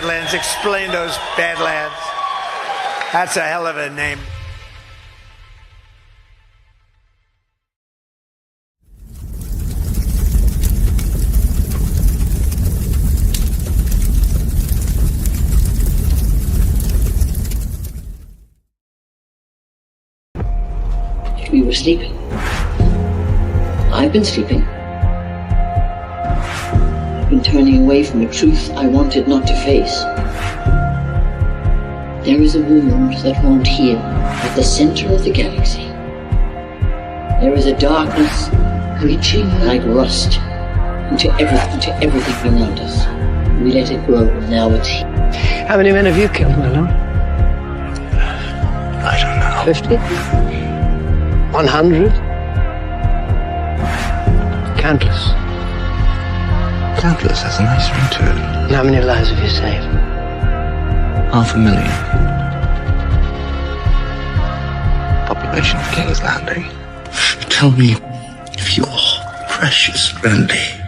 Badlands. Explain those Badlands. That's a hell of a name. We were sleeping. I've been sleeping. I've been turning away from a truth I wanted not to face. There is a wound that won't heal at the center of the galaxy. There is a darkness reaching like rust into everything around us. We let it grow, and now it's here. How many men have you killed, my lord? I don't know. 50? 100? Countless. Countless has a nice ring to it. And how many lives have you saved? 500,000. Population of King's Landing. Tell me if your precious Randy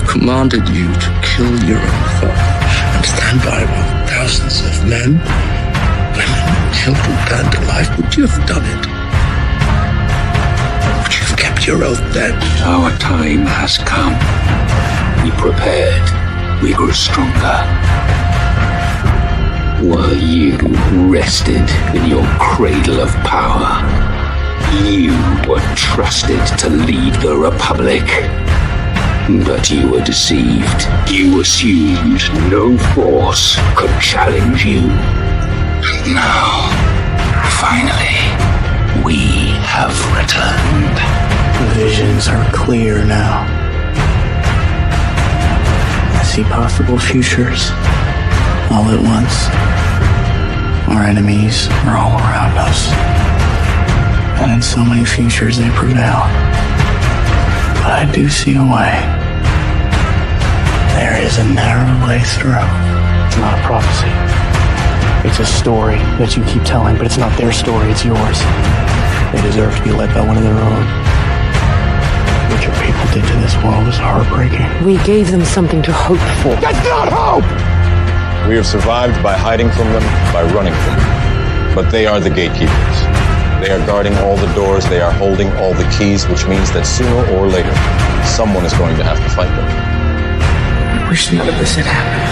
commanded you to kill your own father and stand by while thousands of men, women, and children burned alive, would you have done it? Would you have kept your oath then? Our time has come. We prepared. We grew stronger. While you rested in your cradle of power, you were trusted to lead the Republic. But you were deceived. You assumed no force could challenge you. Now, finally, we have returned. The visions are clear now. I see possible futures all at once. Our enemies are all around us. And in so many futures they prevail. But I do see a way. There is a narrow way through. It's not a prophecy. It's a story that you keep telling, but it's not their story, it's yours. They deserve to be led by one of their own. What your people did to this world is heartbreaking. We gave them something to hope for. That's not hope! We have survived by hiding from them, by running from them. But they are the gatekeepers. They are guarding all the doors, they are holding all the keys, which means that sooner or later, someone is going to have to fight them. I wish none of this had happened.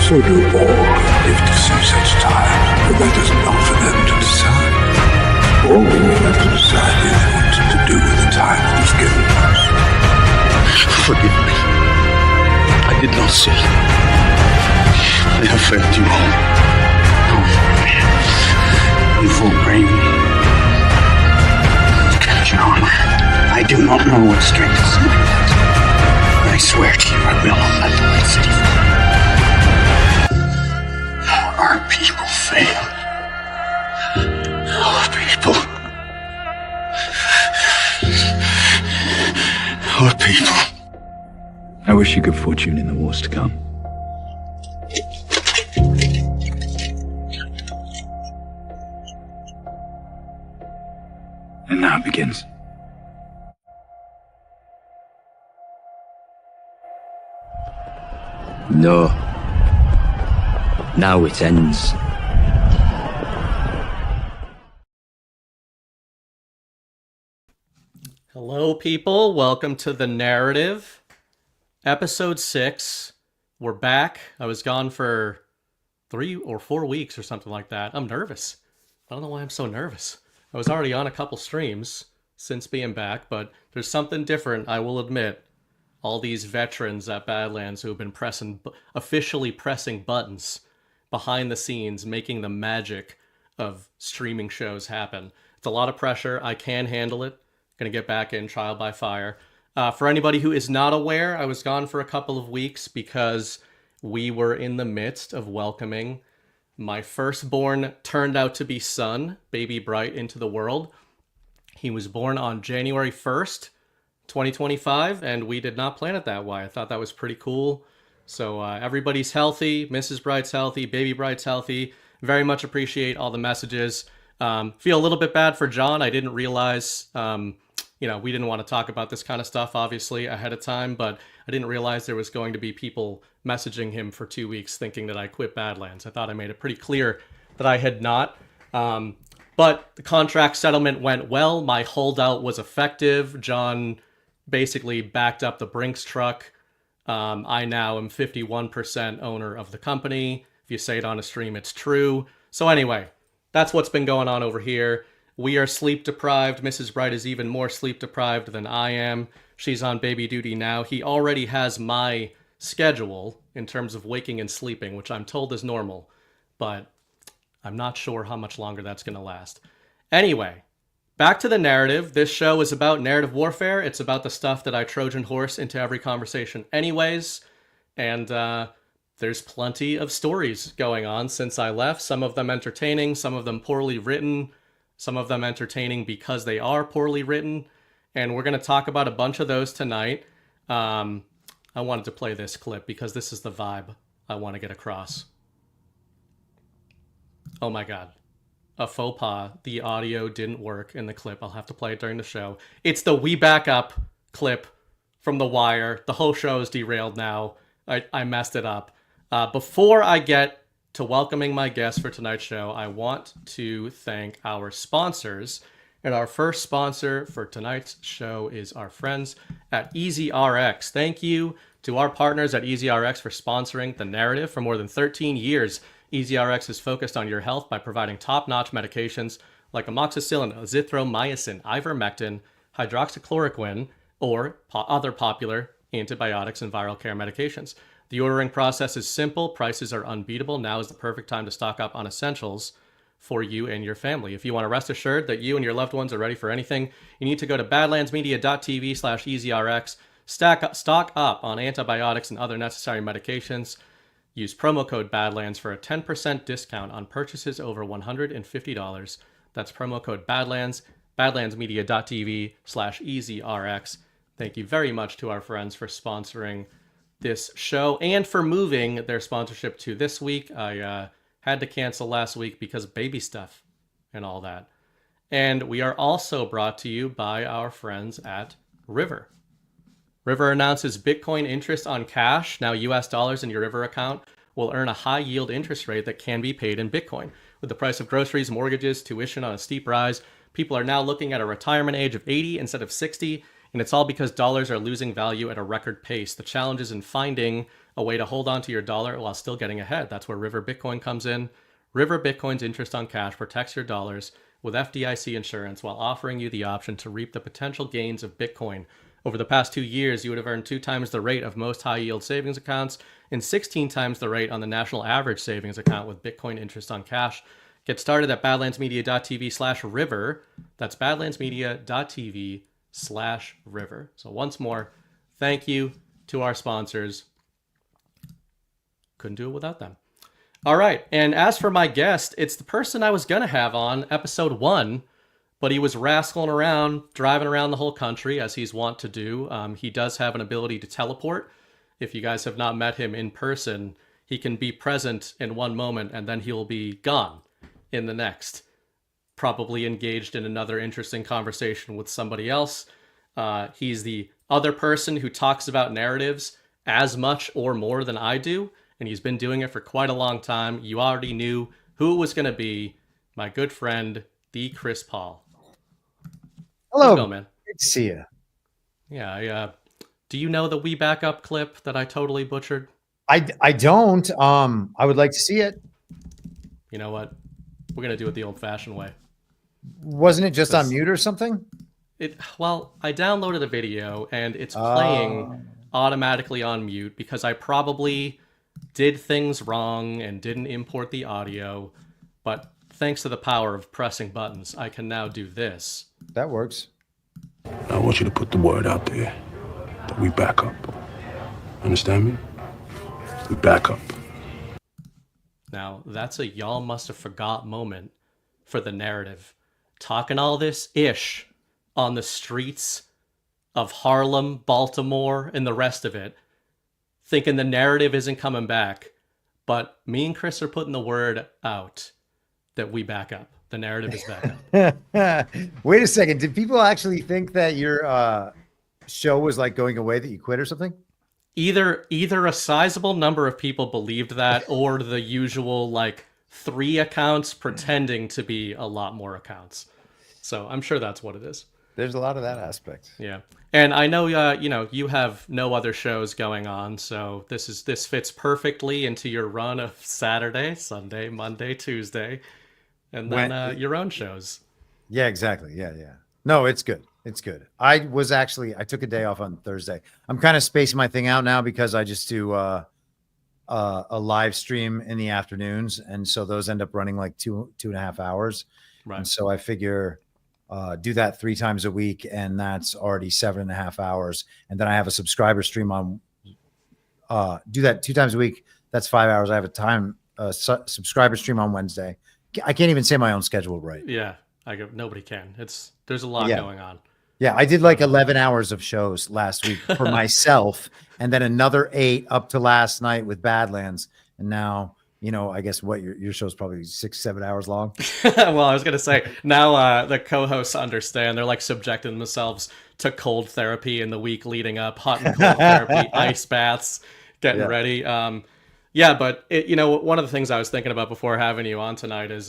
So do all who live to see such times, but that is not for them to decide. All we have to decide is what to do with the time that is given us. Forgive me. I did not see. I have failed you all. You fought bravely. Captain Armor, I do not know what strength is in my net. But I swear to you, I will not let the White City fall. Our people failed. Our people. Our people. I wish you good fortune in the wars to come. And now it begins. No. Now it ends. Hello, people. Welcome to The Narrative. Episode 6. We're back. I was gone for 3 or 4 weeks or something like that. I'm nervous. I don't know why I'm so nervous. I was already on a couple streams since being back, but there's something different, I will admit. All these veterans at Badlands who have been officially pressing buttons behind the scenes, making the magic of streaming shows happen. It's a lot of pressure. I can handle it. Gonna get back in trial by fire. For anybody who is not aware, I was gone for a couple of weeks because we were in the midst of welcoming my firstborn turned out to be son, Baby Bright, into the world. He was born on January 1st, 2025, and we did not plan it that way. I thought that was pretty cool. So everybody's healthy, Mrs. Bright's healthy, Baby Bright's healthy. Very much appreciate all the messages. Feel a little bit bad for John. I didn't realize, we didn't want to talk about this kind of stuff, obviously, ahead of time, but I didn't realize there was going to be people messaging him for 2 weeks thinking that I quit Badlands. I thought I made it pretty clear that I had not. But the contract settlement went well. My holdout was effective. John basically backed up the Brinks truck. I now am 51% owner of the company. If you say it on a stream, it's true. So anyway, that's what's been going on over here. We are sleep deprived. Mrs. Bright is even more sleep deprived than I am. She's on baby duty now. He already has my schedule in terms of waking and sleeping, which I'm told is normal, but I'm not sure how much longer that's going to last. Anyway, back to the narrative. This show is about narrative warfare. It's about the stuff that I Trojan horse into every conversation anyways. And there's plenty of stories going on since I left. Some of them entertaining, some of them poorly written, some of them entertaining because they are poorly written. And we're going to talk about a bunch of those tonight. I wanted to play this clip because this is the vibe I want to get across. Oh my God. A faux pas. The audio didn't work in the clip. I'll have to play it during the show. It's the We Back Up clip from The Wire. The whole show is derailed now. I messed it up. Before I get to welcoming my guest for tonight's show, I want to thank our sponsors. And our first sponsor for tonight's show is our friends at EasyRx. Thank you to our partners at EasyRx for sponsoring The Narrative. For more than 13 years, EasyRx is focused on your health by providing top-notch medications like amoxicillin, azithromycin, ivermectin, hydroxychloroquine, or other popular antibiotics and viral care medications. The ordering process is simple. Prices are unbeatable. Now is the perfect time to stock up on essentials for you and your family. If you want to rest assured that you and your loved ones are ready for anything, you need to go to badlandsmedia.tv/EasyRx, stock up on antibiotics and other necessary medications. Use promo code BADLANDS for a 10% discount on purchases over $150. That's promo code BADLANDS, badlandsmedia.tv/EasyRx. Thank you very much to our friends for sponsoring this show and for moving their sponsorship to this week. I had to cancel last week because of baby stuff and all that. And we are also brought to you by our friends at River. River announces Bitcoin interest on cash. Now US dollars in your River account will earn a high yield interest rate that can be paid in Bitcoin. With the price of groceries, mortgages, tuition on a steep rise, people are now looking at a retirement age of 80 instead of 60. And it's all because dollars are losing value at a record pace. The challenge is in finding a way to hold on to your dollar while still getting ahead. That's where River Bitcoin comes in. River Bitcoin's interest on cash protects your dollars with FDIC insurance while offering you the option to reap the potential gains of Bitcoin. Over the past 2 years, you would have earned 2 times the rate of most high-yield savings accounts and 16 times the rate on the national average savings account with Bitcoin interest on cash. Get started at badlandsmedia.tv/river. That's badlandsmedia.tv/river. So once more, thank you to our sponsors. Couldn't do it without them. All right, and as for my guest, it's the person I was going to have on episode 1, but he was rascaling around, driving around the whole country, as he's wont to do. He does have an ability to teleport. If you guys have not met him in person, he can be present in one moment, and then he'll be gone in the next. Probably engaged in another interesting conversation with somebody else. He's the other person who talks about narratives as much or more than I do, and he's been doing it for quite a long time. You already knew who it was going to be. My good friend, the Chris Paul. Hello, how's it going, man? Good to see you. Yeah, do you know the We Back Up clip that I totally butchered? I don't. I would like to see it. You know what? We're going to do it the old-fashioned way. Wasn't it just on mute or something? Well, I downloaded a video and it's playing automatically on mute because I probably did things wrong and didn't import the audio. But thanks to the power of pressing buttons, I can now do this. That works. I want you to put the word out there that we back up. Understand me? We back up. Now, that's a y'all must have forgot moment for the narrative. Talking all this ish on the streets of Harlem, Baltimore, and the rest of it, thinking the narrative isn't coming back. But me and Chris are putting the word out that we back up. The narrative is back up. Wait a second. Did people actually think that your show was like going away, that you quit or something? either a sizable number of people believed that, or the usual like 3 accounts pretending to be a lot more accounts. So I'm sure that's what it is. There's a lot of that aspect. Yeah. And I know, you have no other shows going on, so this fits perfectly into your run of Saturday, Sunday, Monday, Tuesday, and then your own shows. Yeah, exactly. Yeah. No, it's good. It's good. I took a day off on Thursday. I'm kind of spacing my thing out now because I just do a live stream in the afternoons, and so those end up running like 2.5 hours. Right. And so I figure do that 3 times a week, and that's already 7.5 hours. And then I have a subscriber stream on do that 2 times a week. That's 5 hours. I have a subscriber stream on Wednesday. I can't even say my own schedule right. Yeah, nobody can. There's a lot going on. Yeah, I did like 11 hours of shows last week for myself, and then another 8 up to last night with Badlands. And now, I guess what your show's probably 6-7 hours long. Well, I was gonna say now the co-hosts understand. They're like subjecting themselves to cold therapy in the week leading up, hot and cold therapy, ice baths, getting ready. But one of the things I was thinking about before having you on tonight is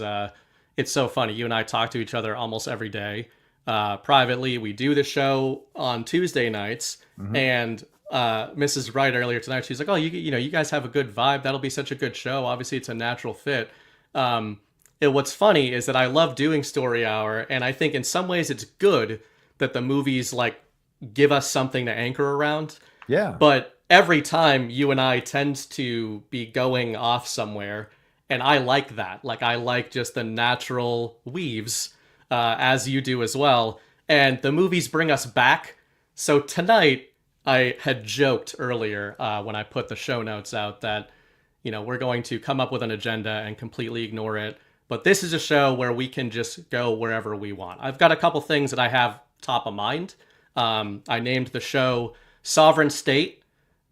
it's so funny. You and I talk to each other almost every day. Privately, we do the show on Tuesday nights, and Mrs. Wright earlier tonight, she's like, "Oh, you guys have a good vibe. That'll be such a good show. Obviously, it's a natural fit." What's funny is that I love doing Story Hour, and I think in some ways it's good that the movies like give us something to anchor around. Yeah. But every time you and I tend to be going off somewhere, and I like that. Like I like just the natural weaves. As you do as well. And the movies bring us back. So tonight, I had joked earlier when I put the show notes out that, we're going to come up with an agenda and completely ignore it. But this is a show where we can just go wherever we want. I've got a couple things that I have top of mind. I named the show Sovereign State.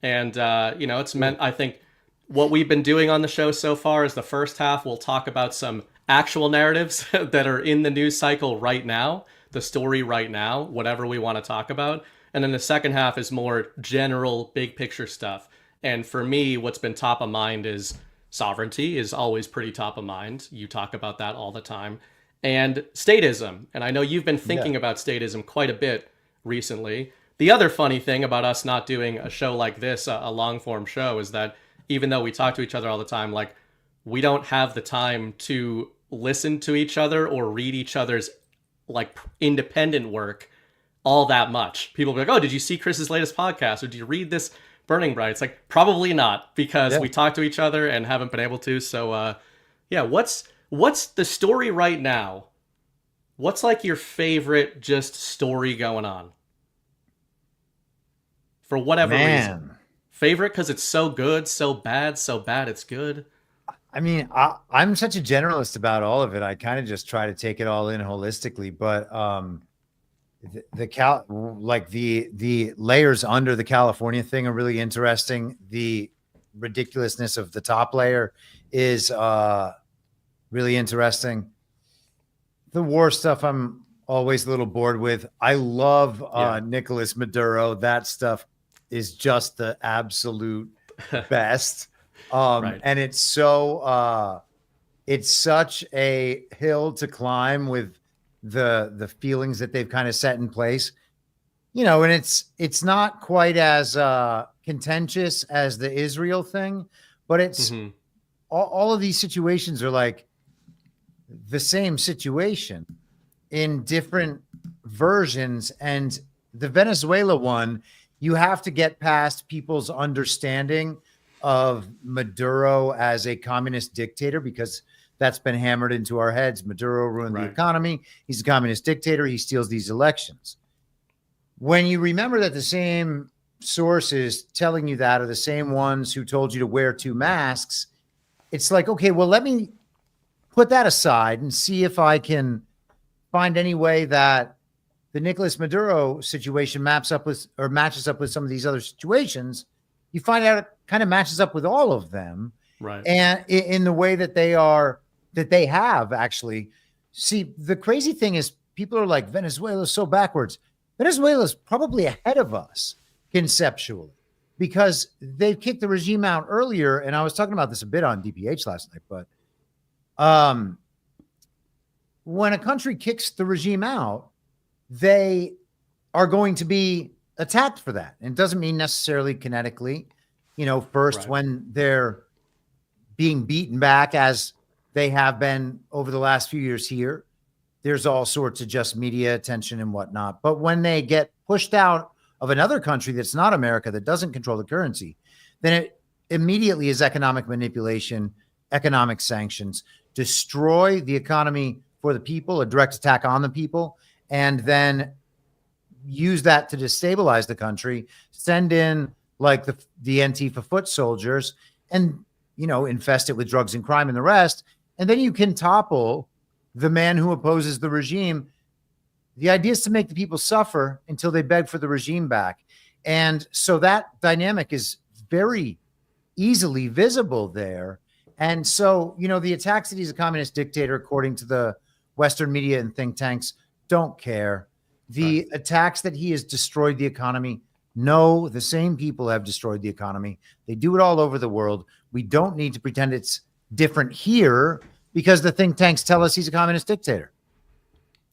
And, it's meant, I think, what we've been doing on the show so far is the first half, we'll talk about some actual narratives that are in the news cycle right now, the story right now, whatever we want to talk about. And then the second half is more general, big picture stuff. And for me, what's been top of mind is sovereignty is always pretty top of mind. You talk about that all the time. And statism. And I know you've been thinking about statism quite a bit recently. The other funny thing about us not doing a show like this, a long form show, is that even though we talk to each other all the time, like we don't have the time to listen to each other or read each other's like independent work all that much. People be like, "Oh, did you see Chris's latest podcast? Or did you read this Burning Bright?" It's like, probably not, because we talk to each other and haven't been able to. So, what's the story right now? What's like your favorite just story going on? For whatever reason. Favorite because it's so good, so bad it's good. I mean, I'm such a generalist about all of it. I kind of just try to take it all in holistically, but the layers under the California thing are really interesting. The ridiculousness of the top layer is really interesting. The war stuff I'm always a little bored with. I love Nicolas Maduro. That stuff is just the absolute best. And it's it's such a hill to climb with the feelings that they've kind of set in place, and it's not quite as contentious as the Israel thing, but it's all of these situations are like the same situation in different versions. And the Venezuela one, you have to get past people's understanding of Maduro as a communist dictator, because that's been hammered into our heads. Maduro ruined the economy. He's a communist dictator. He steals these elections. When you remember that the same sources telling you that are the same ones who told you to wear 2 masks, it's like, okay, well, let me put that aside and see if I can find any way that the Nicolas Maduro situation matches up with some of these other situations. You find out it kind of matches up with all of them. Right. And in the way that they have actually. See, the crazy thing is people are like, Venezuela's so backwards. Venezuela's probably ahead of us conceptually, because they've kicked the regime out earlier. And I was talking about this a bit on DPH last night, but when a country kicks the regime out, they are going to be attacked for that. And it doesn't mean necessarily kinetically, first Right. when they're being beaten back as they have been over the last few years here. There's all sorts of just media attention and whatnot. But when they get pushed out of another country that's not America, that doesn't control the currency, then it immediately is economic manipulation, economic sanctions, destroy the economy for the people, a direct attack on the people, and then use that to destabilize the country, send in like the Antifa foot soldiers and, infest it with drugs and crime and the rest. And then you can topple the man who opposes the regime. The idea is to make the people suffer until they beg for the regime back. And so that dynamic is very easily visible there. And so, the attacks that he's a communist dictator, according to the Western media and think tanks, don't care. The attacks that he has destroyed the economy, no, the same people have destroyed the economy. They do it all over the world. We don't need to pretend it's different here because the think tanks tell us he's a communist dictator.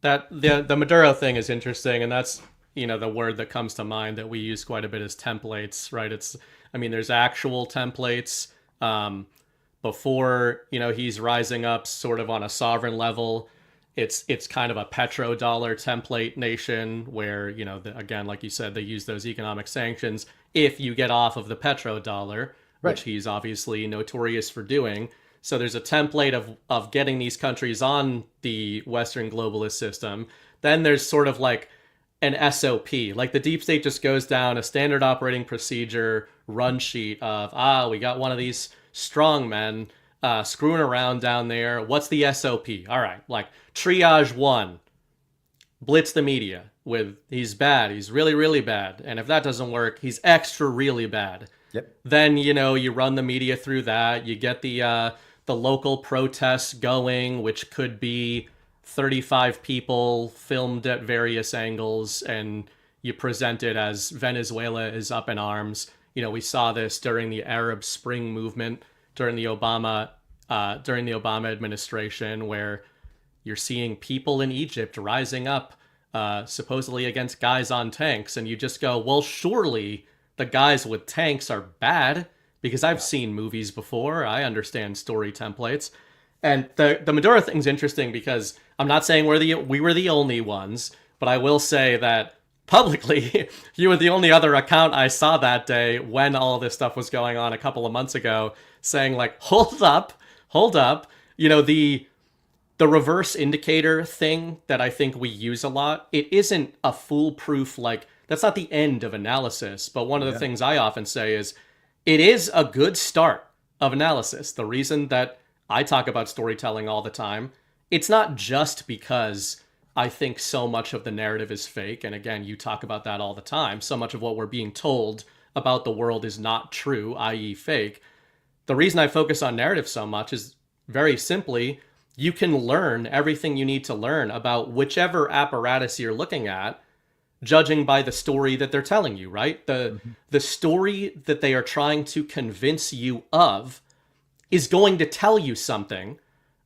That the Maduro thing is interesting, and that's the word that comes to mind that we use quite a bit is templates, right? There's actual templates before he's rising up sort of on a sovereign level. It's kind of a petrodollar template nation where again, like you said, they use those economic sanctions if you get off of the petrodollar, right, which he's obviously notorious for doing. So there's a template of getting these countries on the Western globalist system. Then there's sort of like an SOP. Like the deep state just goes down a standard operating procedure run sheet of, we got one of these strong men screwing around down there. What's the SOP? All right, like triage 1, blitz the media with he's bad, he's really, really bad. And if that doesn't work, he's extra really bad. Yep. Then, you run the media through that. You get the local protests going, which could be 35 people filmed at various angles, and you present it as Venezuela is up in arms. We saw this during the Arab Spring movement during the Obama administration, where you're seeing people in Egypt rising up supposedly against guys on tanks, and you just go, well, surely the guys with tanks are bad, because I've seen movies before. I understand story templates. And the Maduro thing's interesting because I'm not saying we were the only ones, but I will say that publicly, you were the only other account I saw that day when all this stuff was going on a couple of months ago, saying like, hold up. The reverse indicator thing that I think we use a lot, it isn't a foolproof, like, that's not the end of analysis. But one of the things I often say is, it is a good start of analysis. The reason that I talk about storytelling all the time, it's not just because I think so much of the narrative is fake. And again, you talk about that all the time. So much of what we're being told about the world is not true, i.e. fake. The reason I focus on narrative so much is very simply, you can learn everything you need to learn about whichever apparatus you're looking at, judging by the story that they're telling you, right? The story that they are trying to convince you of is going to tell you something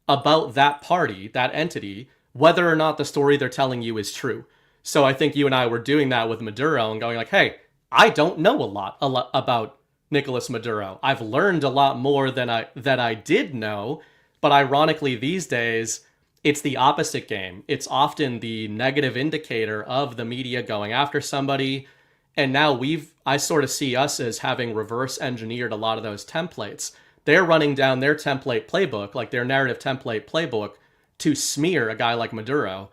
about that party, that entity, whether or not the story they're telling you is true. So I think you and I were doing that with Maduro and going like, hey, I don't know a lot about Nicolas Maduro. I've learned a lot more than I did know, but ironically these days, it's the opposite game. It's often the negative indicator of the media going after somebody. And now I sort of see us as having reverse engineered a lot of those templates. They're running down their template playbook, like their narrative template playbook, to smear a guy like Maduro.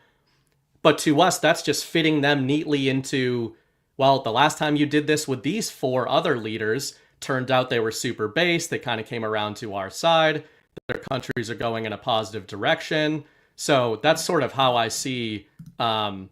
But to us, that's just fitting them neatly into, well, the last time you did this with these 4 other leaders, turned out they were super base. They kind of came around to our side. Their countries are going in a positive direction. So that's sort of how I see this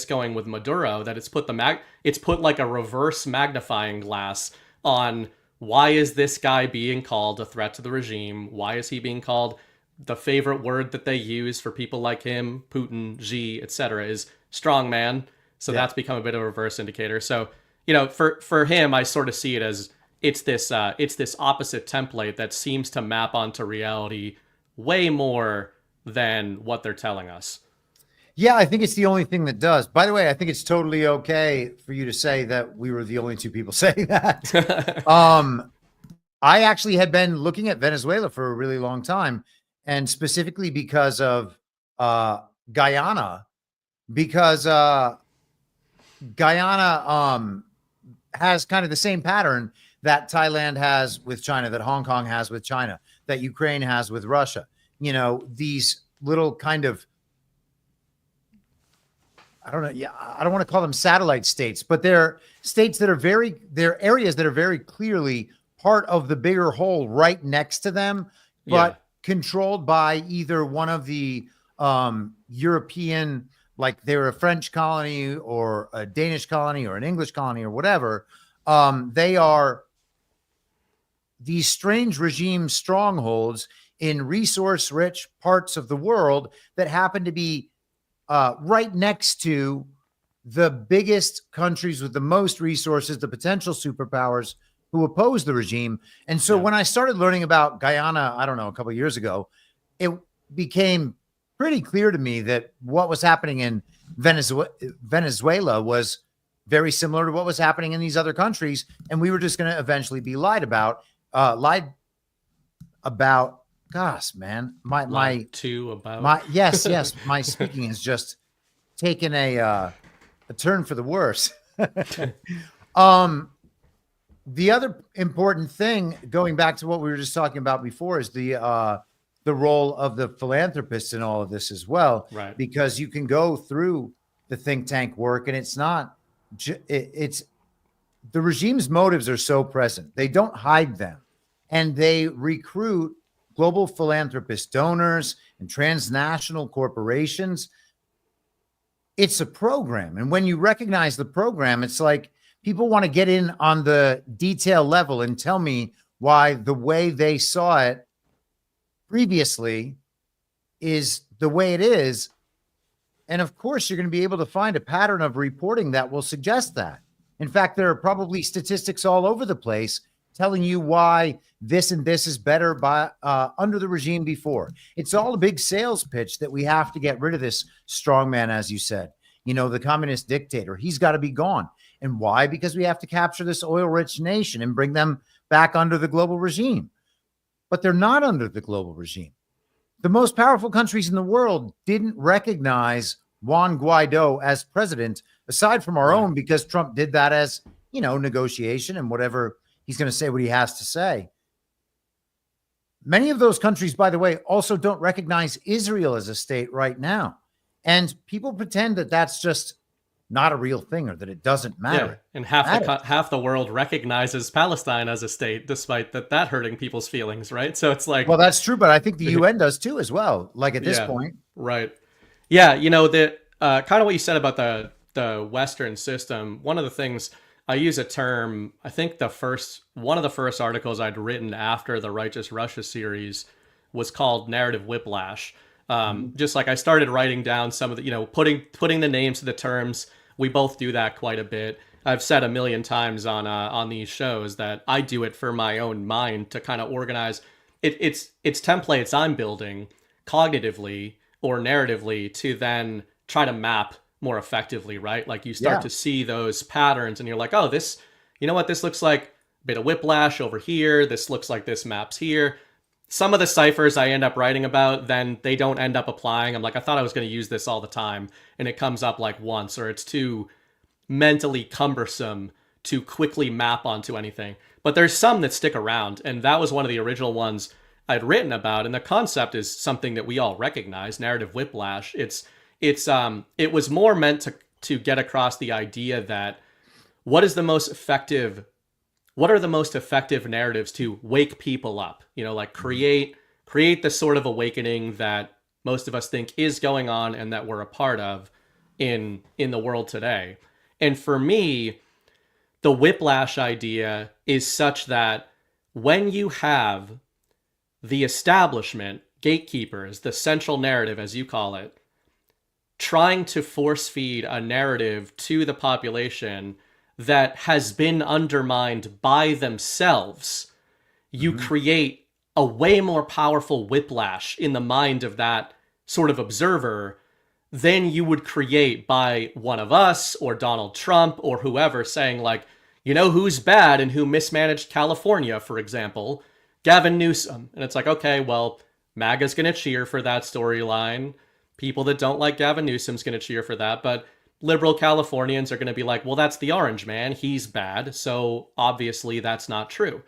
going with Maduro, that it's put like a reverse magnifying glass on why is this guy being called a threat to the regime? Why is he being called, the favorite word that they use for people like him, Putin, Xi, etc., is strongman. So that's become a bit of a reverse indicator. So you know, for him, I sort of see it as it's this opposite template that seems to map onto reality way more than what they're telling us. Yeah, I think it's the only thing that does. By the way, I think it's totally okay for you to say that we were the only two people saying that. I actually had been looking at Venezuela for a really long time, and specifically because of Guyana, because Guyana has kind of the same pattern that Thailand has with China, that Hong Kong has with China, that Ukraine has with Russia. You know, these little kind of, I don't know. Yeah, I don't want to call them satellite states, but they're states that are they're areas that are very clearly part of the bigger whole right next to them, but controlled by either one of the European, like they're a French colony or a Danish colony or an English colony or whatever. They are these strange regime strongholds in resource-rich parts of the world that happen to be right next to the biggest countries with the most resources, the potential superpowers who oppose the regime. And so when I started learning about Guyana, I don't know, a couple of years ago, it became pretty clear to me that what was happening in Venezuela was very similar to what was happening in these other countries. And we were just going to eventually be lied about. Gosh, man, my speaking has just taken a turn for the worse. The other important thing, going back to what we were just talking about before, is the role of the philanthropists in all of this as well, right? Because you can go through the think tank work, and it's not, it's the regime's motives are so present; they don't hide them, and they recruit global philanthropist donors and transnational corporations. It's a program. And when you recognize the program, it's like people want to get in on the detail level and tell me why the way they saw it previously is the way it is. And of course, you're going to be able to find a pattern of reporting that will suggest that. In fact, there are probably statistics all over the place telling you why this and this is better by under the regime before. It's all a big sales pitch that we have to get rid of this strongman, as you said. You know, the communist dictator, he's got to be gone. And why? Because we have to capture this oil-rich nation and bring them back under the global regime. But they're not under the global regime. The most powerful countries in the world didn't recognize Juan Guaido as president, aside from our own, because Trump did that as, you know, negotiation and whatever. He's going to say what he has to say. Many of those countries, by the way, also don't recognize Israel as a state right now. And people pretend that that's just not a real thing or that it doesn't matter. Yeah. And half the world recognizes Palestine as a state, despite that hurting people's feelings, right? So it's like, well, that's true, but I think the UN does too as well. Like at this point, right? Yeah, you know, the kind of what you said about the Western system. One of the things I use a term, I think one of the first articles I'd written after the Righteous Russia series was called Narrative Whiplash. Just like I started writing down some of the, you know, putting the names to the terms. We both do that quite a bit. I've said a million times on these shows that I do it for my own mind to kind of organize. It's templates I'm building cognitively or narratively to then try to map more effectively, right? Like you start to see those patterns and you're like, oh, this, you know what, this looks like a bit of whiplash over here. This looks like this maps here. Some of the ciphers I end up writing about, then they don't end up applying. I'm like, I thought I was going to use this all the time. And it comes up like once, or it's too mentally cumbersome to quickly map onto anything. But there's some that stick around. And that was one of the original ones I'd written about. And the concept is something that we all recognize, narrative whiplash. It was more meant to get across the idea that what are the most effective narratives to wake people up, you know, like create the sort of awakening that most of us think is going on and that we're a part of in the world today. And for me, the whiplash idea is such that when you have the establishment, gatekeepers, the central narrative, as you call it, trying to force feed a narrative to the population that has been undermined by themselves, you create a way more powerful whiplash in the mind of that sort of observer than you would create by one of us or Donald Trump or whoever saying, like, you know who's bad and who mismanaged California, for example? Gavin Newsom. And it's like, okay, well, MAGA's going to cheer for that storyline. People that don't like Gavin Newsom's going to cheer for that. But liberal Californians are going to be like, well, that's the orange man. He's bad. So obviously that's not true.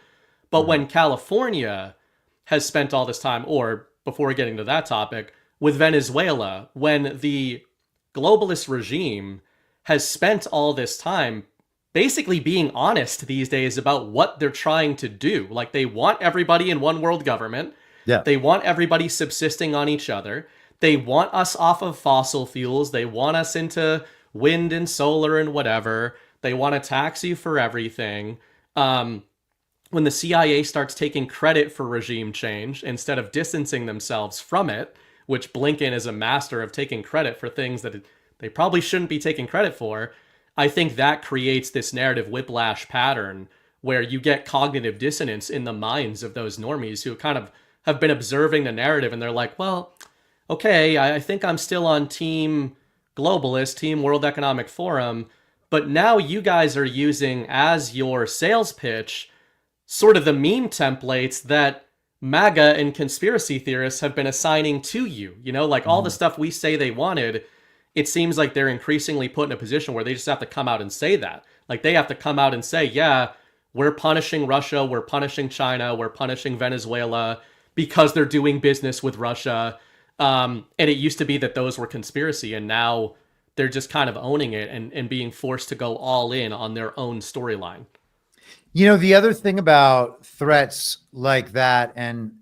But when California has spent all this time, or before getting to that topic, with Venezuela, when the globalist regime has spent all this time basically being honest these days about what they're trying to do. Like, they want everybody in one world government. Yeah. They want everybody subsisting on each other. They want us off of fossil fuels. They want us into wind and solar and whatever. They want to tax you for everything. When the CIA starts taking credit for regime change instead of distancing themselves from it, which Blinken is a master of taking credit for things that they probably shouldn't be taking credit for, I think that creates this narrative whiplash pattern where you get cognitive dissonance in the minds of those normies who kind of have been observing the narrative, and they're like, well, okay, I think I'm still on team globalist, team World Economic Forum, but now you guys are using as your sales pitch sort of the meme templates that MAGA and conspiracy theorists have been assigning to you. You know, like all the stuff we say they wanted, it seems like they're increasingly put in a position where they just have to come out and say that. Like, they have to come out and say, yeah, we're punishing Russia, we're punishing China, we're punishing Venezuela because they're doing business with Russia. And it used to be that those were conspiracy, and now they're just kind of owning it and being forced to go all in on their own storyline. You know, the other thing about threats like that and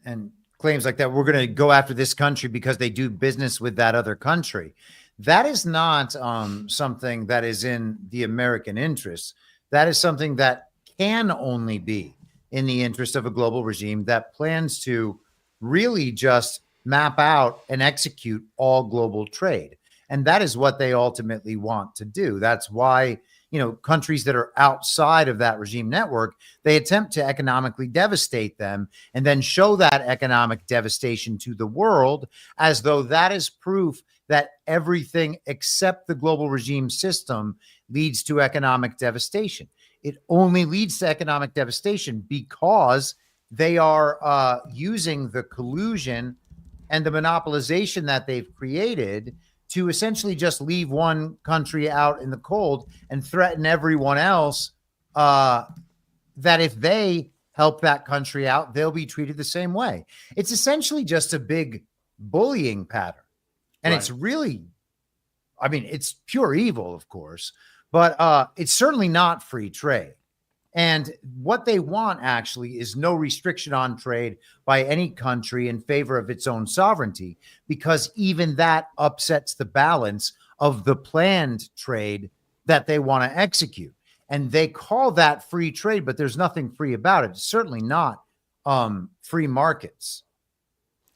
claims like that, we're going to go after this country because they do business with that other country, that is not something that is in the American interest. That is something that can only be in the interest of a global regime that plans to really just map out and execute all global trade. And that is what they ultimately want to do. That's why, you know, countries that are outside of that regime network, they attempt to economically devastate them and then show that economic devastation to the world as though that is proof that everything except the global regime system leads to economic devastation. It only leads to economic devastation because they are using the collusion and the monopolization that they've created to essentially just leave one country out in the cold and threaten everyone else that if they help that country out, they'll be treated the same way. It's essentially just a big bullying pattern. And It's really, I mean, it's pure evil, of course, but it's certainly not free trade. And what they want actually is no restriction on trade by any country in favor of its own sovereignty, because even that upsets the balance of the planned trade that they want to execute. And they call that free trade, but there's nothing free about it. It's certainly not free markets.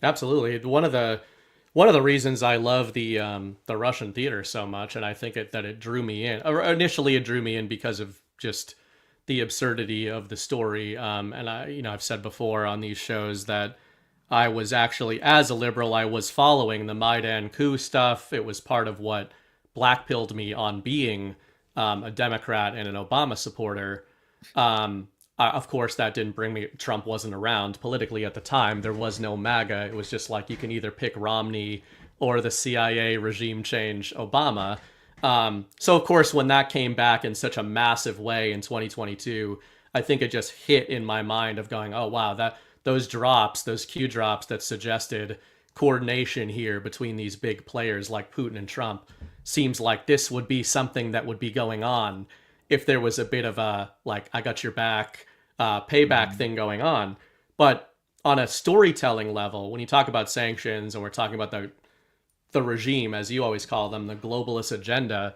Absolutely. One of the reasons I love the Russian theater so much, and I think that it drew me in. Initially, it drew me in because of just the absurdity of the story. And I've said before on these shows that I was actually, as a liberal, I was following the Maidan coup stuff. It was part of what blackpilled me on being a Democrat and an Obama supporter. Of course, that didn't bring me, Trump wasn't around politically at the time. There was no MAGA. It was just like, you can either pick Romney or the CIA regime change Obama. So of course, when that came back in such a massive way in 2022, I think it just hit in my mind of going, oh wow, those Q drops that suggested coordination here between these big players like Putin and Trump, seems like this would be something that would be going on if there was a bit of a, like, I got your back, payback thing going on. But on a storytelling level, when you talk about sanctions and we're talking about the regime, as you always call them, the globalist agenda,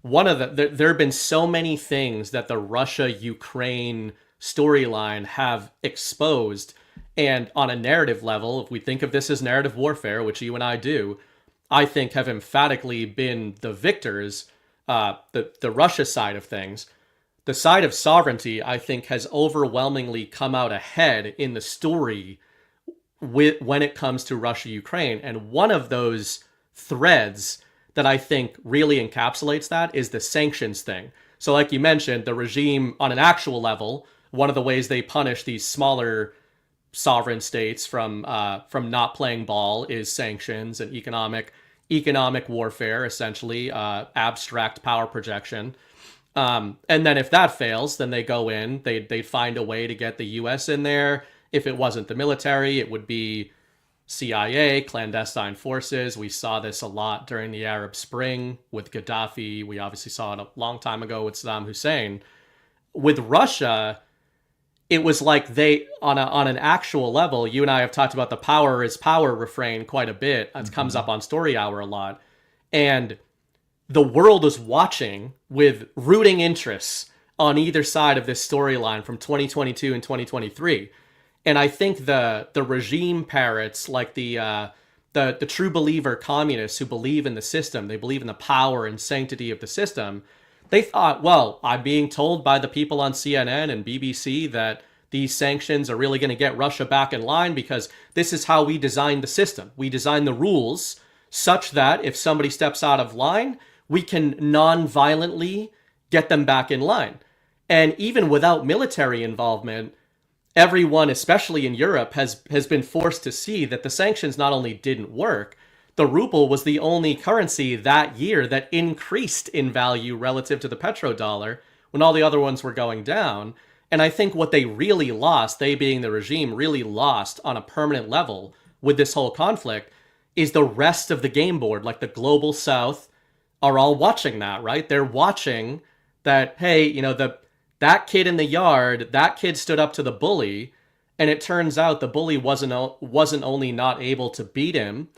there have been so many things that the Russia-Ukraine storyline have exposed. And on a narrative level, if we think of this as narrative warfare, which you and I do, I think have emphatically been the victors, the Russia side of things. the side of sovereignty, I think, has overwhelmingly come out ahead in the story when it comes to Russia, Ukraine. And one of those threads that I think really encapsulates that is the sanctions thing. So like you mentioned, the regime on an actual level, one of the ways they punish these smaller sovereign states from not playing ball is sanctions and economic warfare, essentially, abstract power projection. And then if that fails, then they go in, they'd find a way to get the US in there. If it wasn't the military, it would be CIA, clandestine forces. We saw this a lot during the Arab Spring with Gaddafi. We obviously saw it a long time ago with Saddam Hussein. With Russia, it was like they, on an actual level, you and I have talked about the power is power refrain quite a bit. It comes up on Story Hour a lot. And the world is watching with rooting interests on either side of this storyline from 2022 and 2023. And I think the regime parrots, like the true believer communists who believe in the system, they believe in the power and sanctity of the system, they thought, well, I'm being told by the people on CNN and BBC that these sanctions are really going to get Russia back in line because this is how we designed the system. We designed the rules such that if somebody steps out of line, we can non-violently get them back in line. And even without military involvement, everyone, especially in Europe, has been forced to see that the sanctions not only didn't work, the ruble was the only currency that year that increased in value relative to the petrodollar when all the other ones were going down. And I think what they really lost, they being the regime, really lost on a permanent level with this whole conflict is the rest of the game board, like the global south are all watching that, right? They're watching that, hey, that kid in the yard, that kid stood up to the bully, and it turns out the bully wasn't only not able to beat him,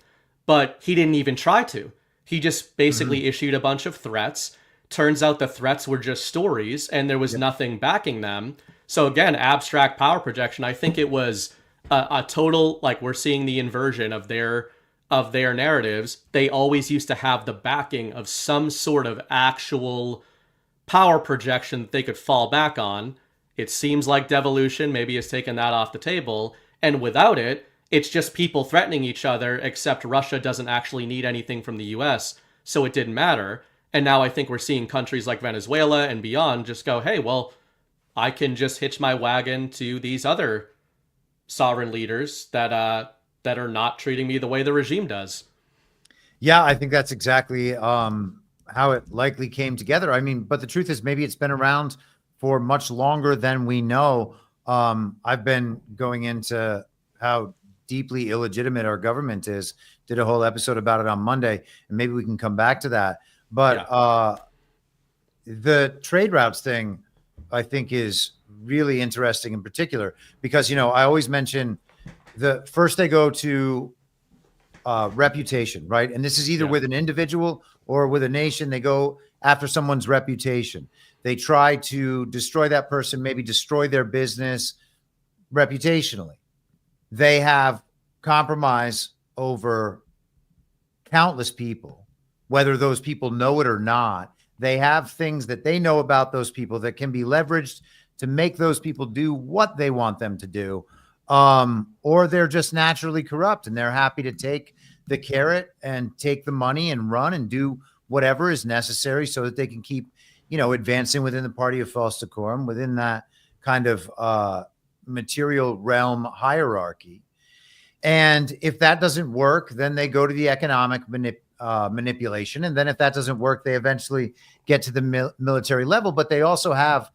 but he didn't even try to. He just basically issued a bunch of threats. Turns out the threats were just stories, and there was nothing backing them. So again, abstract power projection. I think it was a total, like, we're seeing the inversion of their narratives. They always used to have the backing of some sort of actual power projection that they could fall back on. It seems like devolution maybe has taken that off the table. And without it, it's just people threatening each other, except Russia doesn't actually need anything from the US, so it didn't matter. And now I think we're seeing countries like Venezuela and beyond just go, hey, well, I can just hitch my wagon to these other sovereign leaders that are not treating me the way the regime does. Yeah, I think that's exactly how it likely came together. I mean, but the truth is maybe it's been around for much longer than we know. I've been going into how deeply illegitimate our government is. Did a whole episode about it on Monday, and maybe we can come back to that. But the trade routes thing, I think, is really interesting in particular because, I always mention the first they go to reputation, right? And this is either with an individual or with a nation. They go after someone's reputation. They try to destroy that person, maybe destroy their business reputationally. They have compromise over countless people, whether those people know it or not. They have things that they know about those people that can be leveraged to make those people do what they want them to do. Or they're just naturally corrupt and they're happy to take the carrot and take the money and run and do whatever is necessary so that they can keep, advancing within the party of false decorum, within that kind of material realm hierarchy. And if that doesn't work, then they go to the economic manipulation. And then if that doesn't work, they eventually get to the military level. But they also have,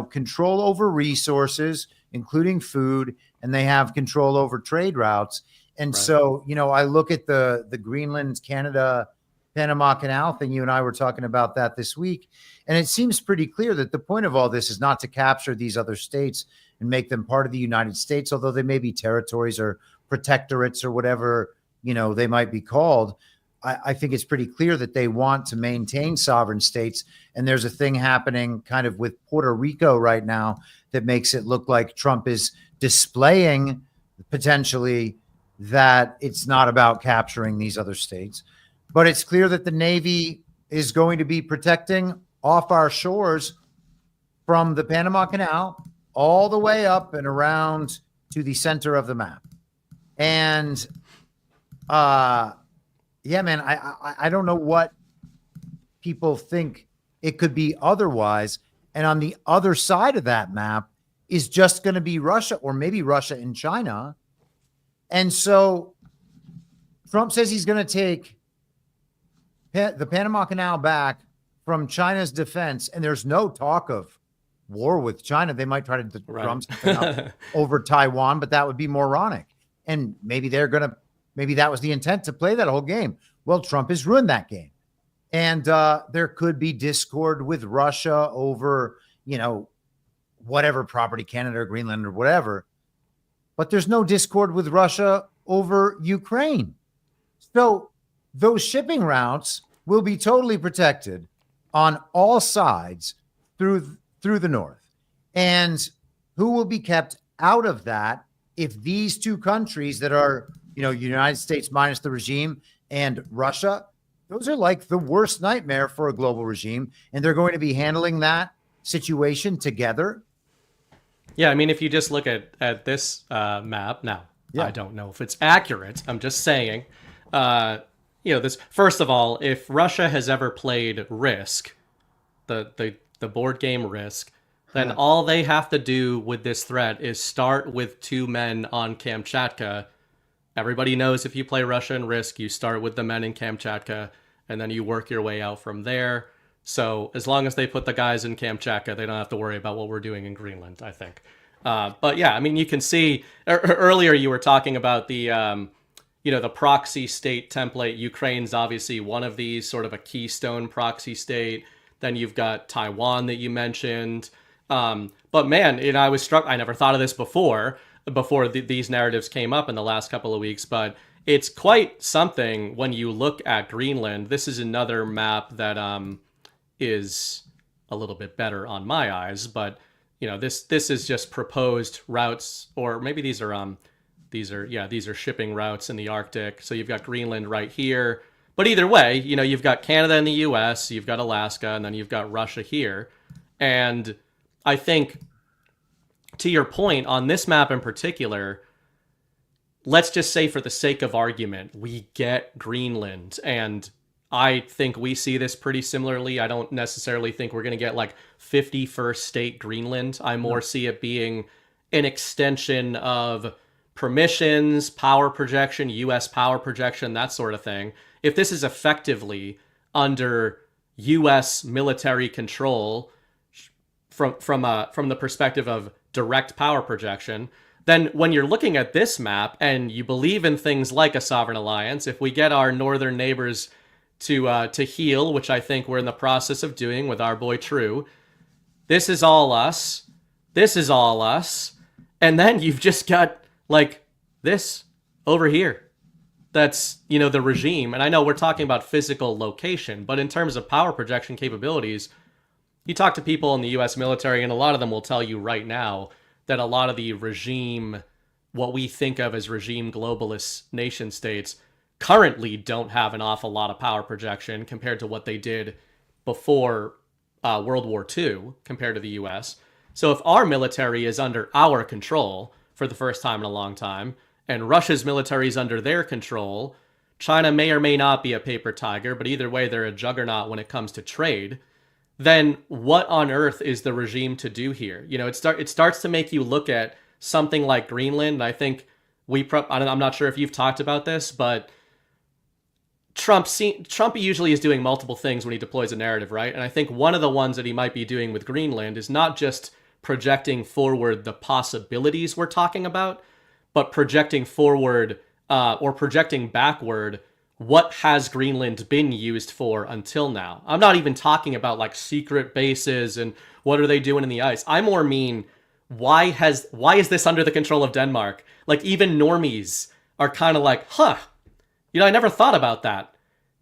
control over resources, including food, and they have control over trade routes. And so, I look at the Greenland, Canada, Panama Canal thing. You and I were talking about that this week. And it seems pretty clear that the point of all this is not to capture these other states and make them part of the United States, although they may be territories or protectorates or whatever, they might be called. I think it's pretty clear that they want to maintain sovereign states. And there's a thing happening kind of with Puerto Rico right now that makes it look like Trump is displaying potentially that it's not about capturing these other states. But it's clear that the Navy is going to be protecting off our shores from the Panama Canal all the way up and around to the center of the map. And yeah, man, I don't know what people think it could be otherwise. And on the other side of that map is just going to be Russia, or maybe Russia and China. And so Trump says he's going to take the Panama Canal back from China's defense, and there's no talk of war with China. They might try to drum something up over Taiwan, but that would be moronic. And maybe maybe that was the intent, to play that whole game. Well, Trump has ruined that game. And there could be discord with Russia over, whatever property, Canada or Greenland or whatever. But there's no discord with Russia over Ukraine. So those shipping routes will be totally protected on all sides through the north. And who will be kept out of that if these two countries that are, United States minus the regime and Russia, those are like the worst nightmare for a global regime, and they're going to be handling that situation together. Yeah, I mean, if you just look at this map now, I don't know if it's accurate. I'm just saying, this. First of all, if Russia has ever played Risk, the board game Risk, then all they have to do with this threat is start with 2 men on Kamchatka. Everybody knows if you play Russia and Risk, you start with the men in Kamchatka, and then you work your way out from there. So as long as they put the guys in Kamchatka, they don't have to worry about what we're doing in Greenland, I think. But yeah, I mean, you can see earlier you were talking about the, the proxy state template. Ukraine's obviously one of these, sort of a keystone proxy state. Then you've got Taiwan that you mentioned. But man, I was struck. I never thought of this before these narratives came up in the last couple of weeks, but it's quite something when you look at Greenland. This is another map that is a little bit better on my eyes, but this is just proposed routes, or maybe these are shipping routes in the Arctic. So you've got Greenland right here, but either way, you've got Canada and the US, you've got Alaska, and then you've got Russia here. And I think, to your point on this map in particular, let's just say for the sake of argument, we get Greenland, and I think we see this pretty similarly. I don't necessarily think we're going to get like 51st state Greenland. I more see it being an extension of permissions, power projection, US power projection, that sort of thing. If this is effectively under US military control from the perspective of direct power projection, then when you're looking at this map and you believe in things like a sovereign alliance, if we get our northern neighbors to heal, which I think we're in the process of doing with our boy True, this is all us. This is all us. And then you've just got like this over here. That's, the regime. And I know we're talking about physical location, but in terms of power projection capabilities, you talk to people in the US military, and a lot of them will tell you right now that a lot of the regime, what we think of as regime globalist nation states, currently don't have an awful lot of power projection compared to what they did before World War II compared to the US. So if our military is under our control for the first time in a long time, and Russia's military is under their control, China may or may not be a paper tiger, but either way, they're a juggernaut when it comes to trade. Then what on earth is the regime to do here? It starts to make you look at something like Greenland. I think I'm not sure if you've talked about this, but Trump usually is doing multiple things when he deploys a narrative, right? And I think one of the ones that he might be doing with Greenland is not just projecting forward the possibilities we're talking about, but projecting forward or projecting backward what has Greenland been used for until now. I'm not even talking about like secret bases and what are they doing in the ice. I more mean, why is this under the control of Denmark? Like, even normies are kind of like, I never thought about that.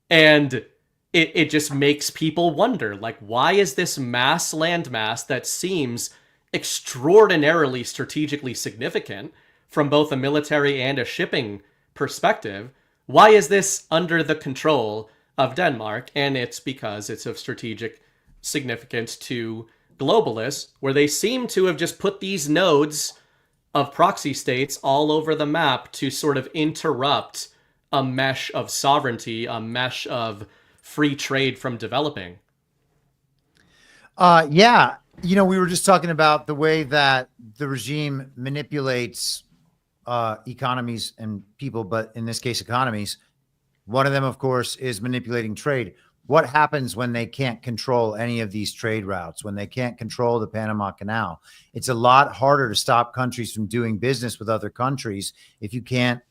And it just makes people wonder, like, why is this landmass that seems extraordinarily strategically significant from both a military and a shipping perspective, why is this under the control of Denmark? And it's because it's of strategic significance to globalists, where they seem to have just put these nodes of proxy states all over the map to sort of interrupt a mesh of sovereignty, a mesh of free trade from developing. Yeah. You know, we were just talking about the way that the regime manipulates economies and people, but in this case, economies. One of them, of course, is manipulating trade. What happens when they can't control any of these trade routes, when they can't control the Panama Canal? It's a lot harder to stop countries from doing business with other countries if you can't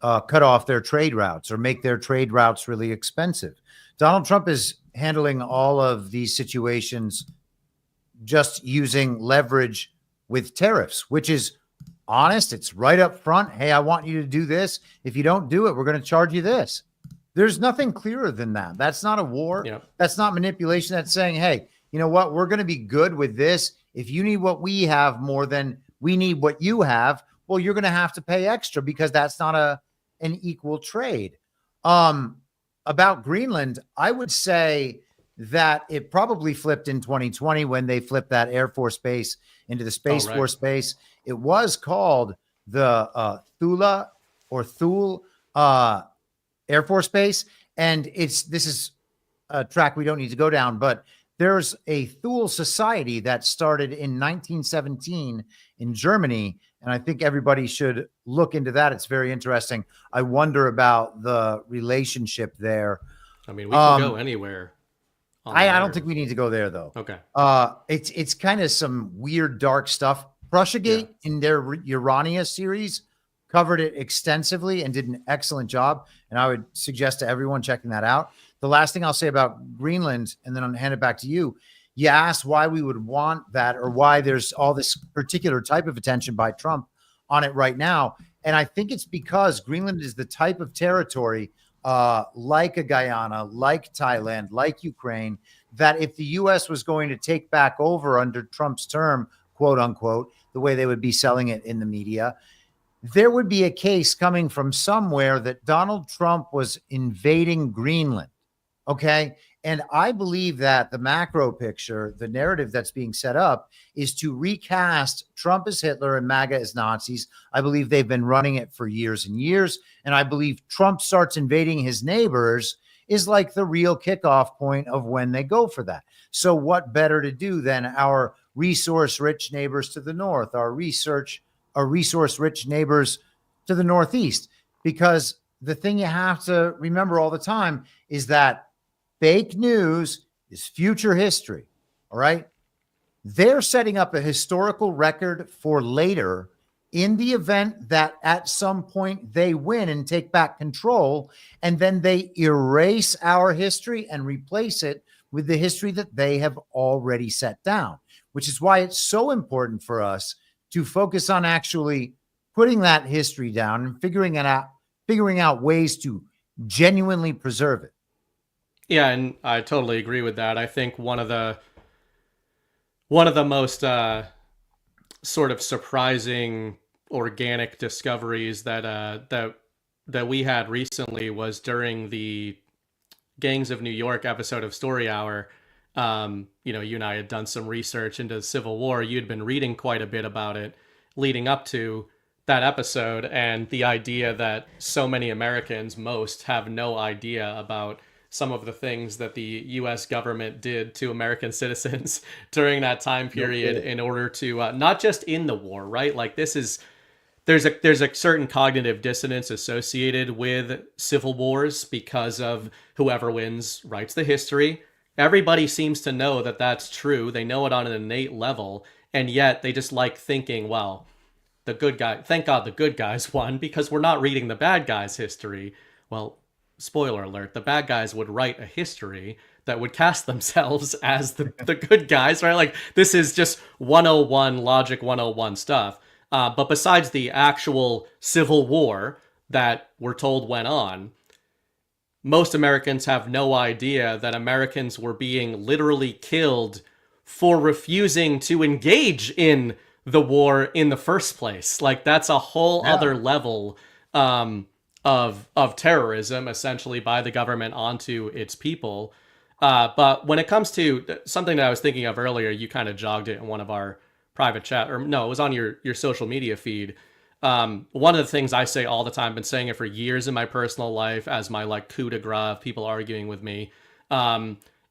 cut off their trade routes or make their trade routes really expensive. Donald Trump is handling all of these situations just using leverage with tariffs, which is honest. It's right up front. Hey, I want you to do this. If you don't do it, we're going to charge you this. There's nothing clearer than that. That's not a war. Yep. That's not manipulation. That's saying, hey, you know what? We're going to be good with this. If you need what we have more than we need what you have, well, you're going to have to pay extra because that's not an equal trade. About Greenland, I would say that it probably flipped in 2020 when they flipped that Air Force base into the Space Force base. It was called the Thule Air Force Base. And this is a track we don't need to go down, but there's a Thule Society that started in 1917 in Germany. And I think everybody should look into that. It's very interesting. I wonder about the relationship there. I mean, we can go anywhere. I don't think we need to go there, though. Okay. It's kind of some weird, dark stuff. Prussiagate in their Urania series covered it extensively and did an excellent job. And I would suggest to everyone checking that out. The last thing I'll say about Greenland, and then I'll hand it back to you. You asked why we would want that or why there's all this particular type of attention by Trump on it right now. And I think it's because Greenland is the type of territory like a Guyana, like Thailand, like Ukraine, that if the U.S. was going to take back over under Trump's term, quote unquote, the way they would be selling it in the media, there would be a case coming from somewhere that Donald Trump was invading Greenland. Okay. And I believe that the macro picture, the narrative that's being set up is to recast Trump as Hitler and MAGA as Nazis. I believe they've been running it for years and years. And I believe Trump starts invading his neighbors is like the real kickoff point of when they go for that. So what better to do than our resource-rich neighbors to the north, our resource-rich neighbors to the northeast? Because the thing you have to remember all the time is that fake news is future history. All right. They're setting up a historical record for later in the event that at some point they win and take back control. And then they erase our history and replace it with the history that they have already set down, which is why it's so important for us to focus on actually putting that history down and figuring out ways to genuinely preserve it. Yeah, and I totally agree with that. I think one of the most sort of surprising organic discoveries that we had recently was during the Gangs of New York episode of Story Hour. You and I had done some research into the Civil War. You'd been reading quite a bit about it leading up to that episode, and the idea that so many Americans, most, have no idea about some of the things that the U.S. government did to American citizens during that time period in order to not just in the war, right? Like there's a certain cognitive dissonance associated with civil wars because of whoever wins writes the history. Everybody seems to know that that's true. They know it on an innate level, and yet they just like thinking, well, the good guy, thank God the good guys won because we're not reading the bad guys' history. Well, spoiler alert, the bad guys would write a history that would cast themselves as the good guys, right? Like this is just 101 logic 101 stuff. But besides the actual civil war that we're told went on, most Americans have no idea that Americans were being literally killed for refusing to engage in the war in the first place. Like that's a whole other level of terrorism, essentially, by the government onto its people. But when it comes to something that I was thinking of earlier, you kind of jogged it in one of our private chat, or no, it was on your social media feed. One of the things I say all the time, been saying it for years in my personal life as my like coup de grace of people arguing with me,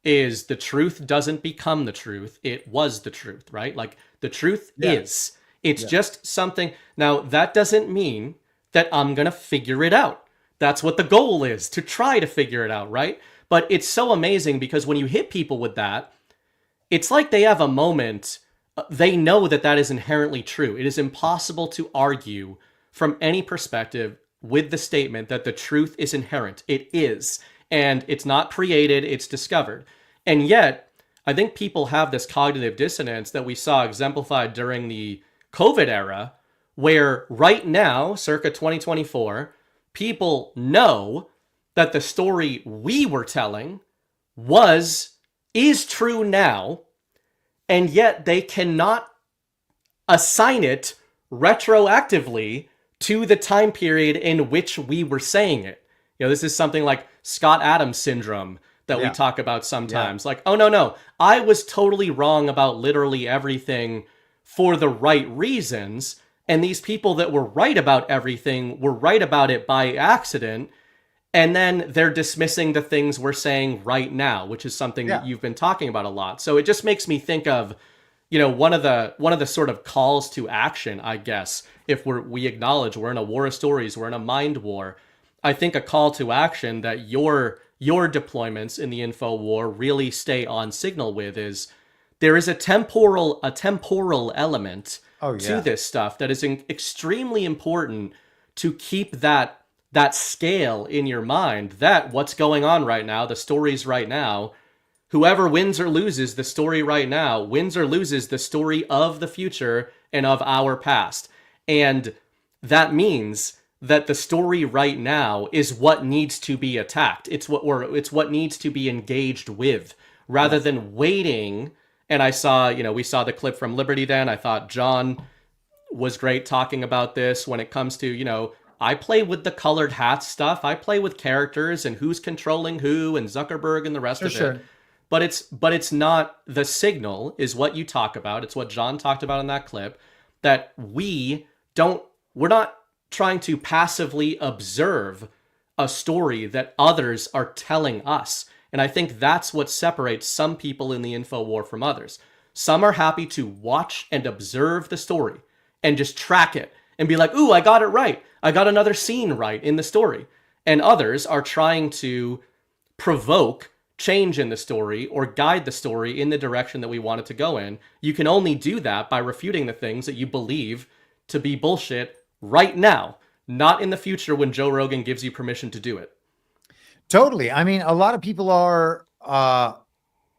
is the truth doesn't become the truth. It was the truth, right? Like the truth is. It's just something. Now, that doesn't mean that I'm going to figure it out. That's what the goal is, to try to figure it out, right? But it's so amazing because when you hit people with that, it's like they have a moment. They know that that is inherently true. It is impossible to argue from any perspective with the statement that the truth is inherent. It is. And it's not created, it's discovered. And yet, I think people have this cognitive dissonance that we saw exemplified during the COVID era, where right now, circa 2024, people know that the story we were telling is true now, and yet they cannot assign it retroactively to the time period in which we were saying it. You know, this is something like Scott Adams syndrome that we talk about sometimes. Like, oh, no, I was totally wrong about literally everything for the right reasons. And these people that were right about everything were right about it by accident. And then they're dismissing the things we're saying right now, which is something that you've been talking about a lot. So it just makes me think of, you know, one of the sort of calls to action, I guess, if we acknowledge we're in a war of stories, we're in a mind war. I think a call to action that your deployments in the info war really stay on signal with is there is a temporal element to this stuff that is extremely important to keep that scale in your mind, that what's going on right now, the stories right now, whoever wins or loses the story right now, wins or loses the story of the future and of our past. And that means that the story right now is what needs to be attacked. It's what needs to be engaged with, rather than waiting. And we saw the clip from Liberty Den. I thought John was great talking about this when it comes to, I play with the colored hats stuff. I play with characters and who's controlling who and Zuckerberg and the rest of it. But it's not the signal is what you talk about. It's what John talked about in that clip, that we're not trying to passively observe a story that others are telling us. And I think that's what separates some people in the info war from others. Some are happy to watch and observe the story and just track it and be like, ooh, I got it right. I got another scene right in the story. And others are trying to provoke change in the story or guide the story in the direction that we want it to go in. You can only do that by refuting the things that you believe to be bullshit right now, not in the future when Joe Rogan gives you permission to do it. Totally. I mean, a lot of people are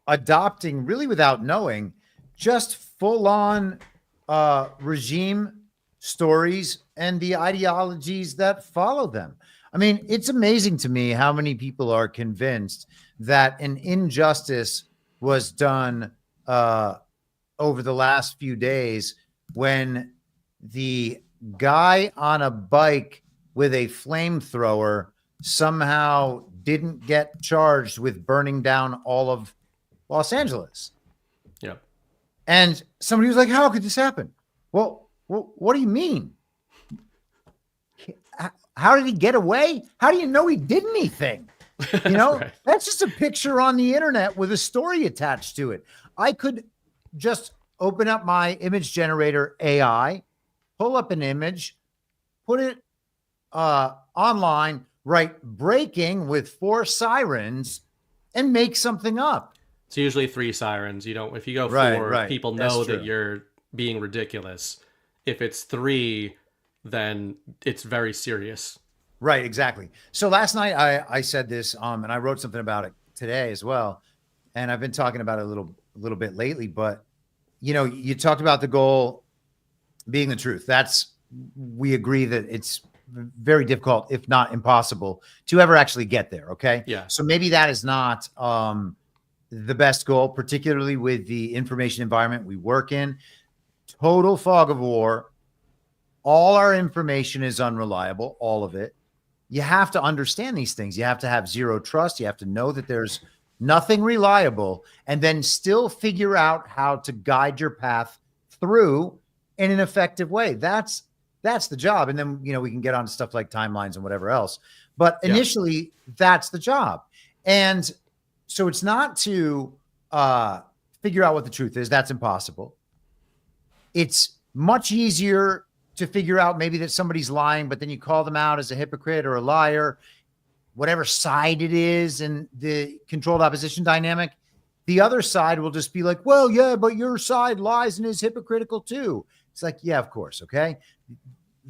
adopting, really without knowing, just full-on regime stories and the ideologies that follow them. I mean, it's amazing to me how many people are convinced that an injustice was done over the last few days when the guy on a bike with a flamethrower somehow didn't get charged with burning down all of Los Angeles. Yeah. And somebody was like, how could this happen? Well, what do you mean? How did he get away? How do you know he did anything? Right. That's just a picture on the internet with a story attached to it. I could just open up my image generator AI, pull up an image, put it online, write breaking with 4 sirens, and make something up. It's usually 3 sirens. If you go 4, people know that you're being ridiculous. If it's 3, then it's very serious. Right, exactly. So last night I said this, and I wrote something about it today as well. And I've been talking about it a little bit lately, but you talked about the goal being the truth. We agree that it's very difficult, if not impossible, to ever actually get there. Okay. Yeah. So maybe that is not the best goal, particularly with the information environment we work in. Total fog of war. All our information is unreliable, all of it. You have to understand these things. You have to have zero trust. You have to know that there's nothing reliable, and then still figure out how to guide your path through in an effective way. That's the job. And then, we can get on to stuff like timelines and whatever else. But initially, that's the job. And so it's not to figure out what the truth is. That's impossible. It's much easier to figure out maybe that somebody's lying, but then you call them out as a hypocrite or a liar, whatever side it is in the controlled opposition dynamic. The other side will just be like, well, yeah, but your side lies and is hypocritical too. It's like, yeah, of course. Okay.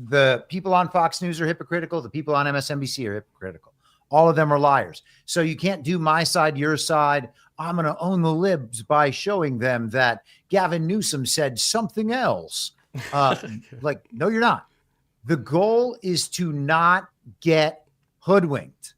The people on Fox News are hypocritical. The people on MSNBC are hypocritical. All of them are liars. So you can't do my side, your side. I'm going to own the libs by showing them that Gavin Newsom said something else. Like, no, you're not. The goal is to not get hoodwinked.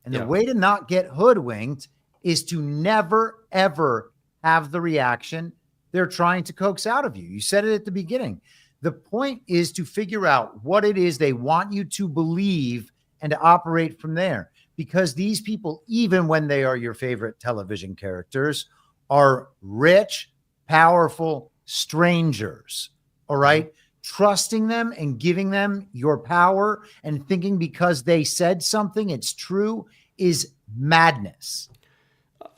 And the way to not get hoodwinked is to never, ever have the reaction they're trying to coax out of you. You said it at the beginning. The point is to figure out what it is they want you to believe and to operate from there. Because these people, even when they are your favorite television characters, are rich, powerful strangers. All right? Trusting them and giving them your power and thinking because they said something, it's true, is madness.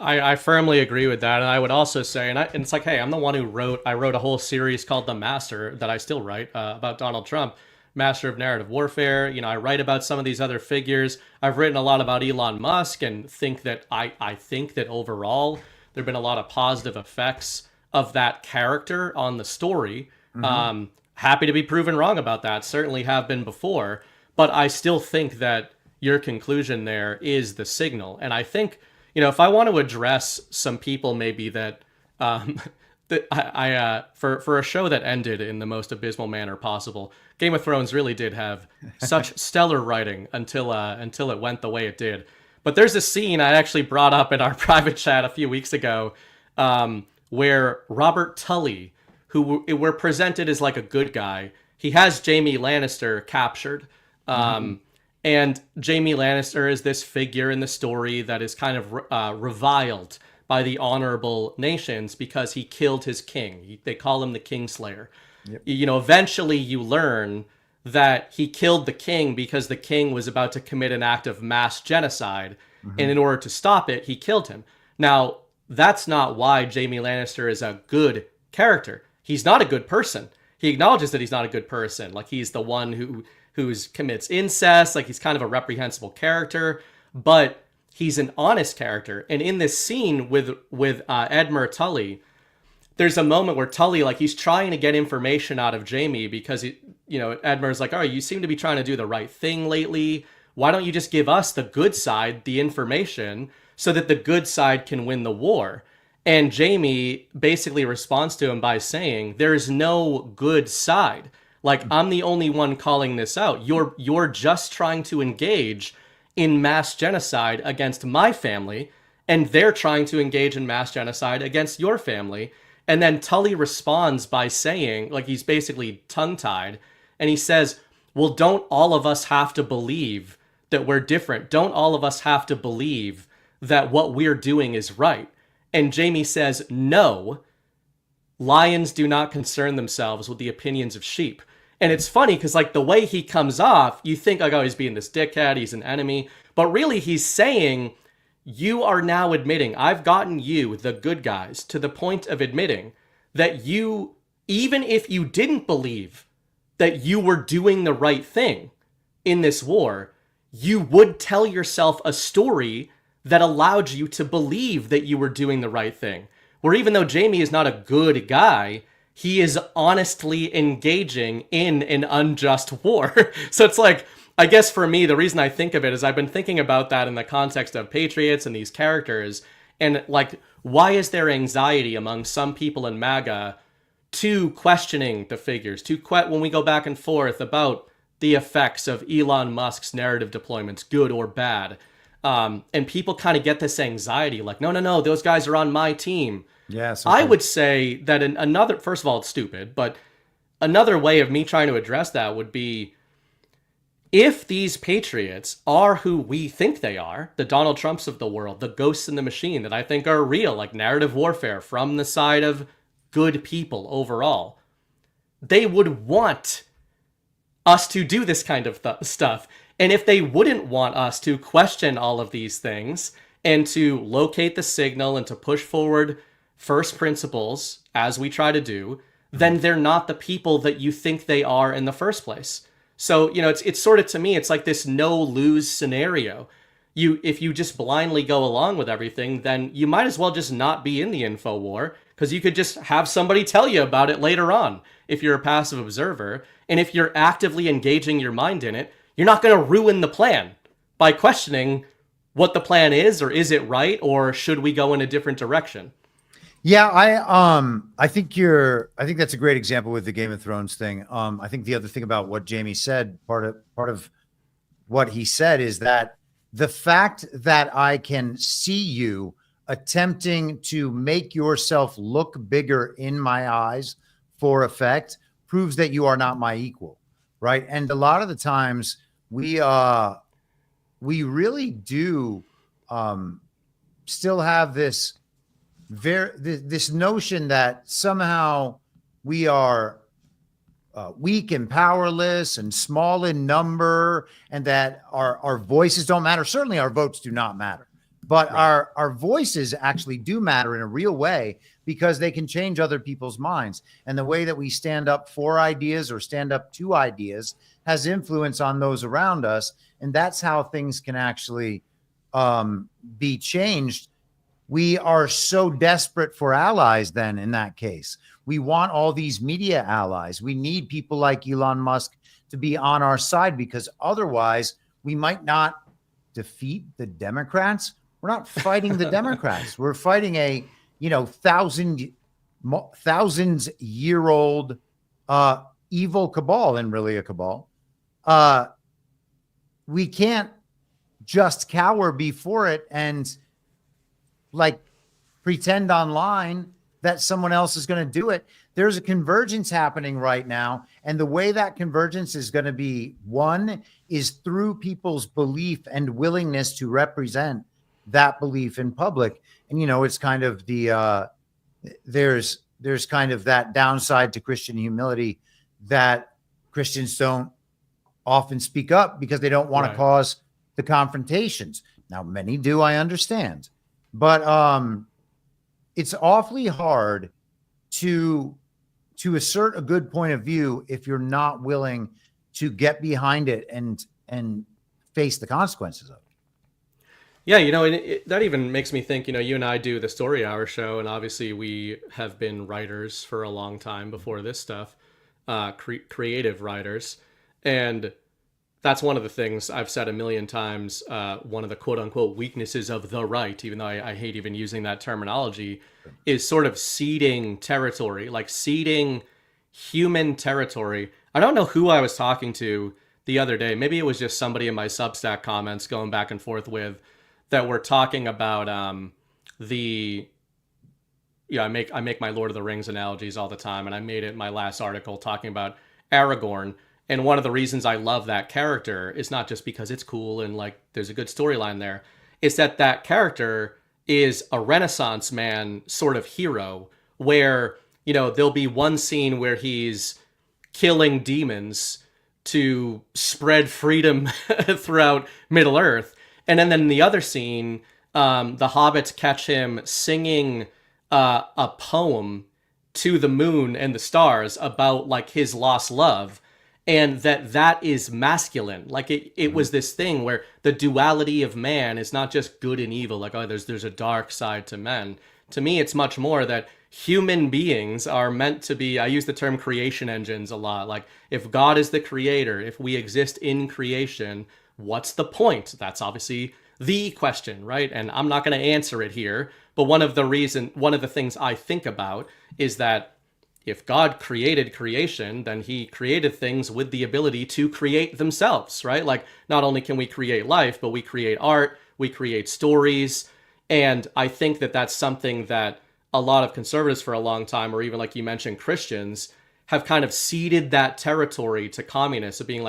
I firmly agree with that. And I would also say, and it's like, hey, I'm the one who wrote a whole series called The Master that I still write about Donald Trump, Master of Narrative Warfare. I write about some of these other figures. I've written a lot about Elon Musk and think that I think that overall there have been a lot of positive effects of that character on the story. Mm-hmm. Happy to be proven wrong about that. Certainly have been before. But I still think that your conclusion there is the signal. And I think, if I want to address some people maybe that for a show that ended in the most abysmal manner possible, Game of Thrones really did have such stellar writing until it went the way it did. But there's a scene I actually brought up in our private chat a few weeks ago where Robert Tully, who we're presented as like a good guy, he has Jaime Lannister captured. And Jaime Lannister is this figure in the story that is kind of reviled by the honorable nations because he killed his king. They call him the Kingslayer. Yep. Eventually you learn that he killed the king because the king was about to commit an act of mass genocide. Mm-hmm. And in order to stop it, he killed him. Now, that's not why Jaime Lannister is a good character. He's not a good person. He acknowledges that he's not a good person. Like, he's the one who commits incest. Like, he's kind of a reprehensible character, but he's an honest character. And in this scene with Edmure Tully, there's a moment where Tully, like, he's trying to get information out of Jaime because Edmure's like, you seem to be trying to do the right thing lately. Why don't you just give us, the good side, the information so that the good side can win the war? And Jaime basically responds to him by saying, there's no good side. Like, I'm the only one calling this out. You're just trying to engage in mass genocide against my family, and they're trying to engage in mass genocide against your family. And then Tully responds by saying, like, he's basically tongue-tied, and he says, well, don't all of us have to believe that we're different? Don't all of us have to believe that what we're doing is right? And Jaime says, no, lions do not concern themselves with the opinions of sheep. And it's funny because, like, the way he comes off, you think, like, oh, he's being this dickhead, he's an enemy. But really, he's saying, you are now admitting, I've gotten you, the good guys, to the point of admitting that you, even if you didn't believe that you were doing the right thing in this war, you would tell yourself a story that allowed you to believe that you were doing the right thing. Where even though Jaime is not a good guy, he is honestly engaging in an unjust war. So it's like, I guess for me, the reason I think of it is I've been thinking about that in the context of patriots and these characters. And, like, why is there anxiety among some people in MAGA to questioning the figures, when we go back and forth about the effects of Elon Musk's narrative deployments, good or bad? And people kind of get this anxiety, like, no, those guys are on my team. Yes. I would say that another, first of all, it's stupid, but another way of me trying to address that would be, if these patriots are who we think they are, the Donald Trumps of the world, the ghosts in the machine that I think are real, like narrative warfare from the side of good people overall, they would want us to do this kind of stuff. And if they wouldn't want us to question all of these things and to locate the signal and to push forward first principles as we try to do, then they're not the people that you think they are in the first place. So, it's sort of, to me, it's like this no-lose scenario. If you just blindly go along with everything, then you might as well just not be in the info war, because you could just have somebody tell you about it later on if you're a passive observer. And if you're actively engaging your mind in it, you're not going to ruin the plan by questioning what the plan is, or is it right, or should we go in a different direction? Yeah, I think that's a great example with the Game of Thrones thing. I think the other thing about what Jamie said, part of what he said, is that the fact that I can see you attempting to make yourself look bigger in my eyes for effect proves that you are not my equal, right? And a lot of the times we really do still have this notion that somehow we are weak and powerless and small in number, and that our voices don't matter. Certainly our votes do not matter, but right. our voices actually do matter in a real way, because they can change other people's minds. And the way that we stand up for ideas or stand up to ideas has influence on those around us. And that's how things can actually be changed. We are so desperate for allies then in that case. We want all these media allies. We need people like Elon Musk to be on our side, because otherwise we might not defeat the Democrats. We're not fighting the Democrats. We're fighting a, thousands-year-old evil cabal, and really a cabal. We can't just cower before it and pretend online that someone else is going to do it. There's a convergence happening right now. And the way that convergence is going to be won is through people's belief and willingness to represent that belief in public. And, it's kind of there's kind of that downside to Christian humility, that Christians don't often speak up because they don't want to cause the confrontations. Now, many do, I understand. But it's awfully hard to assert a good point of view if you're not willing to get behind it and face the consequences of it. Yeah, that even makes me think, you and I do the Story Hour show, and obviously we have been writers for a long time before this stuff, creative writers. And that's one of the things I've said a million times, one of the quote-unquote weaknesses of the right, even though I hate even using that terminology, is sort of ceding territory, ceding human territory. I don't know who I was talking to the other day. Maybe it was just somebody in my Substack comments going back and forth with, that were talking about I make my Lord of the Rings analogies all the time, and I made it in my last article talking about Aragorn. And one of the reasons I love that character is not just because it's cool and there's a good storyline there. It's that character is a Renaissance man sort of hero, where, there'll be one scene where he's killing demons to spread freedom throughout Middle Earth. And then in the other scene, the hobbits catch him singing a poem to the moon and the stars about his lost love. And that is masculine. It was this thing where the duality of man is not just good and evil. There's a dark side to men. To me, it's much more that human beings are meant to be, I use the term creation engines a lot. If God is the creator, if we exist in creation, what's the point? That's obviously the question, right? And I'm not going to answer it here. But one of the things I think about is that if God created creation, then he created things with the ability to create themselves, right? Not only can we create life, but we create art, we create stories. And I think that that's something that a lot of conservatives for a long time, or even like you mentioned, Christians, have kind of ceded that territory to communists of being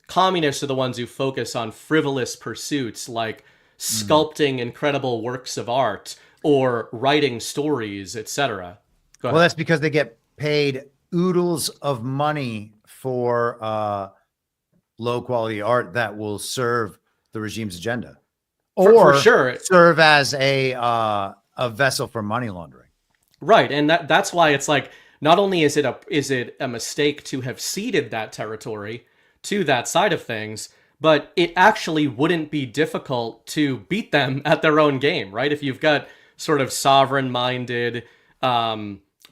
communists are the ones who focus on frivolous pursuits like sculpting incredible works of art or writing stories, etc. Well, that's because they get paid oodles of money for low quality art that will serve the regime's agenda, or for sure serve as a vessel for money laundering. Right, and that's why it's like, not only is it a mistake to have ceded that territory to that side of things, but it actually wouldn't be difficult to beat them at their own game, right? If you've got sort of sovereign-minded,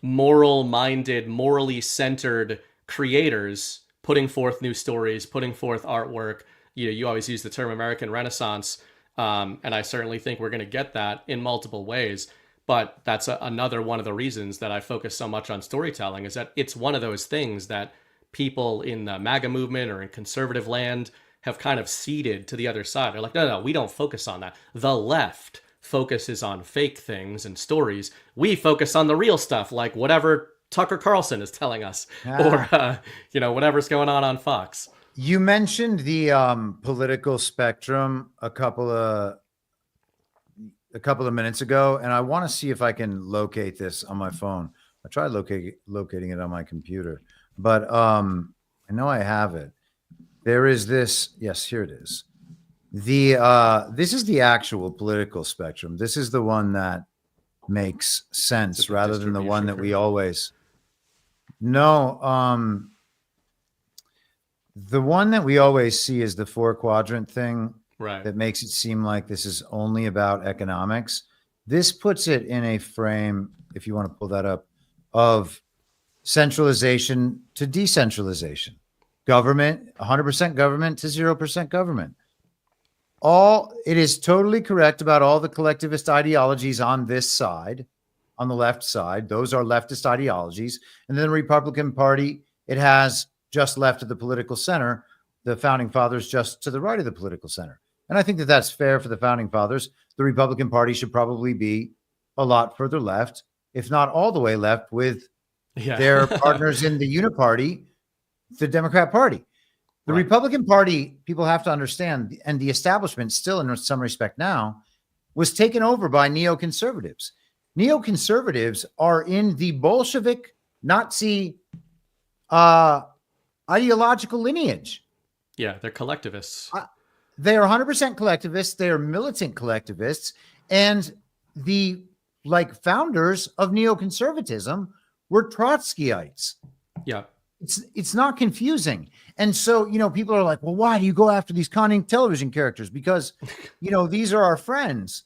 moral-minded, morally centered creators putting forth new stories, putting forth artwork. You always use the term American Renaissance, and I certainly think we're going to get that in multiple ways. But that's another one of the reasons that I focus so much on storytelling, is that it's one of those things that people in the MAGA movement or in conservative land have kind of ceded to the other side. They're like, no, we don't focus on that. The left focuses on fake things and stories. We focus on the real stuff, like whatever Tucker Carlson is telling us, or whatever's going on Fox. You mentioned the political spectrum a couple of minutes ago, and I want to see if I can locate this on my phone. I tried locating it on my computer, but I know I have it. There is this. Yes, here it is. This is the actual political spectrum. This is the one that makes sense rather than the one that we always. No, the one that we always see is the 4-quadrant thing. Right. That makes it seem like this is only about economics. This puts it in a frame, if you want to pull that up, of centralization to decentralization. Government, 100% government to 0% government. It is totally correct about all the collectivist ideologies on this side, on the left side. Those are leftist ideologies. And then the Republican Party, it has just left of the political center, the founding fathers just to the right of the political center. And I think that that's fair for the founding fathers. The Republican Party should probably be a lot further left, if not all the way left, with their partners in the Uniparty, the Democrat Party. The Republican Party, people have to understand, and the establishment still in some respect now, was taken over by neoconservatives. Neoconservatives are in the Bolshevik Nazi ideological lineage. Yeah, they're collectivists. They are 100% collectivists. They are militant collectivists. And the founders of neoconservatism were Trotskyites. Yeah. It's not confusing. And so, people are like, well, why do you go after these conning television characters? Because, these are our friends.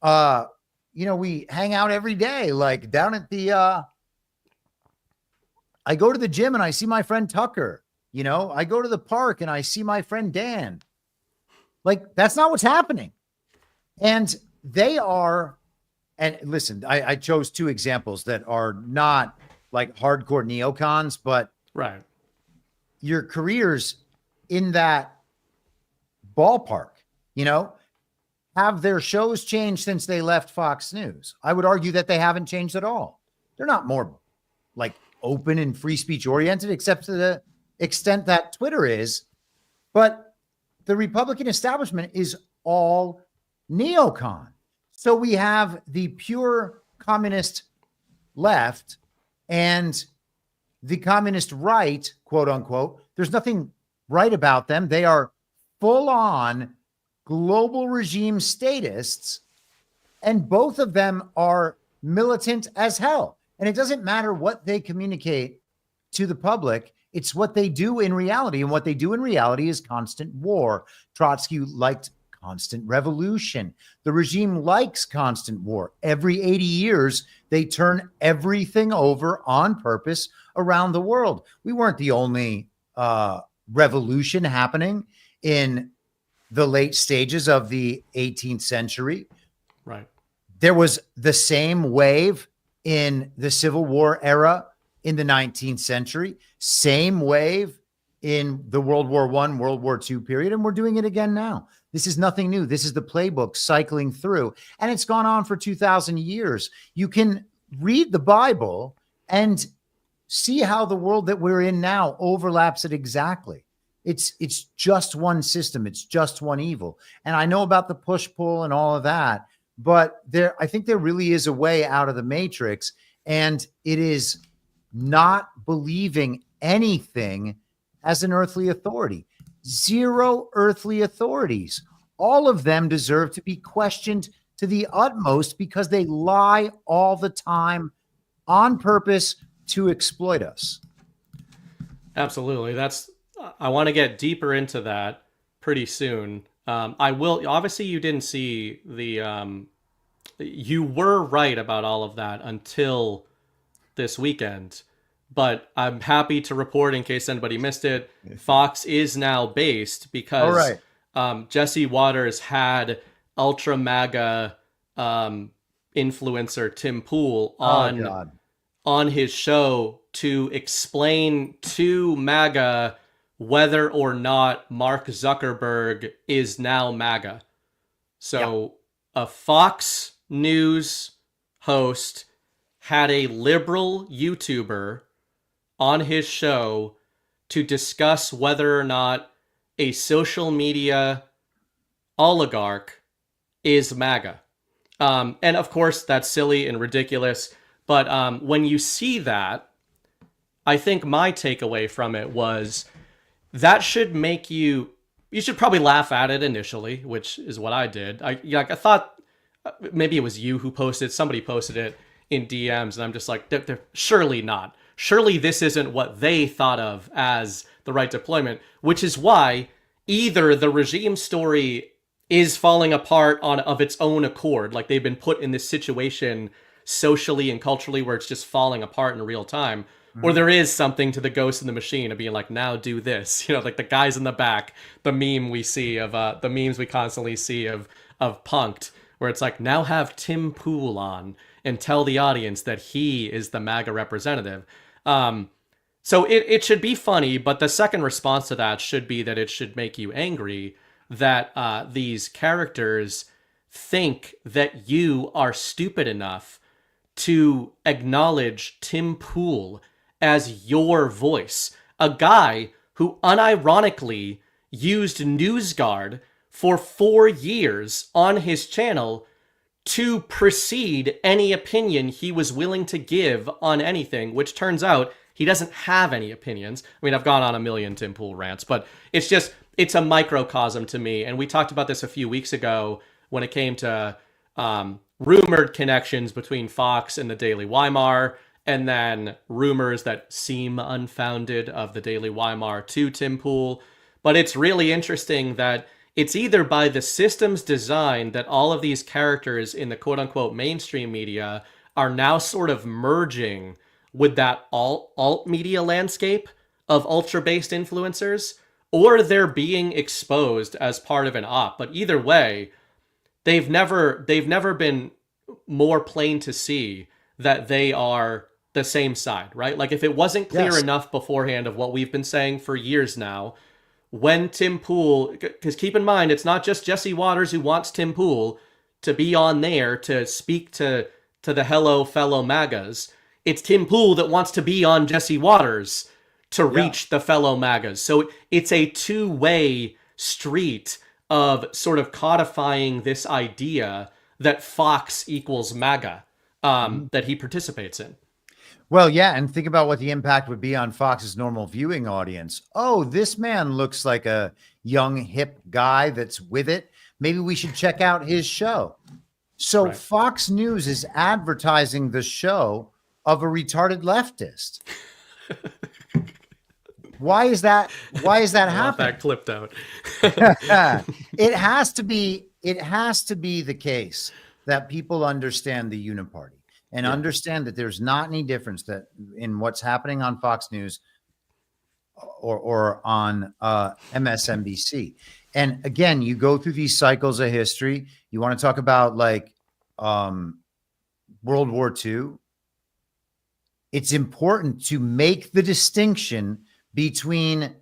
We hang out every day, like down at the, I go to the gym and I see my friend Tucker. I go to the park and I see my friend Dan. That's not what's happening. And they are, and listen, I chose 2 examples that are not like hardcore neocons, but your careers in that ballpark, have their shows changed since they left Fox News? I would argue that they haven't changed at all. They're not more open and free speech oriented, except to the extent that Twitter is. But the Republican establishment is all neocon. So we have the pure communist left and the communist right, quote unquote. There's nothing right about them. They are full on global regime statists, and both of them are militant as hell. And it doesn't matter what they communicate to the public. It's what they do in reality. And what they do in reality is constant war. Trotsky liked constant revolution. The regime likes constant war. Every 80 years, they turn everything over on purpose around the world. We weren't the only revolution happening in the late stages of the 18th century. Right. There was the same wave in the Civil War era in the 19th century, same wave in the World War I, World War II period, and we're doing it again now. This is nothing new. This is the playbook cycling through, and it's gone on for 2,000 years. You can read the Bible and see how the world that we're in now overlaps it exactly. It's just one system. It's just one evil. And I know about the push-pull and all of that, but I think there really is a way out of the matrix, and it is not believing anything as an earthly authority. Zero earthly authorities. All of them deserve to be questioned to the utmost because they lie all the time on purpose to exploit us. Absolutely. I want to get deeper into that pretty soon. I will. Obviously, you didn't see you were right about all of that until this weekend, but I'm happy to report, in case anybody missed it, Fox is now based because Jesse Waters had ultra MAGA influencer Tim Pool on his show to explain to MAGA whether or not Mark Zuckerberg is now MAGA. So a Fox News host had a liberal YouTuber on his show to discuss whether or not a social media oligarch is MAGA. And of course, that's silly and ridiculous. But when you see that, I think my takeaway from it was that should make you should probably laugh at it initially, which is what I did. I thought maybe it was you who posted, somebody posted it in DMs, and I'm just like, they're surely not. Surely this isn't what they thought of as the right deployment, which is why either the regime story is falling apart of its own accord, like they've been put in this situation socially and culturally where it's just falling apart in real time, or there is something to the ghost in the machine of being like, now do this, like the guys in the back, the meme we see of the memes we constantly see of Punk'd, where it's like, now have Tim Pool on and tell the audience that he is the MAGA representative. So it should be funny, but the second response to that should be that it should make you angry that these characters think that you are stupid enough to acknowledge Tim Pool as your voice, a guy who unironically used NewsGuard for 4 years on his channel to precede any opinion he was willing to give on anything, which turns out he doesn't have any opinions. I mean, I've gone on a million Tim Pool rants, but it's a microcosm to me. And we talked about this a few weeks ago when it came to rumored connections between Fox and the Daily Weimar, and then rumors that seem unfounded of the Daily Weimar to Tim Pool. But it's really interesting that it's either by the system's design that all of these characters in the quote-unquote mainstream media are now sort of merging with that alt media landscape of ultra-based influencers, or they're being exposed as part of an op. But either way, they've never been more plain to see that they are the same side, right? Like if it wasn't clear enough beforehand of what we've been saying for years now, when Tim Pool, because keep in mind, it's not just Jesse Waters who wants Tim Pool to be on there to speak to the hello fellow MAGAs. It's Tim Pool that wants to be on Jesse Waters to reach the fellow MAGAs. So it's a two-way street of sort of codifying this idea that Fox equals MAGA that he participates in. Well, yeah, and think about what the impact would be on Fox's normal viewing audience. Oh, this man looks like a young, hip guy that's with it. Maybe we should check out his show. So Fox News is advertising the show of a retarded leftist. Why is that happening? That clipped out. It has to be the case that people understand the uniparty and understand that there's not any difference that in what's happening on Fox News or on MSNBC. And again, you go through these cycles of history. You want to talk about like World War II. It's important to make the distinction between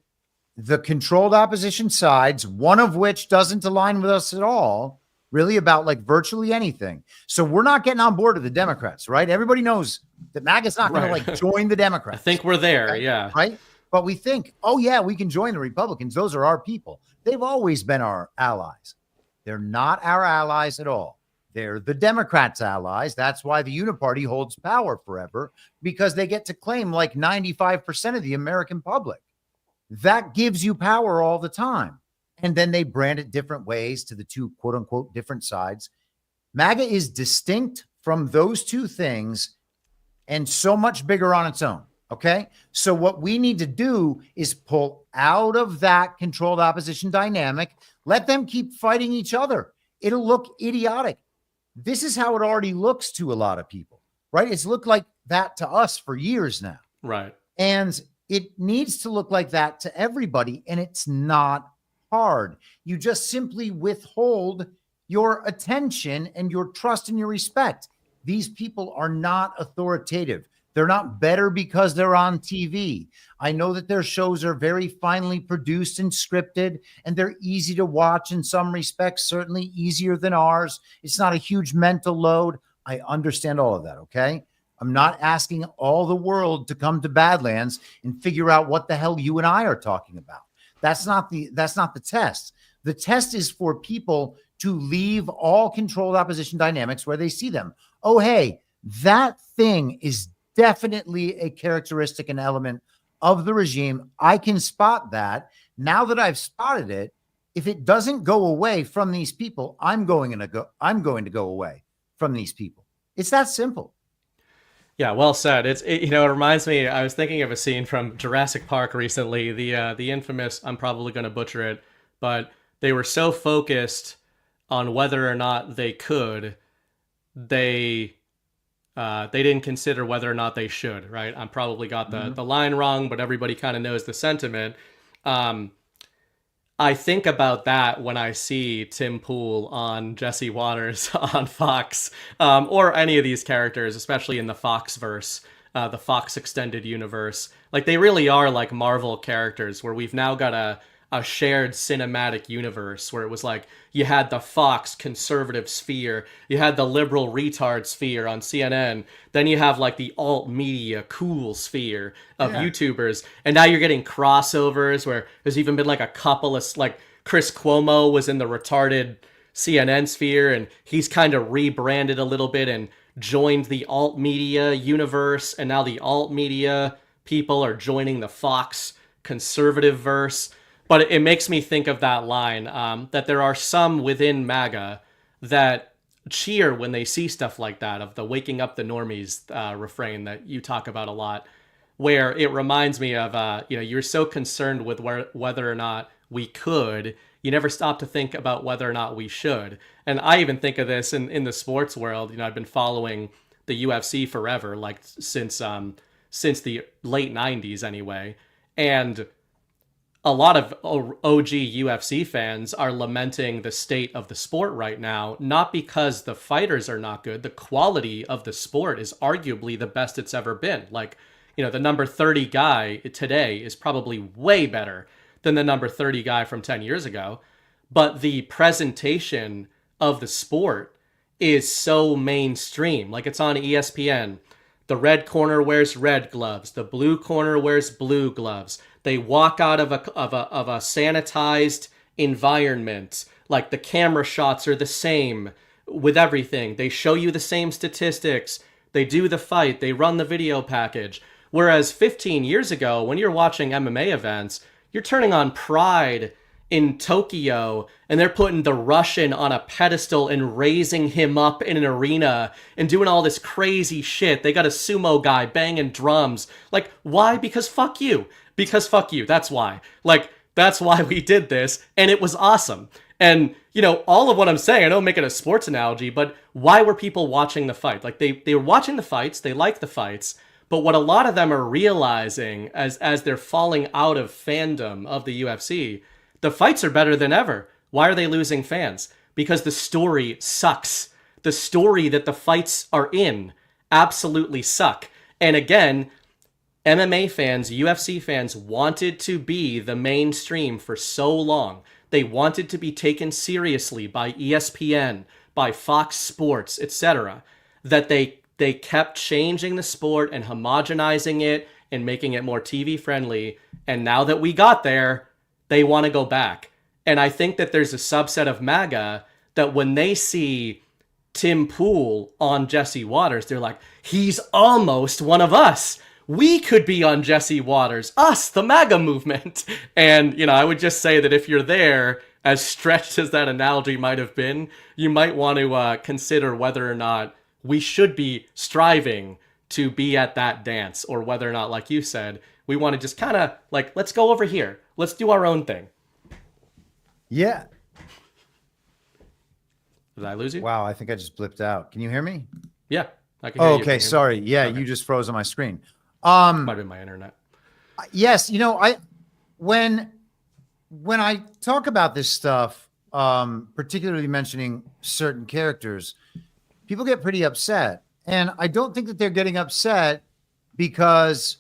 the controlled opposition sides, one of which doesn't align with us at all, really about like virtually anything. So we're not getting on board with the Democrats, right? Everybody knows that MAGA's not going to like join the Democrats. I think we're there, right? Right? But we think, oh, yeah, we can join the Republicans. Those are our people. They've always been our allies. They're not our allies at all. They're the Democrats' allies. That's why the Uniparty holds power forever, because they get to claim like 95% of the American public. That gives you power all the time. And then they brand it different ways to the two, quote unquote, different sides. MAGA is distinct from those two things and so much bigger on its own. Okay. So what we need to do is pull out of that controlled opposition dynamic. Let them keep fighting each other. It'll look idiotic. This is how it already looks to a lot of people, right? It's looked like that to us for years now. Right. And it needs to look like that to everybody. And it's not hard. You just simply withhold your attention and your trust and your respect. These people are not authoritative. They're not better because they're on TV. I know that their shows are very finely produced and scripted, and they're easy to watch in some respects, certainly easier than ours. It's not a huge mental load. I understand all of that, okay? I'm not asking all the world to come to Badlands and figure out what the hell you and I are talking about. That's not the test. The test is for people to leave all controlled opposition dynamics where they see them. Oh, hey, that thing is definitely a characteristic and element of the regime. I can spot that. Now that I've spotted it, if it doesn't go away from these people, I'm going to go away from these people. It's that simple. Yeah, well said. It reminds me, I was thinking of a scene from Jurassic Park recently, the infamous, I'm probably going to butcher it, but they were so focused on whether or not they could, they didn't consider whether or not they should, right? I probably got the line wrong, but everybody kind of knows the sentiment. I think about that when I see Tim Pool on Jesse Waters on Fox, or any of these characters, especially in the Foxverse, the Fox extended universe. Like, they really are like Marvel characters, where we've now got a shared cinematic universe where it was like you had the Fox conservative sphere, you had the liberal retard sphere on CNN, then you have like the alt media cool sphere of YouTubers, and now you're getting crossovers where there's even been like a couple of, like, Chris Cuomo was in the retarded CNN sphere, and he's kind of rebranded a little bit and joined the alt media universe, and now the alt media people are joining the Fox conservative verse. But it makes me think of that line, that there are some within MAGA that cheer when they see stuff like that, of the waking up the normies refrain that you talk about a lot, where it reminds me of, you're so concerned with whether or not we could, you never stop to think about whether or not we should. And I even think of this in the sports world. I've been following the UFC forever, like since the late 90s anyway. And a lot of OG UFC fans are lamenting the state of the sport right now, not because the fighters are not good. The quality of the sport is arguably the best it's ever been. Like, the number 30 guy today is probably way better than the number 30 guy from 10 years ago. But the presentation of the sport is so mainstream. Like, it's on ESPN. The red corner wears red gloves. The blue corner wears blue gloves. They walk out of a sanitized environment. Like, the camera shots are the same with everything. They show you the same statistics. They do the fight. They run the video package. Whereas 15 years ago, when you're watching MMA events, you're turning on Pride in Tokyo, and they're putting the Russian on a pedestal and raising him up in an arena and doing all this crazy shit. They got a sumo guy banging drums. Like, why? Because fuck you. Because fuck you. That's why. Like, that's why we did this, and it was awesome. And, all of what I'm saying, I don't make it a sports analogy, but why were people watching the fight? Like, they were watching the fights, they like the fights, but what a lot of them are realizing as they're falling out of fandom of the UFC, the fights are better than ever. Why are they losing fans? Because the story sucks. The story that the fights are in absolutely suck. And again, MMA fans, UFC fans wanted to be the mainstream for so long. They wanted to be taken seriously by ESPN, by Fox Sports, etc., that they kept changing the sport and homogenizing it and making it more TV friendly. And now that we got there, they want to go back. And I think that there's a subset of MAGA that when they see Tim Pool on Jesse Waters, they're like, he's almost one of us. We could be on Jesse Waters, us, the MAGA movement. And, you know, I would just say that if you're there, as stretched as that analogy might have been, you might want to consider whether or not we should be striving to be at that dance, or whether or not, like you said, we want to just kind of like, let's go over here. Let's do our own thing. Yeah. Did I lose you? Wow, I think I just blipped out. Can you hear me? Yeah, I can hear you. Okay, sorry. Yeah, Okay. you just froze on my screen. Might have been my internet. Yes, you know, when I talk about this stuff, particularly mentioning certain characters, people get pretty upset. And I don't think that they're getting upset because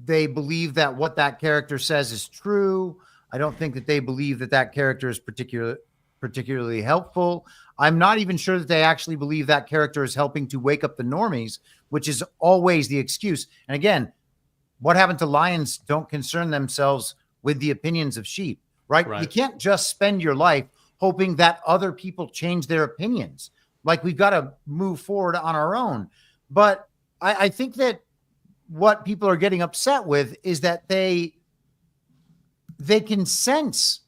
they believe that what that character says is true. I don't think that they believe that that character is particularly helpful. I'm not even sure that they actually believe that character is helping to wake up the normies, which is always the excuse. And again, what happened to lions don't concern themselves with the opinions of sheep, right? You can't just spend your life hoping that other people change their opinions. Like, we've got to move forward on our own. But I think that what people are getting upset with is that they can sense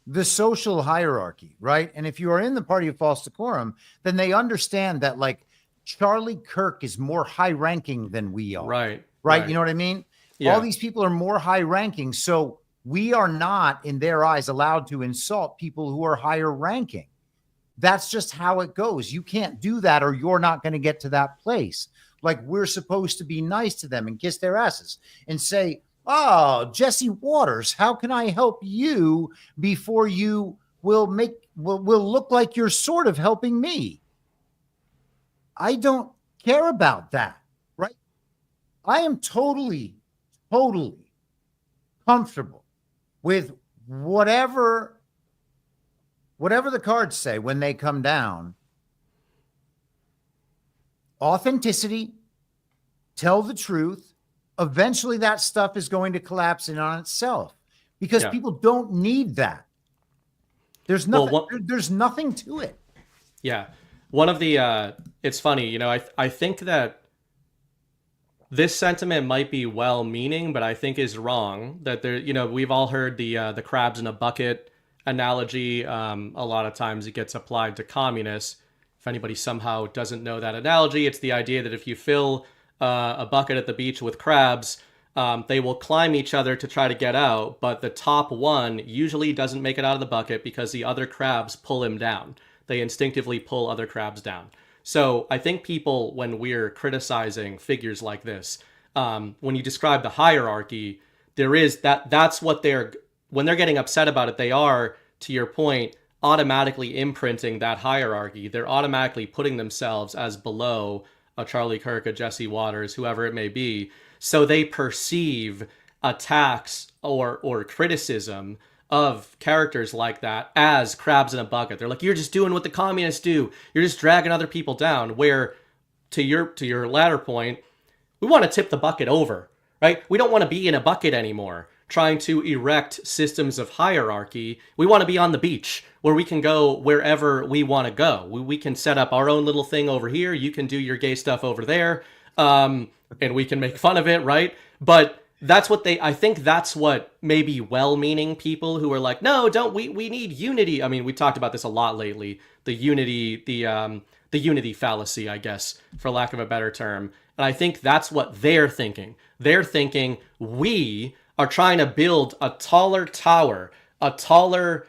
the social hierarchy, right? And if you are in the party of false decorum, then they understand that, like, Charlie Kirk is more high ranking than we are. Right. You know what I mean? Yeah. All these people are more high ranking. So we are not, in their eyes, allowed to insult people who are higher ranking. That's just how it goes. You can't do that, or you're not going to get to that place. Like, we're supposed to be nice to them and kiss their asses and say, oh, Jesse Waters, how can I help you before you will look like you're sort of helping me? I don't care about that, right? I am totally comfortable with whatever the cards say when they come down. Authenticity, tell the truth. Eventually that stuff is going to collapse in on itself, because people don't need that. There's nothing, there's nothing to it. Yeah. One of the, it's funny, you know, I think that this sentiment might be well-meaning, but I think is wrong. That there, you know, we've all heard the crabs in a bucket analogy. A lot of times it gets applied to communists. If anybody somehow doesn't know that analogy, it's the idea that if you fill a bucket at the beach with crabs, they will climb each other to try to get out, but the top one usually doesn't make it out of the bucket because the other crabs pull him down. They instinctively pull other crabs down. So I think people, when we're criticizing figures like this, when you describe the hierarchy, there is that's what when they're getting upset about it, they are, to your point, automatically imprinting that hierarchy. They're automatically putting themselves as below a Charlie Kirk, a Jesse Waters, whoever it may be. So they perceive attacks or criticism of characters like that as crabs in a bucket. They're like, you're just doing what the communists do. You're just dragging other people down. Where, to your latter point, we want to tip the bucket over, right? We don't want to be in a bucket anymore, trying to erect systems of hierarchy. We want to be on the beach where we can go wherever we want to go. We can set up our own little thing over here. You can do your gay stuff over there. And we can make fun of it, right? But that's what I think that's what maybe well-meaning people who are like, no, we need unity. I mean, we talked about this a lot lately. The unity fallacy, I guess, for lack of a better term. And I think that's what they're thinking. They're thinking we are trying to build a taller tower, a taller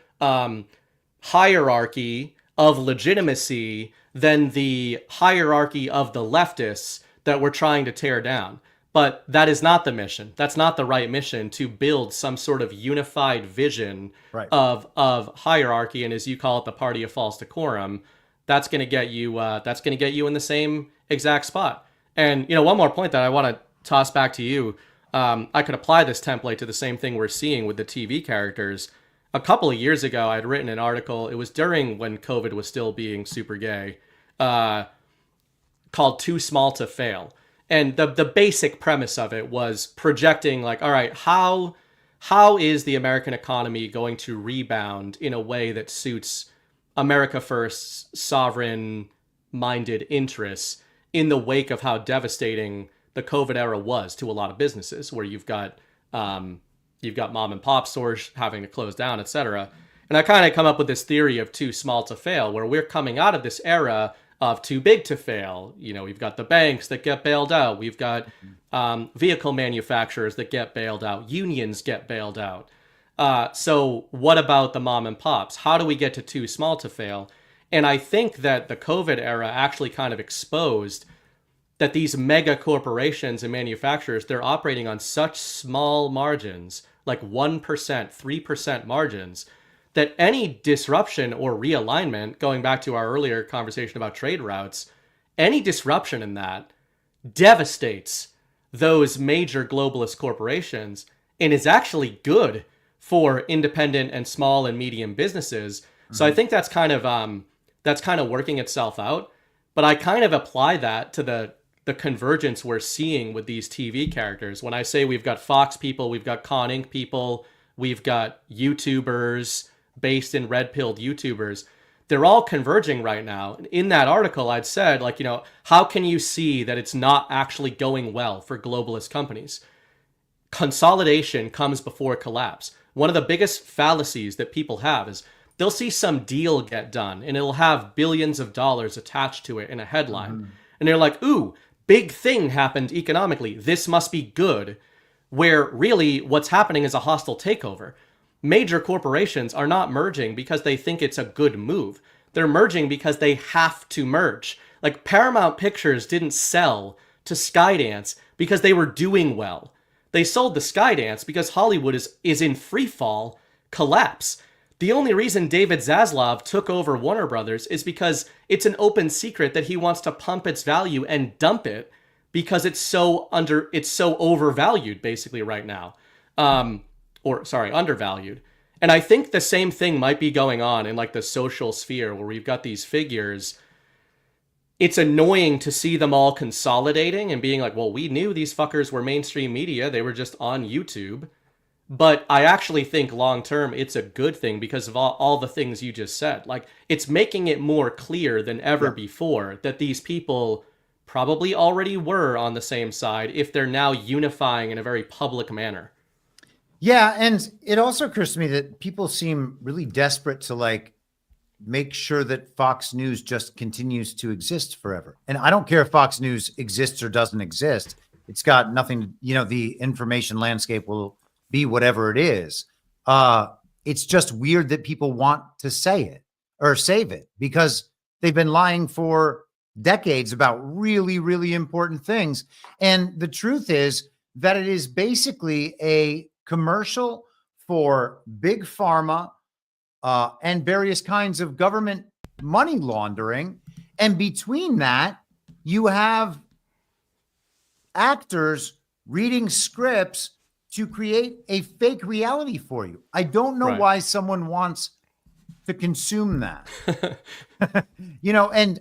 hierarchy of legitimacy than the hierarchy of the leftists that we're trying to tear down. But that is not the mission. That's not the right mission, to build some sort of unified vision of hierarchy. And as you call it, the party of false decorum, that's going to get you in the same exact spot. And, you know, one more point that I want to toss back to you. I could apply this template to the same thing we're seeing with the TV characters. A couple of years ago, I'd written an article. It was during when COVID was still being super gay, called Too Small to Fail. And the basic premise of it was projecting like, all right, how is the American economy going to rebound in a way that suits America First's sovereign-minded interests in the wake of how devastating the COVID era was to a lot of businesses, where you've got mom and pop stores having to close down, etc. And I kind of come up with this theory of too small to fail, where we're coming out of this era of too big to fail. You know, we've got the banks that get bailed out. We've got vehicle manufacturers that get bailed out. Unions get bailed out. So what about the mom and pops? How do we get to too small to fail? And I think that the COVID era actually kind of exposed that these mega corporations and manufacturers, they're operating on such small margins, like 1%, 3% margins, that any disruption or realignment, going back to our earlier conversation about trade routes, any disruption in that devastates those major globalist corporations and is actually good for independent and small and medium businesses. Mm-hmm. So I think that's kind of working itself out. But I kind of apply that to the convergence we're seeing with these TV characters. When I say we've got Fox people, we've got Con Inc. people, we've got YouTubers based in red-pilled YouTubers, they're all converging right now. In that article, I'd said, like, you know, how can you see that it's not actually going well for globalist companies? Consolidation comes before collapse. One of the biggest fallacies that people have is they'll see some deal get done and it'll have billions of dollars attached to it in a headline. Mm-hmm. And they're like, ooh, big thing happened economically. This must be good. Where really what's happening is a hostile takeover. Major corporations are not merging because they think it's a good move. They're merging because they have to merge. Like Paramount Pictures didn't sell to Skydance because they were doing well. They sold to Skydance because Hollywood is in free fall, collapse. The only reason David Zaslav took over Warner Brothers is because it's an open secret that he wants to pump its value and dump it because it's so overvalued basically right now. Undervalued. And I think the same thing might be going on in like the social sphere where we've got these figures. It's annoying to see them all consolidating and being like, well, we knew these fuckers were mainstream media. They were just on YouTube. But I actually think long-term, it's a good thing because of all the things you just said. Like, it's making it more clear than ever before that these people probably already were on the same side if they're now unifying in a very public manner. Yeah, and it also occurs to me that people seem really desperate to like make sure that Fox News just continues to exist forever. And I don't care if Fox News exists or doesn't exist. It's got nothing, you know, the information landscape will be whatever it is. It's just weird that people want to say it or save it because they've been lying for decades about really, really important things. And the truth is that it is basically a commercial for big pharma and various kinds of government money laundering. And between that, you have actors reading scripts to create a fake reality for you. I don't know why someone wants to consume that. You know, and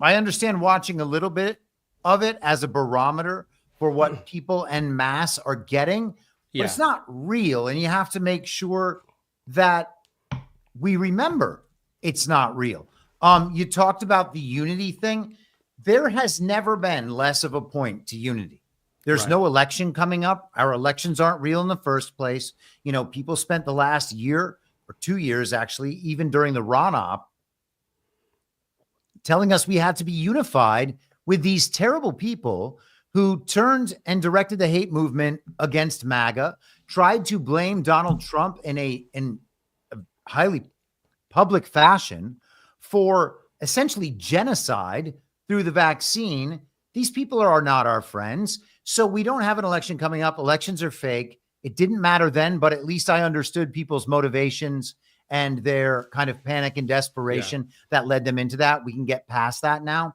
I understand watching a little bit of it as a barometer for what people en masse are getting, but it's not real. And you have to make sure that we remember it's not real. You talked about the unity thing. There has never been less of a point to unity. There's no election coming up. Our elections aren't real in the first place. You know, people spent the last year or 2 years, actually, even during the Ron-op, telling us we had to be unified with these terrible people who turned and directed the hate movement against MAGA, tried to blame Donald Trump in a highly public fashion for essentially genocide through the vaccine. These people are not our friends. So we don't have an election coming up. Elections are fake. It didn't matter then, but at least I understood people's motivations and their kind of panic and desperation that led them into that. We can get past that now.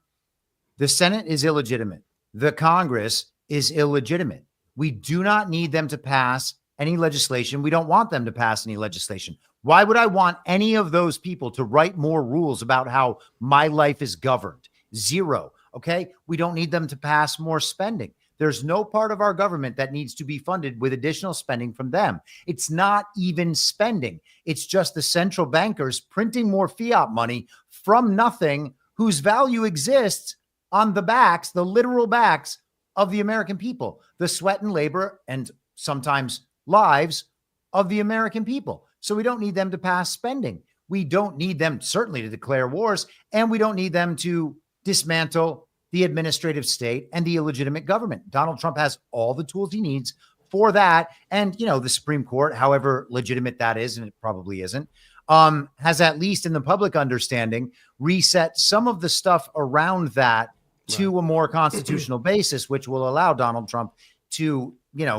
The Senate is illegitimate. The Congress is illegitimate. We do not need them to pass any legislation. We don't want them to pass any legislation. Why would I want any of those people to write more rules about how my life is governed? Zero. Okay. We don't need them to pass more spending. There's no part of our government that needs to be funded with additional spending from them. It's not even spending. It's just the central bankers printing more fiat money from nothing, whose value exists on the backs, the literal backs of the American people, the sweat and labor and sometimes lives of the American people. So we don't need them to pass spending. We don't need them certainly to declare wars, and we don't need them to dismantle the administrative state and the illegitimate government. Donald Trump has all the tools he needs for that. And, the Supreme Court, however legitimate that is, and it probably isn't, has, at least in the public understanding, reset some of the stuff around that to a more constitutional basis, which will allow Donald Trump to,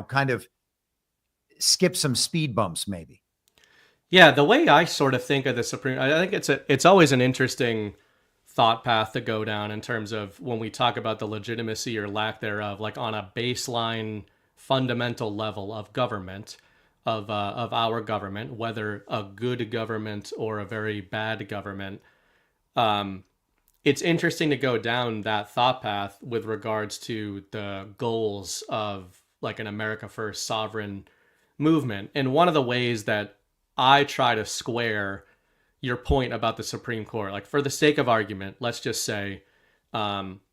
kind of skip some speed bumps, maybe. Yeah, the way I sort of think of the Supreme, I think it's always an interesting thought path to go down in terms of when we talk about the legitimacy or lack thereof, like on a baseline fundamental level of government, of our government, whether a good government or a very bad government. It's interesting to go down that thought path with regards to the goals of like an America First sovereign movement. And one of the ways that I try to square your point about the Supreme Court, like for the sake of argument, let's just say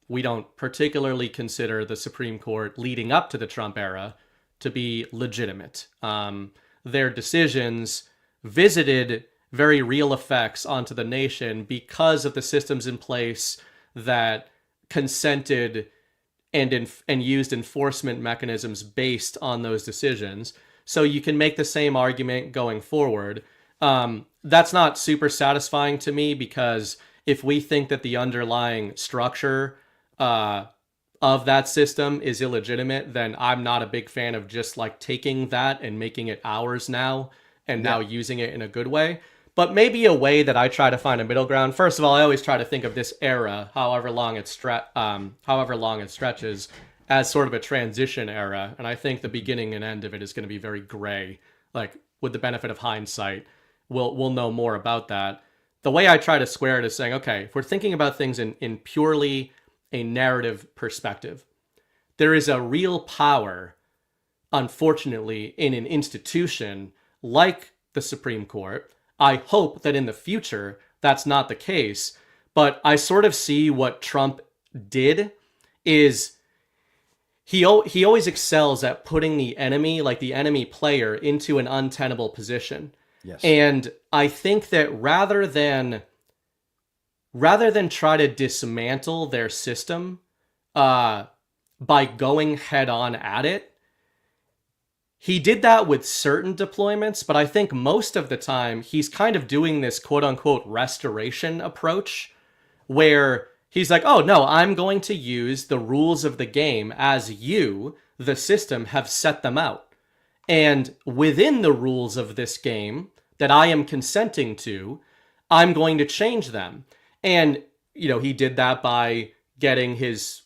we don't particularly consider the Supreme Court leading up to the Trump era to be legitimate. Their decisions visited very real effects onto the nation because of the systems in place that consented and used enforcement mechanisms based on those decisions. So you can make the same argument going forward. That's not super satisfying to me, because if we think that the underlying structure of that system is illegitimate, then I'm not a big fan of just like taking that and making it ours now and now using it in a good way. But maybe a way that I try to find a middle ground. First of all, I always try to think of this era, however long it stretches, as sort of a transition era. And I think the beginning and end of it is going to be very gray. Like, with the benefit of hindsight, we'll know more about that. The way I try to square it is saying, okay, if we're thinking about things in purely a narrative perspective, there is a real power, unfortunately, in an institution like the Supreme Court. I hope that in the future that's not the case, but I sort of see what Trump did is he always excels at putting the enemy, like the enemy player, into an untenable position. Yes. And I think that rather than try to dismantle their system by going head on at it, he did that with certain deployments, but I think most of the time he's kind of doing this quote unquote restoration approach where he's like, oh no, I'm going to use the rules of the game as you, the system, have set them out. And within the rules of this game that I am consenting to, I'm going to change them. And, he did that by getting his,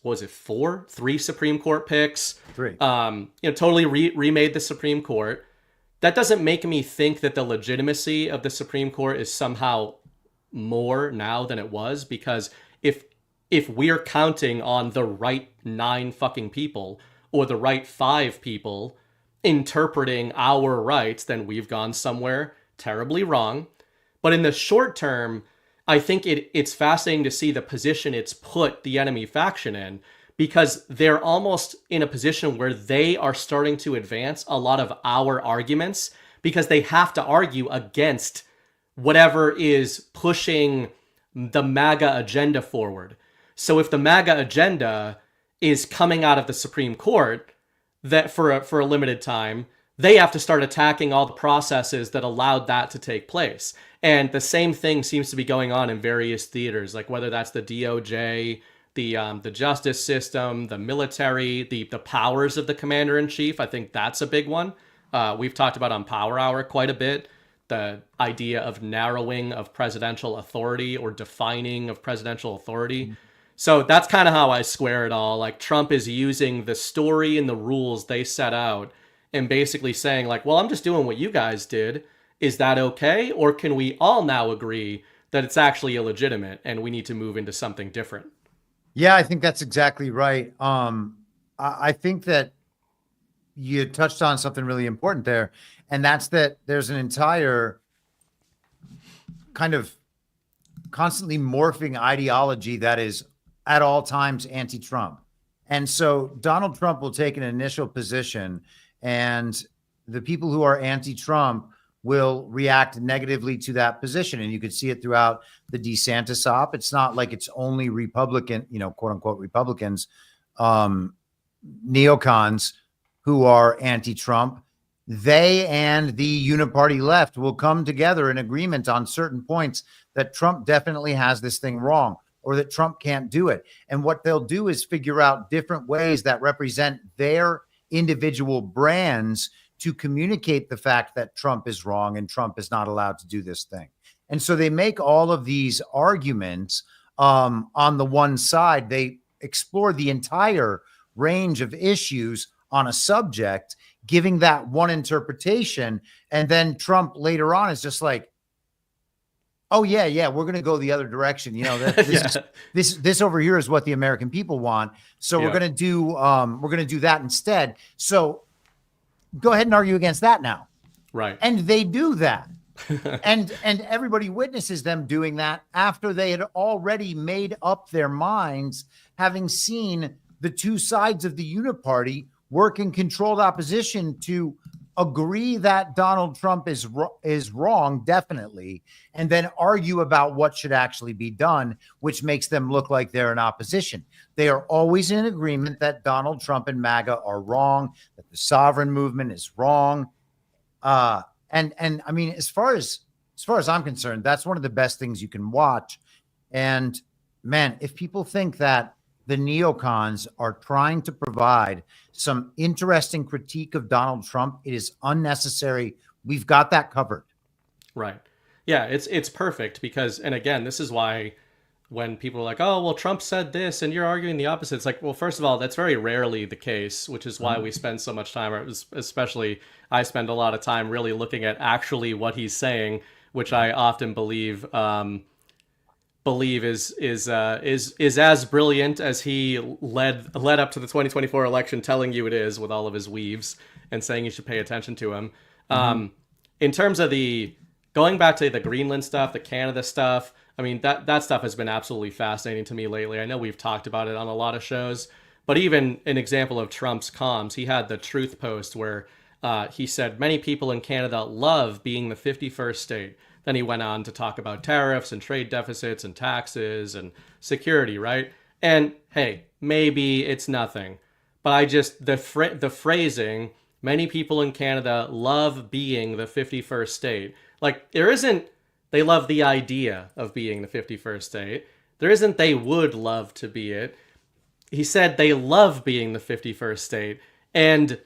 three Supreme Court picks. Three. Totally remade the Supreme Court. That doesn't make me think that the legitimacy of the Supreme Court is somehow more now than it was, because if we're counting on the right 9 fucking people or the right 5 people interpreting our rights, then we've gone somewhere terribly wrong. But in the short term, I think it's fascinating to see the position it's put the enemy faction in, because they're almost in a position where they are starting to advance a lot of our arguments because they have to argue against whatever is pushing the MAGA agenda forward. So if the MAGA agenda is coming out of the Supreme Court that for a limited time, they have to start attacking all the processes that allowed that to take place. And the same thing seems to be going on in various theaters, like whether that's the DOJ, the justice system, the military, the powers of the commander-in-chief. I think that's a big one. We've talked about on Power Hour quite a bit, the idea of narrowing of presidential authority or defining of presidential authority. Mm-hmm. So that's kind of how I square it all. Like, Trump is using the story and the rules they set out and basically saying like, well, I'm just doing what you guys did. Is that okay? Or can we all now agree that it's actually illegitimate and we need to move into something different? Yeah, I think that's exactly right. I think that you touched on something really important there, and that's that there's an entire kind of constantly morphing ideology that is at all times anti-Trump. And so Donald Trump will take an initial position, and the people who are anti-Trump will react negatively to that position. And you could see it throughout the DeSantis op. It's not like it's only Republican, quote unquote Republicans, um, neocons who are anti-Trump. They and the uniparty left will come together in agreement on certain points that Trump definitely has this thing wrong, or that Trump can't do it. And what they'll do is figure out different ways that represent their individual brands to communicate the fact that Trump is wrong and Trump is not allowed to do this thing. And so they make all of these arguments on the one side. They explore the entire range of issues on a subject, giving that one interpretation. And then Trump later on is just like, oh yeah, we're going to go the other direction. This over here is what the American people want. So we're going to do that instead. So go ahead and argue against that now. Right. And they do that. and everybody witnesses them doing that after they had already made up their minds, having seen the two sides of the uniparty work in controlled opposition to agree that Donald Trump is wrong, definitely, and then argue about what should actually be done, which makes them look like they're in opposition. They are always in agreement that Donald Trump and MAGA are wrong, that the sovereign movement is wrong. And I mean, as far as I'm concerned, that's one of the best things you can watch. And man, if people think that the neocons are trying to provide some interesting critique of Donald Trump, it is unnecessary. We've got that covered. Right. Yeah, it's perfect because, and again, this is why when people are like, oh, well, Trump said this and you're arguing the opposite. It's like, well, first of all, that's very rarely the case, which is why we spend so much time, or especially I spend a lot of time really looking at actually what he's saying, which I often believe is as brilliant as he led up to the 2024 election, telling you it is, with all of his weaves and saying you should pay attention to him. In terms of going back to the Greenland stuff, the Canada stuff, I mean, that stuff has been absolutely fascinating to me lately. I know we've talked about it on a lot of shows, but even an example of Trump's comms, he had the Truth post where he said many people in Canada love being the 51st state. Then he went on to talk about tariffs and trade deficits and taxes and security, right? And hey, maybe it's nothing, but the phrasing, many people in Canada love being the 51st state. Like, they love the idea of being the 51st state. There isn't they would love to be it. He said they love being the 51st state. And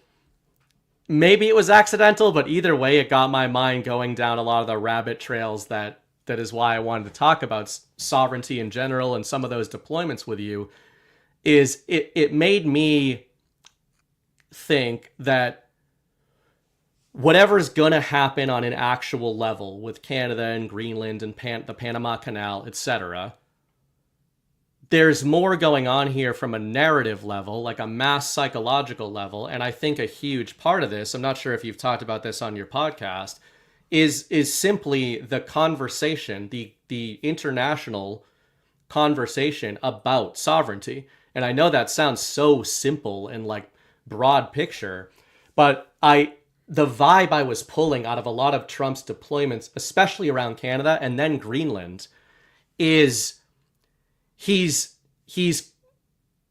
maybe it was accidental, but either way, it got my mind going down a lot of the rabbit trails that is why I wanted to talk about sovereignty in general and some of those deployments with you. It made me think that whatever's going to happen on an actual level with Canada and Greenland and the Panama Canal, etc., there's more going on here from a narrative level, like a mass psychological level. And I think a huge part of this, I'm not sure if you've talked about this on your podcast, is simply the conversation, the international conversation about sovereignty. And I know that sounds so simple and like broad picture, but the vibe I was pulling out of a lot of Trump's deployments, especially around Canada and then Greenland, is he's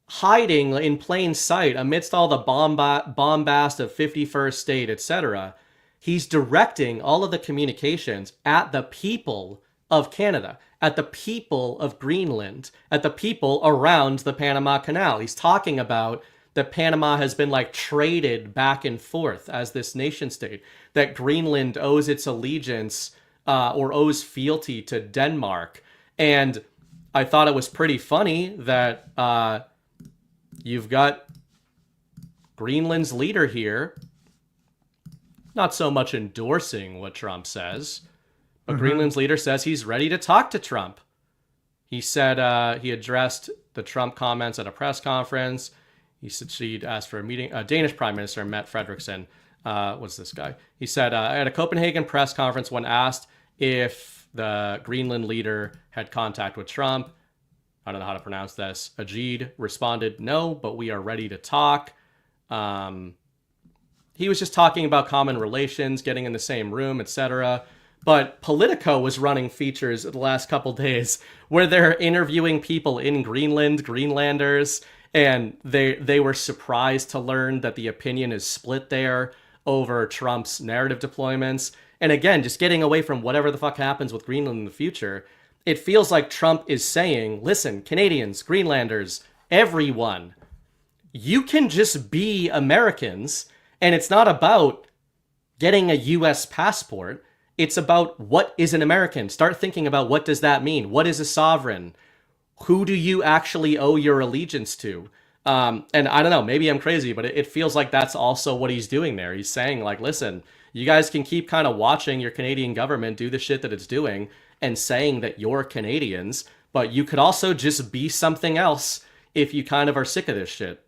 hiding in plain sight amidst all the bombast of 51st state, etc. He's directing all of the communications at the people of Canada, at the people of Greenland, at the people around the Panama Canal. He's talking about that Panama has been like traded back and forth as this nation state, that Greenland owes its allegiance or owes fealty to Denmark. And I thought it was pretty funny that you've got Greenland's leader here, not so much endorsing what Trump says, but Greenland's leader says he's ready to talk to Trump. He said he addressed the Trump comments at a press conference. He said she'd asked for a meeting. Danish Prime Minister Mette Frederiksen, what's this guy? He said, at a Copenhagen press conference, when asked if the Greenland leader had contact with Trump, I don't know how to pronounce this, Ajid responded, no, but we are ready to talk. He was just talking about common relations, getting in the same room, etc. But Politico was running features the last couple days where they're interviewing people in Greenland, Greenlanders, and they were surprised to learn that the opinion is split there over Trump's narrative deployments. And again, just getting away from whatever the fuck happens with Greenland in the future, it feels like Trump is saying, listen, Canadians, Greenlanders, everyone, you can just be Americans, and it's not about getting a U.S. passport. It's about what is an American. Start thinking about what does that mean? What is a sovereign? Who do you actually owe your allegiance to? And I don't know, maybe I'm crazy, but it feels like that's also what he's doing there. He's saying, like, listen, you guys can keep kind of watching your Canadian government do the shit that it's doing and saying that you're Canadians, but you could also just be something else if you kind of are sick of this shit.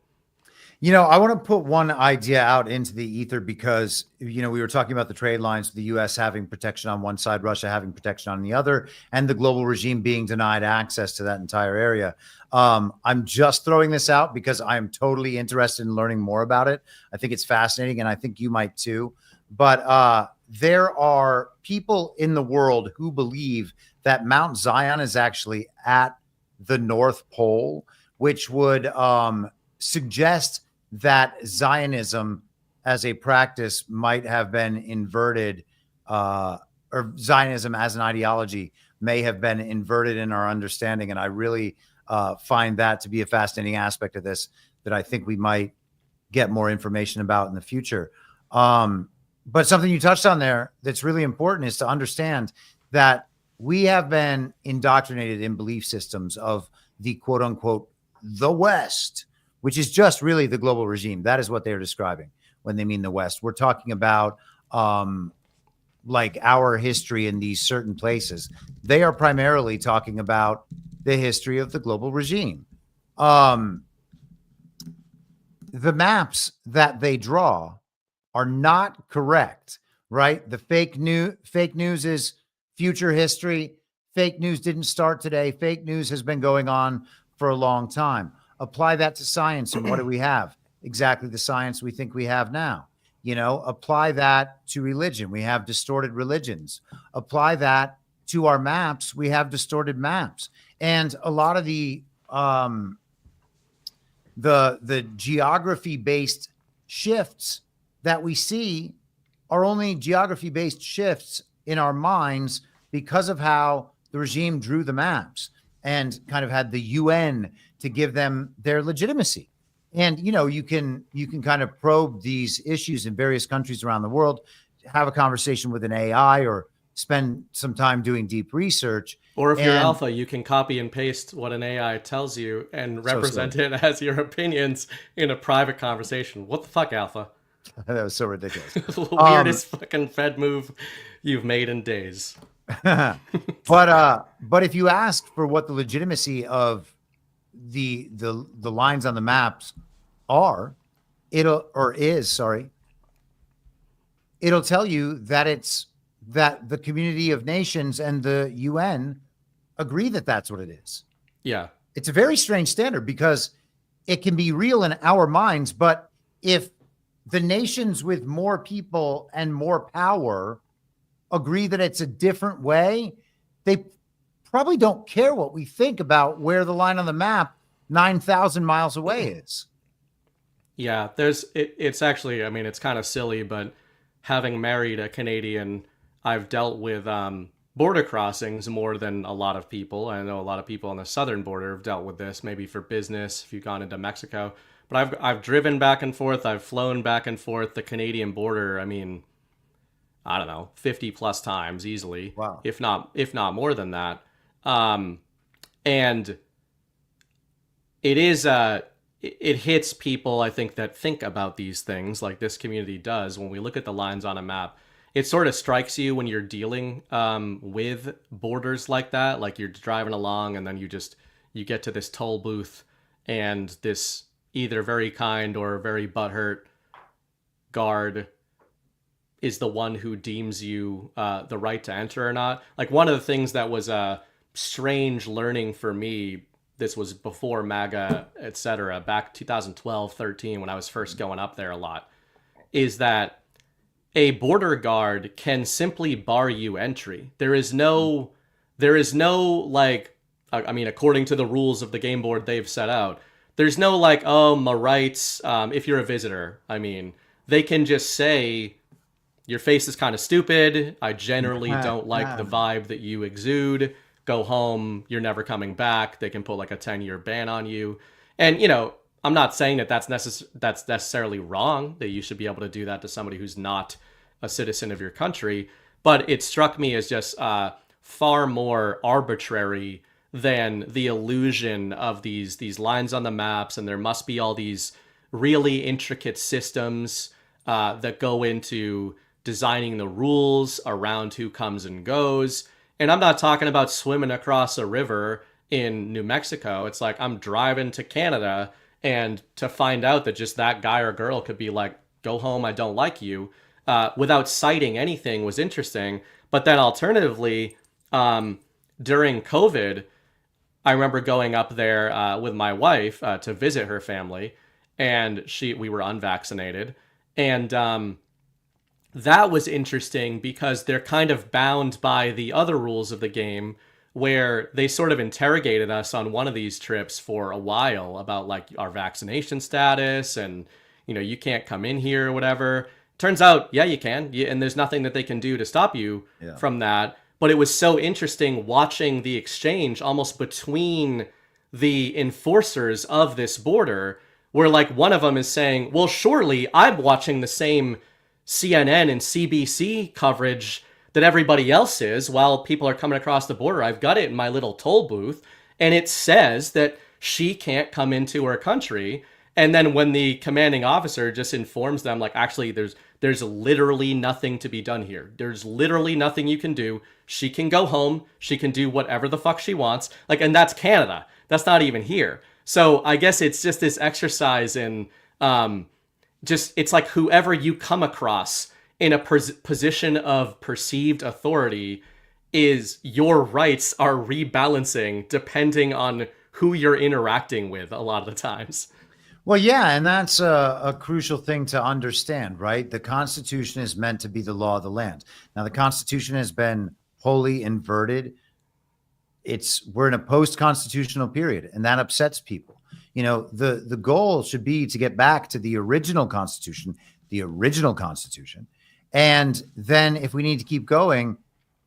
You know, I want to put one idea out into the ether because, you know, we were talking about the trade lines, the U.S. having protection on one side, Russia having protection on the other, and the global regime being denied access to that entire area. I'm just throwing this out because I'm totally interested in learning more about it. I think it's fascinating, and I think you might too. But there are people in the world who believe that Mount Zion is actually at the North Pole, which would suggest that Zionism as a practice might have been inverted, or Zionism as an ideology may have been inverted in our understanding. And I really find that to be a fascinating aspect of this that I think we might get more information about in the future. But something you touched on there that's really important is to understand that we have been indoctrinated in belief systems of the quote unquote, the West, which is just really the global regime. That is what they're describing when they mean the West. We're talking about like our history in these certain places. They are primarily talking about the history of the global regime. The maps that they draw are not correct, right? The fake news is future history. Fake news didn't start today. Fake news has been going on for a long time. Apply that to science, and what do we have? Exactly the science we think we have now. You know, apply that to religion. We have distorted religions. Apply that to our maps. We have distorted maps. And a lot of the geography-based shifts that we see are only geography-based shifts in our minds because of how the regime drew the maps and kind of had the UN to give them their legitimacy. And, you know, you can kind of probe these issues in various countries around the world, have a conversation with an AI or spend some time doing deep research. Or if you're alpha, you can copy and paste what an AI tells you and represent it as your opinions in a private conversation. What the fuck, alpha? That was so ridiculous. The weirdest fucking Fed move you've made in days. But if you ask for what the legitimacy of the lines on the maps are, it'll tell you that it's that the community of nations and the UN agree that that's what it is. Yeah. It's a very strange standard because it can be real in our minds, but if the nations with more people and more power agree that it's a different way, they probably don't care what we think about where the line on the map 9,000 miles away is. Yeah, it's actually, I mean, it's kind of silly, but having married a Canadian, I've dealt with border crossings more than a lot of people. I know a lot of people on the southern border have dealt with this, maybe for business, if you've gone into Mexico. But I've driven back and forth, I've flown back and forth the Canadian border, I mean, I don't know, 50 plus times easily. Wow. If not more than that. And it is it hits people, I think, that think about these things like this community does. When we look at the lines on a map, it sort of strikes you when you're dealing with borders like that, like you're driving along and then you get to this toll booth and this either very kind or very butthurt guard is the one who deems you the right to enter or not. Like, one of the things that was a strange learning for me, this was before MAGA, etc., back 2012, 13, when I was first going up there a lot, is that a border guard can simply bar you entry. There is no like, I mean, according to the rules of the game board they've set out, there's no like, oh, my rights, if you're a visitor. I mean, they can just say, your face is kind of stupid. I generally don't like the vibe that you exude. Go home. You're never coming back. They can put like a 10-year ban on you. And, you know, I'm not saying that that's necessarily wrong, that you should be able to do that to somebody who's not a citizen of your country. But it struck me as just far more arbitrary than the illusion of these lines on the maps. And there must be all these really intricate systems that go into designing the rules around who comes and goes. And I'm not talking about swimming across a river in New Mexico. It's like I'm driving to Canada, and to find out that just that guy or girl could be like, go home, I don't like you, without citing anything was interesting. But then alternatively, during COVID, I remember going up there with my wife to visit her family, and we were unvaccinated. And that was interesting because they're kind of bound by the other rules of the game, where they sort of interrogated us on one of these trips for a while about like our vaccination status and, you know, you can't come in here or whatever. Turns out, yeah, you can. And there's nothing that they can do to stop you from that. But it was so interesting watching the exchange almost between the enforcers of this border, where like one of them is saying, well, surely I'm watching the same CNN and CBC coverage that everybody else is while people are coming across the border. I've got it in my little toll booth, and it says that she can't come into her country. And then when the commanding officer just informs them, like, actually, there's literally nothing to be done here. There's literally nothing you can do. She can go home. She can do whatever the fuck she wants. Like, and that's Canada. That's not even here. So I guess it's just this exercise in it's like whoever you come across in a position of perceived authority, is your rights are rebalancing depending on who you're interacting with a lot of the times. Well, yeah, and that's a crucial thing to understand, right? The Constitution is meant to be the law of the land. Now, the Constitution has been wholly inverted. We're in a post-constitutional period, and that upsets people. You know, the goal should be to get back to the original Constitution. And then if we need to keep going,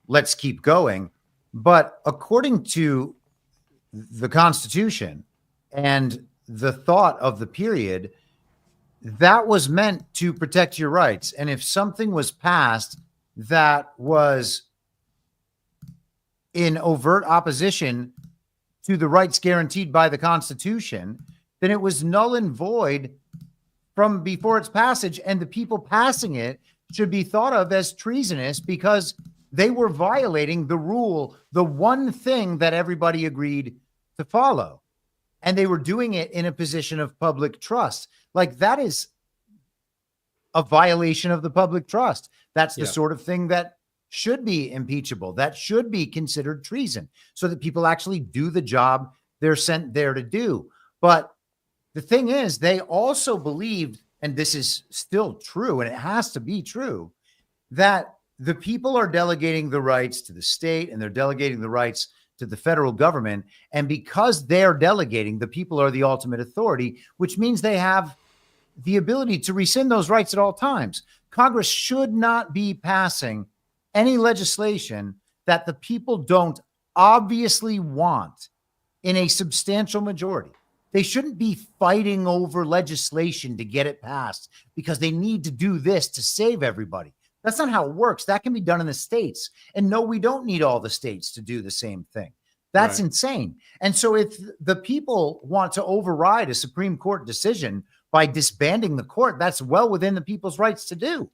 let's keep going. But according to the Constitution and the thought of the period, that was meant to protect your rights. And if something was passed that was in overt opposition to the rights guaranteed by the Constitution, then it was null and void from before its passage. And the people passing it should be thought of as treasonous because they were violating the rule, the one thing that everybody agreed to follow. And they were doing it in a position of public trust. Like, that is a violation of the public trust. That's the sort of thing that should be impeachable, that should be considered treason, so that people actually do the job they're sent there to do. But the thing is, they also believed, and this is still true, and it has to be true, that the people are delegating the rights to the state and they're delegating the rights to the federal government. And because they're delegating, the people are the ultimate authority, which means they have the ability to rescind those rights at all times. Congress should not be passing any legislation that the people don't obviously want in a substantial majority. They shouldn't be fighting over legislation to get it passed because they need to do this to save everybody. That's not how it works. That can be done in the states. And no, we don't need all the states to do the same thing. That's insane. And so if the people want to override a Supreme Court decision by disbanding the court, that's well within the people's rights to do.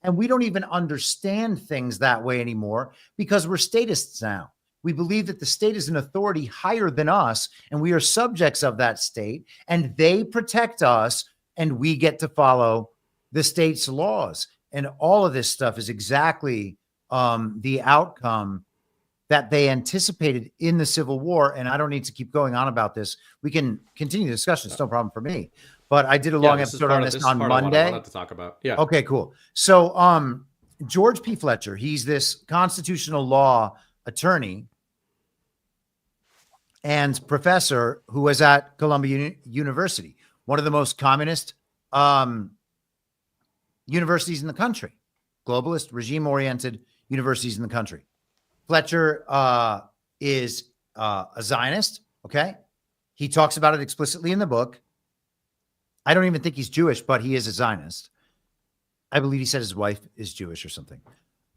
And we don't even understand things that way anymore because we're statists now. We believe that the state is an authority higher than us, and we are subjects of that state, and they protect us, and we get to follow the state's laws. And all of this stuff is exactly the outcome that they anticipated in the Civil War. And I don't need to keep going on about this. We can continue the discussion. It's no problem for me. But I did a long episode on this on Monday. I wanted to talk about. Yeah. Okay, cool. So George P. Fletcher, he's this constitutional law attorney and professor who was at Columbia University, one of the most communist universities in the country, globalist, regime-oriented universities in the country. Fletcher is a Zionist, okay? He talks about it explicitly in the book. I don't even think he's Jewish, but he is a Zionist. I believe he said his wife is Jewish or something.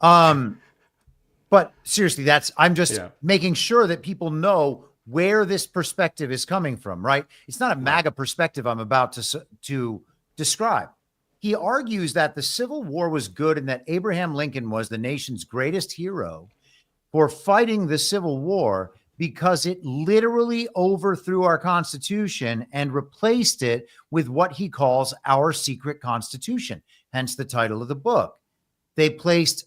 But seriously, I'm just making sure that people know where this perspective is coming from, right? It's not a MAGA perspective I'm about to describe. He argues that the Civil War was good and that Abraham Lincoln was the nation's greatest hero for fighting the Civil War because it literally overthrew our Constitution and replaced it with what he calls our secret Constitution, hence the title of the book. They replaced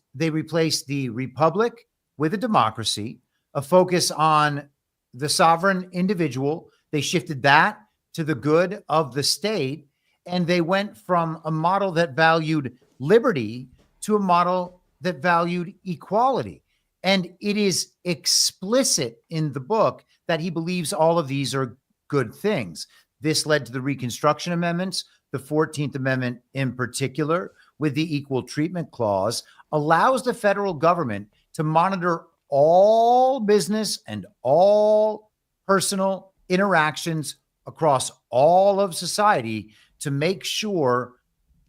the republic with a democracy, a focus on the sovereign individual. They shifted that to the good of the state, and they went from a model that valued liberty to a model that valued equality. And it is explicit in the book that he believes all of these are good things. This led to the Reconstruction Amendments, the 14th Amendment in particular, with the Equal Treatment Clause, allows the federal government to monitor all business and all personal interactions across all of society to make sure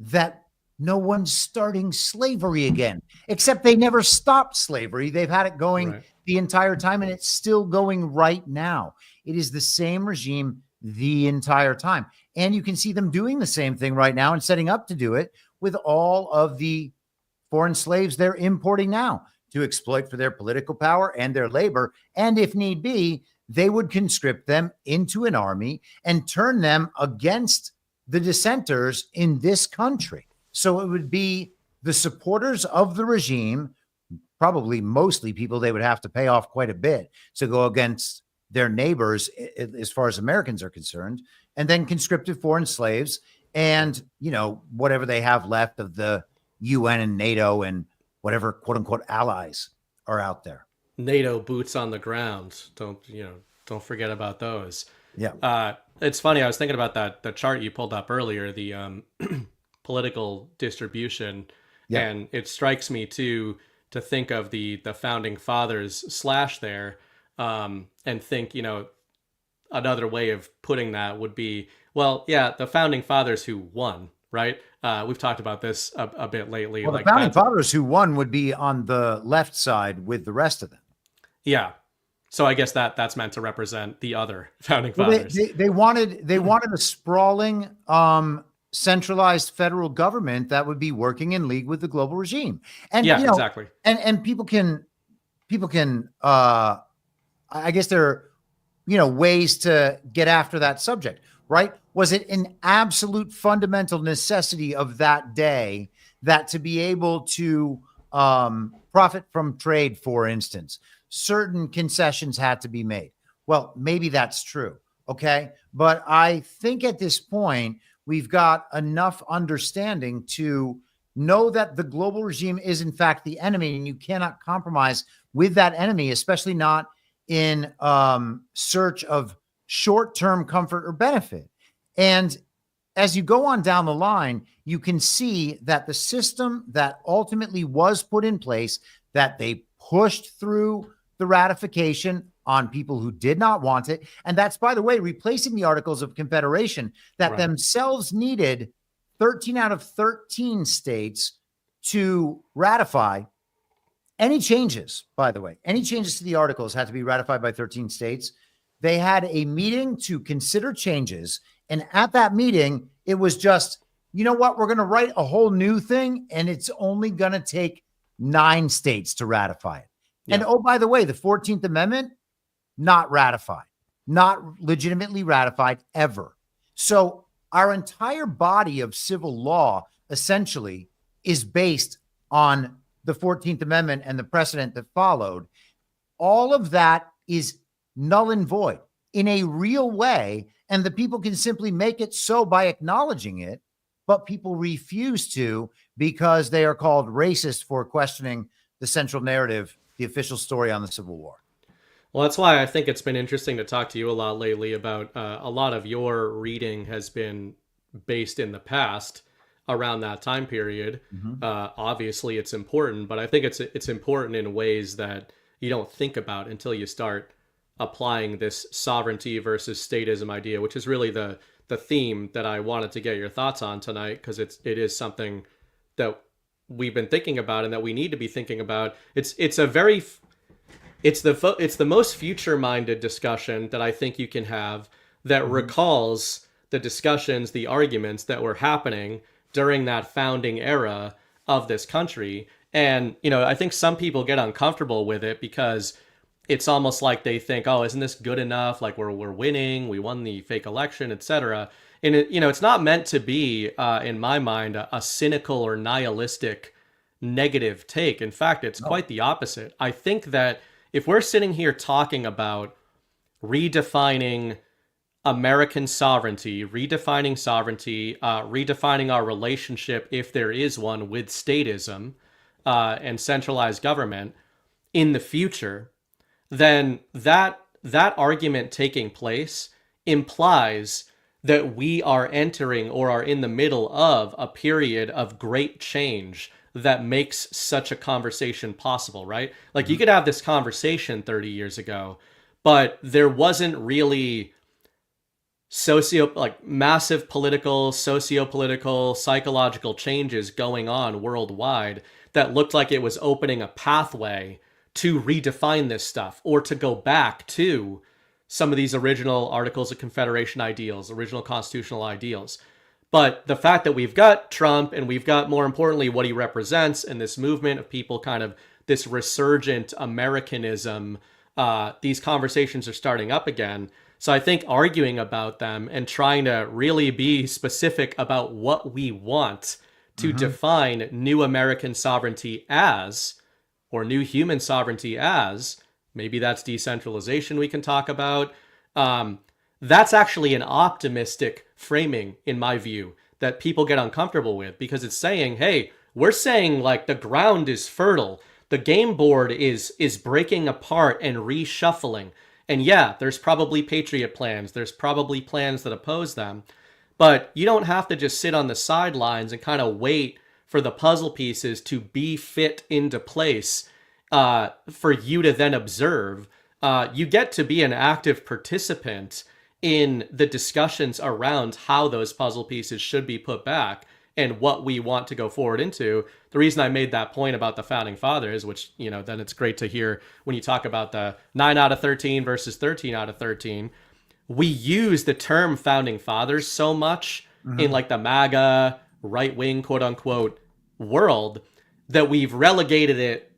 that no one's starting slavery again, except they never stopped slavery. They've had it going the entire time, and it's still going right now. It is the same regime the entire time. And you can see them doing the same thing right now and setting up to do it with all of the foreign slaves they're importing now to exploit for their political power and their labor. And if need be, they would conscript them into an army and turn them against the dissenters in this country. So it would be the supporters of the regime, probably mostly people they would have to pay off quite a bit to go against their neighbors as far as Americans are concerned, and then conscripted foreign slaves and, whatever they have left of the UN and NATO and whatever quote unquote allies are out there. NATO boots on the ground. Don't forget about those. Yeah. It's funny. I was thinking about the chart you pulled up earlier, the political distribution. Yeah. And it strikes me to think of the founding fathers / there, and think, another way of putting that would be, well, yeah, the founding fathers who won, right? We've talked about this a bit lately. Well, the founding fathers who won would be on the left side with the rest of them. Yeah. So I guess that's meant to represent the other founding fathers. They wanted a sprawling, centralized federal government that would be working in league with the global regime. And exactly. And people can, I guess there are, ways to get after that subject, right? Was it an absolute fundamental necessity of that day that to be able to profit from trade, for instance, certain concessions had to be made? Well, maybe that's true. Okay. But I think at this point, we've got enough understanding to know that the global regime is in fact the enemy, and you cannot compromise with that enemy, especially not in search of short-term comfort or benefit. And as you go on down the line, you can see that the system that ultimately was put in place, that they pushed through the ratification on people who did not want it. And that's, by the way, replacing the Articles of Confederation that themselves needed 13 out of 13 states to ratify. Any changes, by the way, any changes to the Articles had to be ratified by 13 states. They had a meeting to consider changes. And at that meeting, it was just, you know what, we're going to write a whole new thing, and it's only going to take 9 states to ratify it. And oh, by the way, the 14th Amendment, not ratified, not legitimately ratified ever. So our entire body of civil law essentially is based on the 14th Amendment and the precedent that followed. All of that is null and void in a real way. And the people can simply make it so by acknowledging it, but people refuse to because they are called racist for questioning the central narrative, the official story on the Civil War. Well, that's why I think it's been interesting to talk to you a lot lately about a lot of your reading has been based in the past around that time period. Obviously, it's important, but I think it's important in ways that you don't think about until you start applying this sovereignty versus statism idea, which is really the theme that I wanted to get your thoughts on tonight, because it is something that we've been thinking about and that we need to be thinking about. It's the most future-minded discussion that I think you can have that recalls the discussions, the arguments that were happening during that founding era of this country. And, I think some people get uncomfortable with it because it's almost like they think, oh, isn't this good enough? Like we're winning, we won the fake election, etc. And it's not meant to be, in my mind, a cynical or nihilistic negative take. In fact, it's quite the opposite. I think that if we're sitting here talking about redefining American sovereignty, redefining our relationship, if there is one, with statism and centralized government in the future, then that argument taking place implies that we are entering or are in the middle of a period of great change that makes such a conversation possible, right? Like you could have this conversation 30 years ago, but there wasn't really massive political, socio-political, psychological changes going on worldwide that looked like it was opening a pathway to redefine this stuff or to go back to some of these original Articles of Confederation ideals, original constitutional ideals. But the fact that we've got Trump and we've got, more importantly, what he represents and this movement of people, kind of this resurgent Americanism, these conversations are starting up again. So I think arguing about them and trying to really be specific about what we want to define new American sovereignty as, or new human sovereignty as, maybe that's decentralization we can talk about. That's actually an optimistic framing, in my view, that people get uncomfortable with, because it's saying, hey, we're saying like the ground is fertile. The game board is breaking apart and reshuffling. And yeah, there's probably patriot plans. There's probably plans that oppose them. But you don't have to just sit on the sidelines and kind of wait for the puzzle pieces to be fit into place for you to then observe. You get to be an active participant in the discussions around how those puzzle pieces should be put back and what we want to go forward into. The reason I made that point about the founding fathers, which, then it's great to hear when you talk about the 9 out of 13 versus 13 out of 13. We use the term founding fathers so much in like the MAGA right-wing quote unquote world that we've relegated it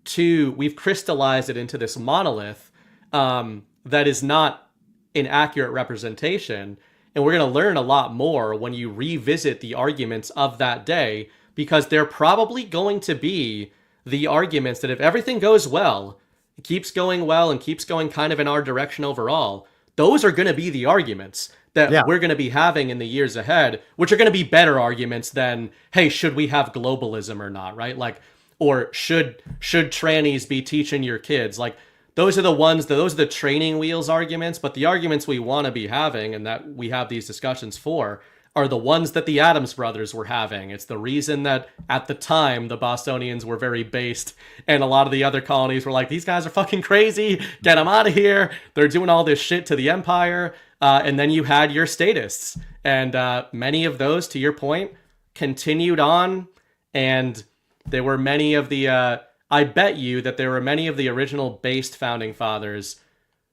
to, we've crystallized it into this monolith that is not an accurate representation. And we're going to learn a lot more when you revisit the arguments of that day, because they're probably going to be the arguments that if everything goes well, it keeps going well and keeps going kind of in our direction overall, those are going to be the arguments that we're going to be having in the years ahead, which are going to be better arguments than, hey, should we have globalism or not, right? Like, or should trannies be teaching your kids? Like, those are the training wheels arguments, but the arguments we want to be having and that we have these discussions for are the ones that the Adams brothers were having. It's the reason that at the time the Bostonians were very based and a lot of the other colonies were like, these guys are fucking crazy, get them out of here. They're doing all this shit to the empire. And then you had your statists. And many of those, to your point, continued on. And there were many of the... I bet you that there were many of the original based founding fathers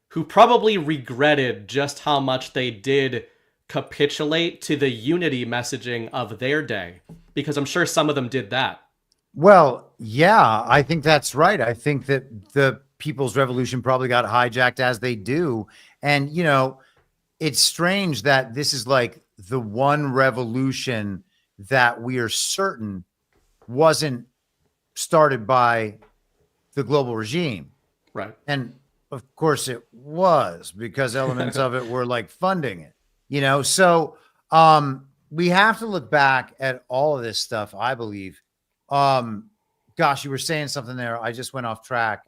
who probably regretted just how much they did capitulate to the unity messaging of their day, because I'm sure some of them did that. Well, yeah, I think that's right. I think that the People's Revolution probably got hijacked as they do. And, it's strange that this is like the one revolution that we are certain wasn't started by the global regime. Right. And of course it was, because elements of it were like funding it, So we have to look back at all of this stuff, I believe. Gosh, you were saying something there. I just went off track.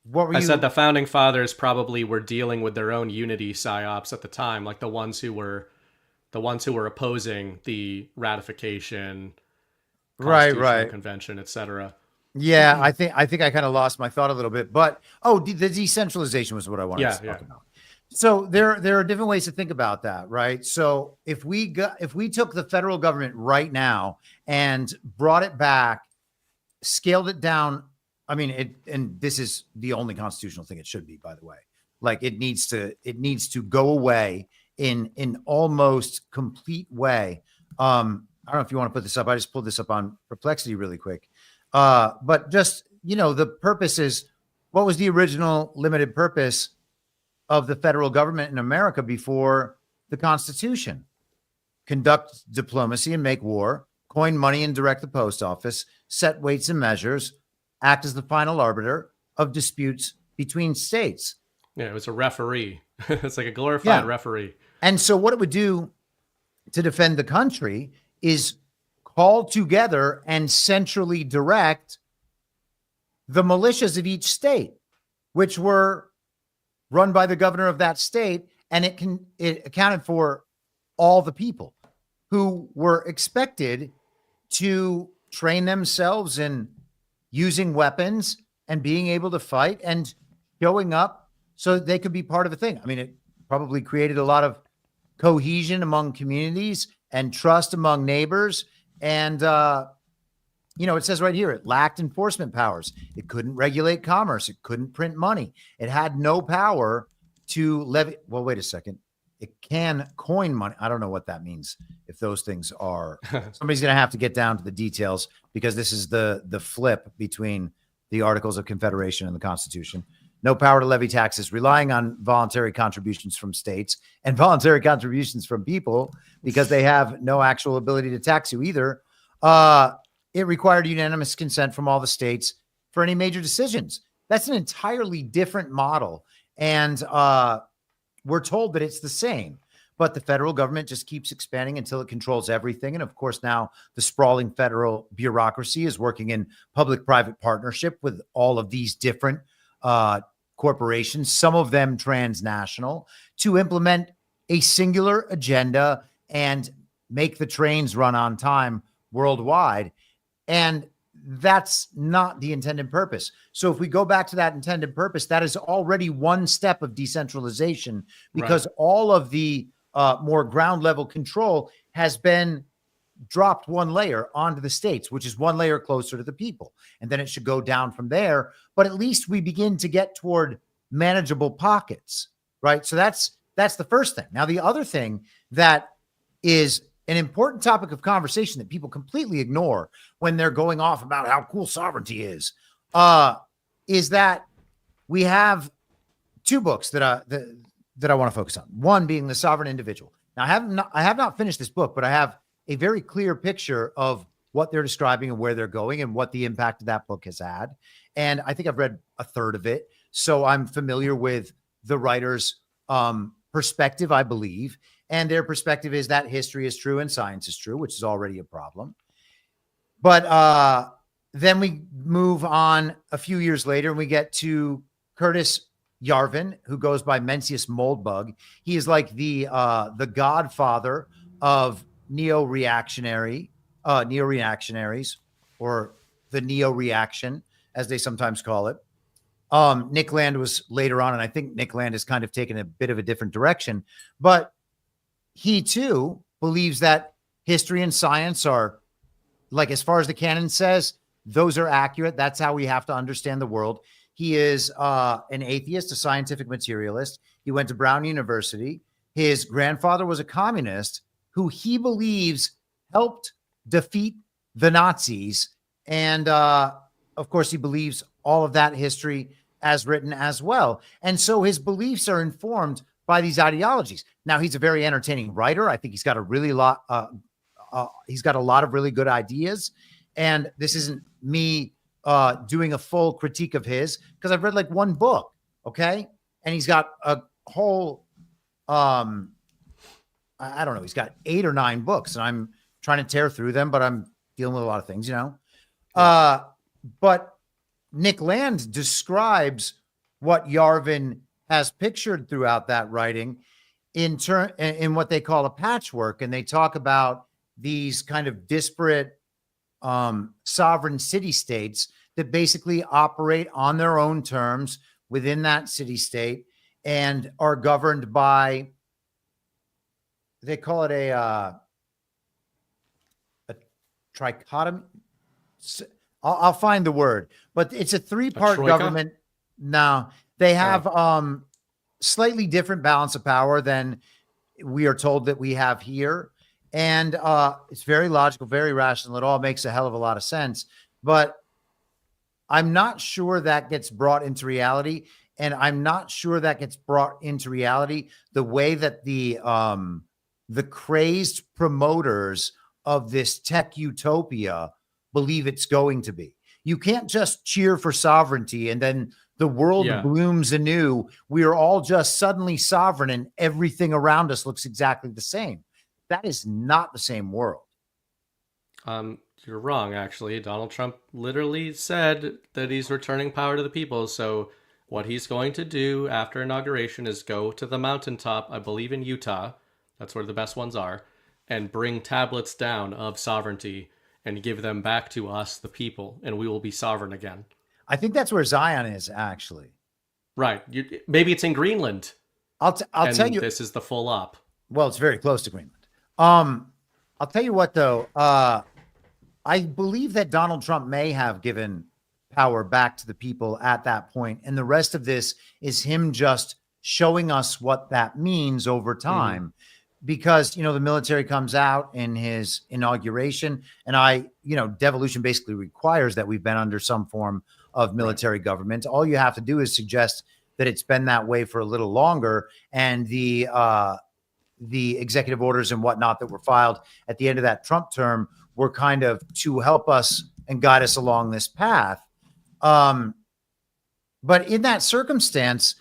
What were you? I said the founding fathers probably were dealing with their own unity psyops at the time, like the ones who were opposing the ratification, right, convention, etc. Yeah, I think I kind of lost my thought a little bit, but the decentralization was what I wanted to talk about. So there are different ways to think about that, right? So if we took the federal government right now and brought it back, scaled it down, and this is the only constitutional thing it should be, by the way. Like it needs to go away in almost complete way. I don't know if you want to put this up. I just pulled this up on Perplexity really quick. But just, the purpose is, what was the original limited purpose of the federal government in America before the Constitution? Conduct diplomacy and make war, coin money and direct the post office, set weights and measures, act as the final arbiter of disputes between states. Yeah, it was a referee. It's like a glorified referee. And so what it would do to defend the country is call together and centrally direct the militias of each state, which were run by the governor of that state. And it accounted for all the people who were expected to train themselves in using weapons and being able to fight and showing up so that they could be part of a thing. It probably created a lot of cohesion among communities and trust among neighbors. And, it says right here, it lacked enforcement powers. It couldn't regulate commerce. It couldn't print money. It had no power to levy. Well, wait a second. It can coin money. I don't know what that means. If those things are, somebody's going to have to get down to the details, because this is the flip between the Articles of Confederation and the Constitution. No power to levy taxes, relying on voluntary contributions from states and voluntary contributions from people, because they have no actual ability to tax you either. It required unanimous consent from all the states for any major decisions. That's an entirely different model. And we're told that it's the same, but the federal government just keeps expanding until it controls everything. And of course, now the sprawling federal bureaucracy is working in public-private partnership with all of these different corporations, some of them transnational, to implement a singular agenda and make the trains run on time worldwide. And that's not the intended purpose. So if we go back to that intended purpose, that is already one step of decentralization, because all of the more ground level control has been dropped one layer onto the states, which is one layer closer to the people. And then it should go down from there. But at least we begin to get toward manageable pockets, right? So that's the first thing. Now, the other thing that is an important topic of conversation that people completely ignore when they're going off about how cool sovereignty is that we have two books that I want to focus on. One being The Sovereign Individual. Now, I have not finished this book, but I have a very clear picture of what they're describing and where they're going and what the impact of that book has had. And I think I've read a third of it, so I'm familiar with the writer's perspective, I believe. And their perspective is that history is true and science is true, which is already a problem. But then we move on a few years later and we get to Curtis Yarvin, who goes by Mencius Moldbug. He is like the godfather of neo-reactionaries, or the neo-reaction, as they sometimes call it. Nick Land was later on, and I think Nick Land has kind of taken a bit of a different direction. But he too believes that history and science are, like, as far as the canon says, those are accurate. That's how we have to understand the world. He is an atheist, a scientific materialist. He went to Brown University. His grandfather was a communist who he believes helped defeat the Nazis And of course, he believes all of that history as written as well. And so his beliefs are informed by these ideologies. Now, he's a very entertaining writer. I think he's got he's got a lot of really good ideas. And this isn't me doing a full critique of his, because I've read like one book, okay? And he's got a whole, I don't know, he's got 8 or 9 books, and I'm trying to tear through them, but I'm dealing with a lot of things, you know? But Nick Land describes what Yarvin has pictured throughout that writing in what they call a patchwork. And they talk about these kind of disparate sovereign city-states that basically operate on their own terms within that city-state and are governed by, they call it a trichotomy. I'll find the word, but it's a 3-part government. No, they have slightly different balance of power than we are told that we have here. And it's very logical, very rational. It all makes a hell of a lot of sense. But I'm not sure that gets brought into reality. And I'm not sure that gets brought into reality the way that the crazed promoters of this tech utopia believe it's going to be. You can't just cheer for sovereignty and then the world blooms anew. We are all just suddenly sovereign and everything around us looks exactly the same. That is not the same world. You're wrong, actually. Donald Trump literally said that he's returning power to the people. So what he's going to do after inauguration is go to the mountaintop, I believe in Utah, that's where the best ones are, and bring tablets down of sovereignty and give them back to us, the people, and we will be sovereign again. I think that's where Zion is, actually. Right. Maybe it's in Greenland. I'll tell you. This is the full op. Well, it's very close to Greenland. I'll tell you what, though. I believe that Donald Trump may have given power back to the people at that point, and the rest of this is him just showing us what that means over time. Because, the military comes out in his inauguration, and devolution basically requires that we've been under some form of military government. All you have to do is suggest that it's been that way for a little longer, and the executive orders and whatnot that were filed at the end of that Trump term were kind of to help us and guide us along this path. But in that circumstance,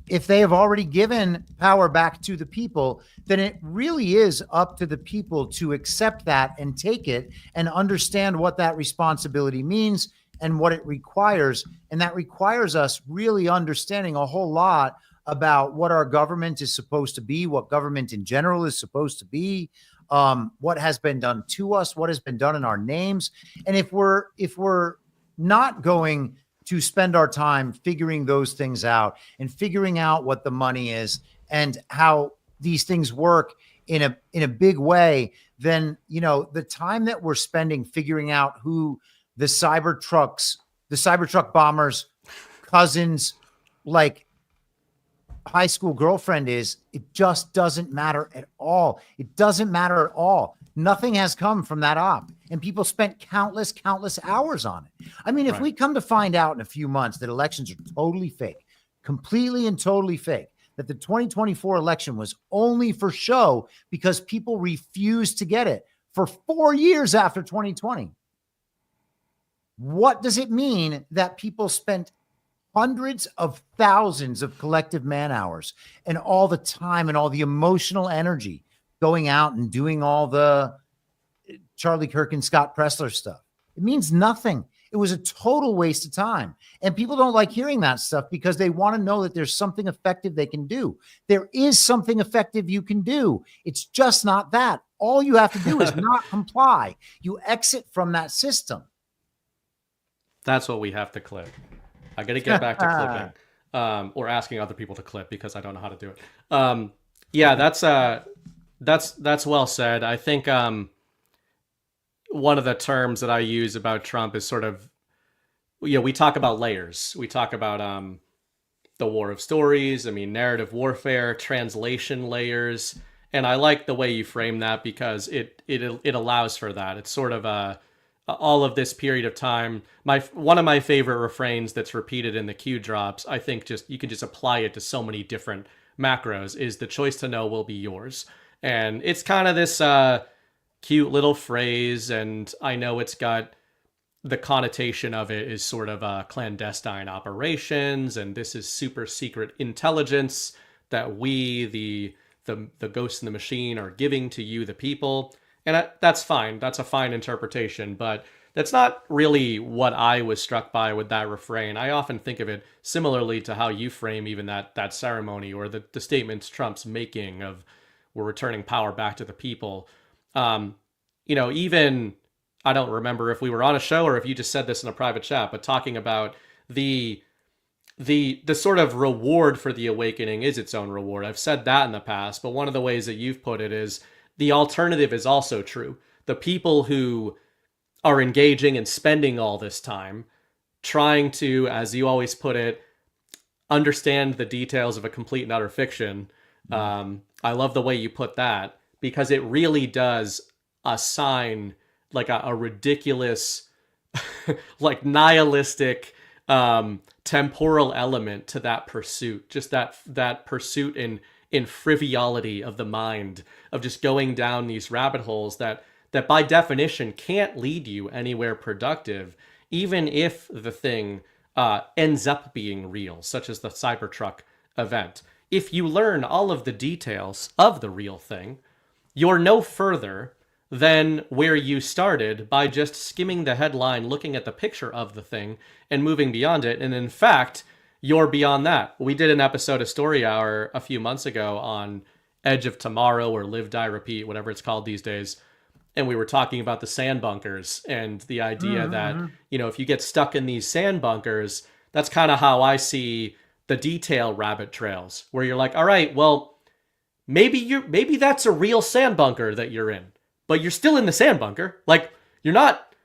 if they have already given power back to the people, then it really is up to the people to accept that and take it and understand what that responsibility means and what it requires. And that requires us really understanding a whole lot about what our government is supposed to be, what government in general is supposed to be, what has been done to us, what has been done in our names. And if we're not going to spend our time figuring those things out and figuring out what the money is and how these things work in a big way, then, the time that we're spending figuring out who the Cybertruck bombers' cousins, like high school girlfriend is, it just doesn't matter at all. It doesn't matter at all. Nothing has come from that op, and people spent countless hours on it. I mean, if we come to find out in a few months that elections are totally fake, completely and totally fake, that the 2024 election was only for show because people refused to get it for 4 years after 2020, what does it mean that people spent hundreds of thousands of collective man hours and all the time and all the emotional energy going out and doing all the Charlie Kirk and Scott Pressler stuff? It means nothing. It was a total waste of time. And people don't like hearing that stuff because they want to know that there's something effective they can do. There is something effective you can do. It's just not that. All you have to do is not comply. You exit from that system. That's what we have to clip. I got to get back to clipping, or asking other people to clip because I don't know how to do it. Yeah, that's well said. I think one of the terms that I use about Trump is sort of, we talk about layers. We talk about the war of stories. I mean, narrative warfare, translation layers, and I like the way you frame that because it allows for that. It's sort of a all of this period of time. One of my favorite refrains that's repeated in the Q drops, I think just you can just apply it to so many different macros, is the choice to know will be yours. And it's kind of this cute little phrase, and I know it's got the connotation of it is sort of clandestine operations, and this is super secret intelligence that we, the ghost in the machine, are giving to you, the people. And that's fine. That's a fine interpretation, but that's not really what I was struck by with that refrain. I often think of it similarly to how you frame even that ceremony, or the statements Trump's making of we're returning power back to the people. Even, I don't remember if we were on a show or if you just said this in a private chat, but talking about the sort of reward for the awakening is its own reward. I've said that in the past, but one of the ways that you've put it is the alternative is also true. The people who are engaging and spending all this time trying to, as you always put it, understand the details of a complete and utter fiction. I love the way you put that, because it really does assign like a ridiculous, like nihilistic, temporal element to that pursuit. Just that pursuit in frivolity of the mind, of just going down these rabbit holes that by definition can't lead you anywhere productive, even if the thing ends up being real, such as the Cybertruck event. If you learn all of the details of the real thing, you're no further than where you started by just skimming the headline, looking at the picture of the thing, and moving beyond it. And in fact, you're beyond that. We did an episode of Story Hour a few months ago on Edge of Tomorrow, or Live, Die, Repeat, whatever it's called these days. And we were talking about the sand bunkers and the idea that, if you get stuck in these sand bunkers, that's kind of how I see the detail rabbit trails, where you're like, all right, well, maybe that's a real sand bunker that you're in, but you're still in the sand bunker. Like, you're not,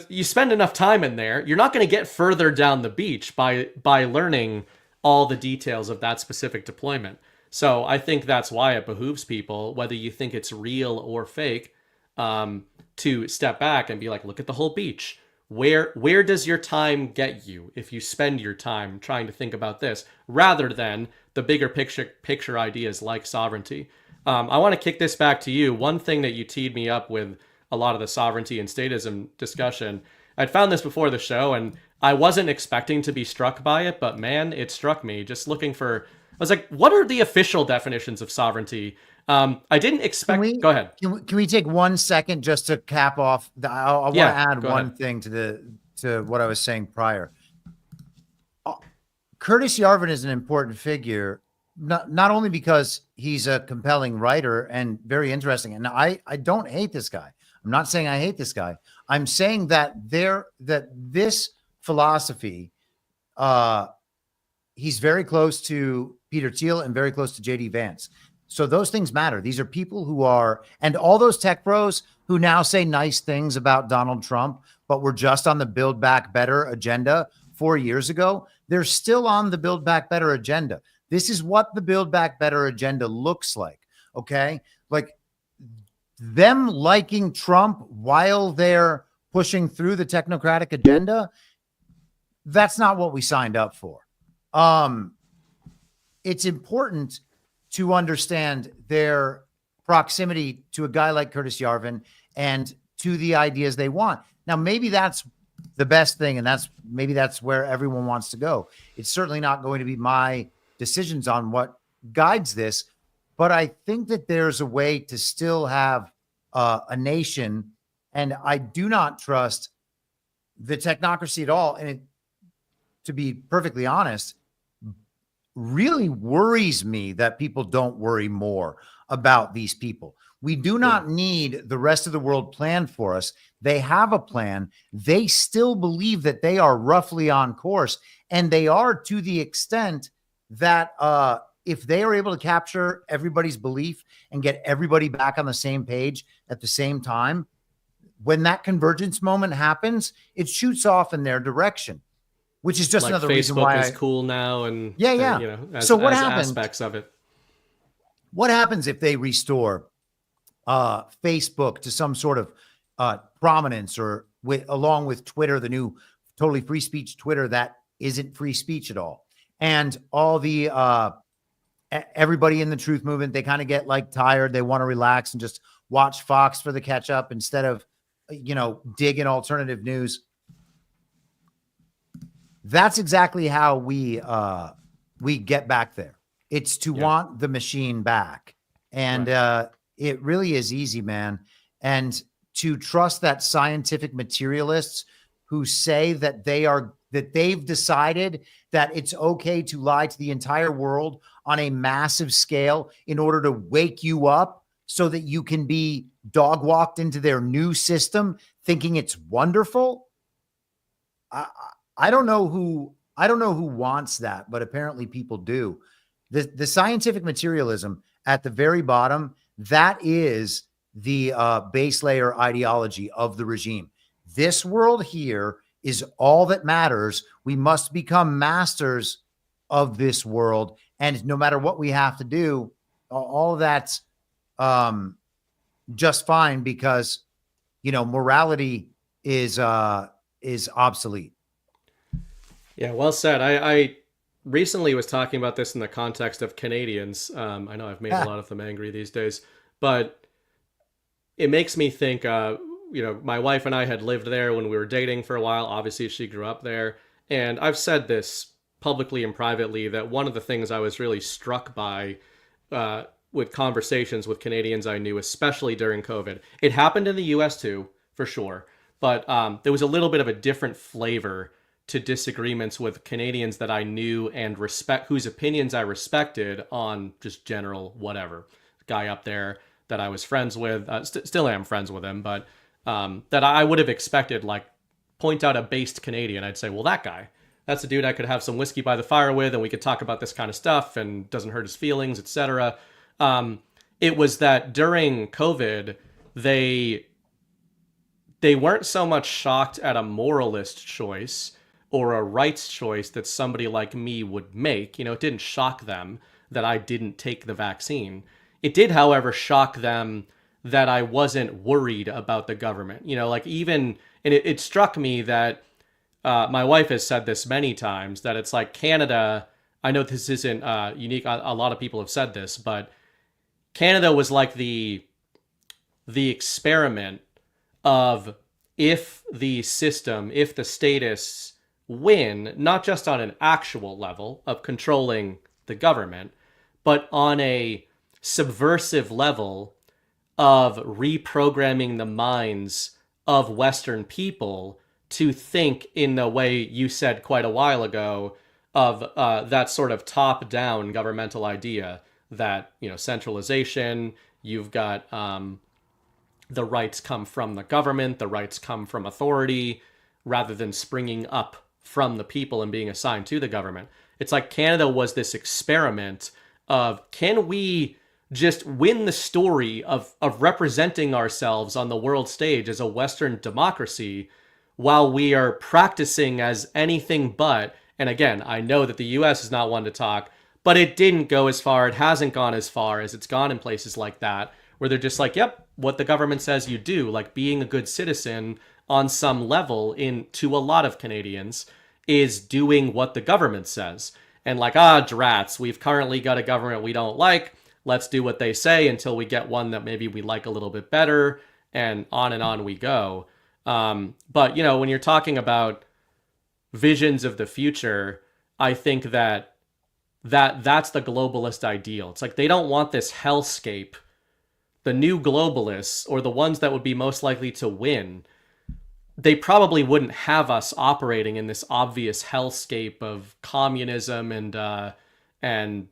you spend enough time in there, you're not going to get further down the beach by learning all the details of that specific deployment. So I think that's why it behooves people, whether you think it's real or fake, to step back and be like, look at the whole beach. Where does your time get you if you spend your time trying to think about this, rather than the bigger picture ideas like sovereignty? I want to kick this back to you. One thing that you teed me up with a lot of the sovereignty and statism discussion, I'd found this before the show, and I wasn't expecting to be struck by it, but man, it struck me. Just looking for, I was like, what are the official definitions of sovereignty? I didn't expect. Go ahead. Can we take 1 second just to cap off? I want to add one thing to what I was saying prior. Curtis Yarvin is an important figure, not only because he's a compelling writer and very interesting. And I don't hate this guy. I'm not saying I hate this guy. I'm saying that this philosophy, he's very close to Peter Thiel and very close to JD Vance. So those things matter. These are people who are, and all those tech bros who now say nice things about Donald Trump, but were just on the Build Back Better agenda 4 years ago. They're still on the Build Back Better agenda. This is what the Build Back Better agenda looks like. Okay. Like them liking Trump while they're pushing through the technocratic agenda. That's not what we signed up for. It's important to understand their proximity to a guy like Curtis Yarvin and to the ideas they want. Now, maybe that's the best thing, and maybe that's where everyone wants to go. It's certainly not going to be my decisions on what guides this, but I think that there's a way to still have a nation, and I do not trust the technocracy at all. And to be perfectly honest, really worries me that people don't worry more about these people. We do not need the rest of the world plan for us. They have a plan. They still believe that they are roughly on course, and they are, to the extent that if they are able to capture everybody's belief and get everybody back on the same page at the same time, when that convergence moment happens, it shoots off in their direction. Which is just like another Facebook reason why is cool now, and so what happens? Aspects of it. What happens if they restore Facebook to some sort of prominence or along with Twitter, the new totally free speech Twitter that isn't free speech at all. And all the everybody in the truth movement, they kind of get like tired. They want to relax and just watch Fox for the catch up instead of, dig in alternative news. That's exactly how we get back there. It's to want the machine back. And it really is easy, man. And to trust that scientific materialists who say that they've decided that it's okay to lie to the entire world on a massive scale in order to wake you up so that you can be dog walked into their new system thinking it's wonderful. I don't know who wants that, but apparently people do. The scientific materialism at the very bottom, that is the base layer ideology of the regime. This world here is all that matters. We must become masters of this world. And no matter what we have to do, all of that's just fine because, morality is obsolete. Yeah, well said. I recently was talking about this in the context of Canadians. I know I've made a lot of them angry these days, but it makes me think, my wife and I had lived there when we were dating for a while. Obviously, she grew up there. And I've said this publicly and privately that one of the things I was really struck by with conversations with Canadians I knew, especially during COVID, it happened in the US too, for sure. But there was a little bit of a different flavor to disagreements with Canadians that I knew and whose opinions I respected on just general whatever. Guy up there that I was friends with, still am friends with him, but that I would have expected, like, point out a based Canadian. I'd say, well, that guy, that's a dude I could have some whiskey by the fire with, and we could talk about this kind of stuff and doesn't hurt his feelings, etc. It was that during COVID, they weren't so much shocked at a moralist choice or a rights choice that somebody like me would make. It didn't shock them that I didn't take the vaccine. It did, however, shock them that I wasn't worried about the government. And it struck me that my wife has said this many times, that it's like Canada, I know this isn't unique, a lot of people have said this, but Canada was like the experiment of if the statists win, not just on an actual level of controlling the government, but on a subversive level of reprogramming the minds of Western people to think in the way you said quite a while ago of that sort of top-down governmental idea that, centralization, you've got the rights come from the government, the rights come from authority, rather than springing up from the people and being assigned to the government. It's like Canada was this experiment of, can we just win the story of representing ourselves on the world stage as a Western democracy while we are practicing as anything but, and again, I know that the US is not one to talk, but it didn't go as far, it hasn't gone as far as it's gone in places like that, where they're just like, yep, what the government says you do, like being a good citizen on some level to a lot of Canadians is doing what the government says. And like, drats, we've currently got a government we don't like, let's do what they say until we get one that maybe we like a little bit better, and on we go. But, when you're talking about visions of the future, I think that's the globalist ideal. It's like they don't want this hellscape. The new globalists, or the ones that would be most likely to win, they probably wouldn't have us operating in this obvious hellscape of communism and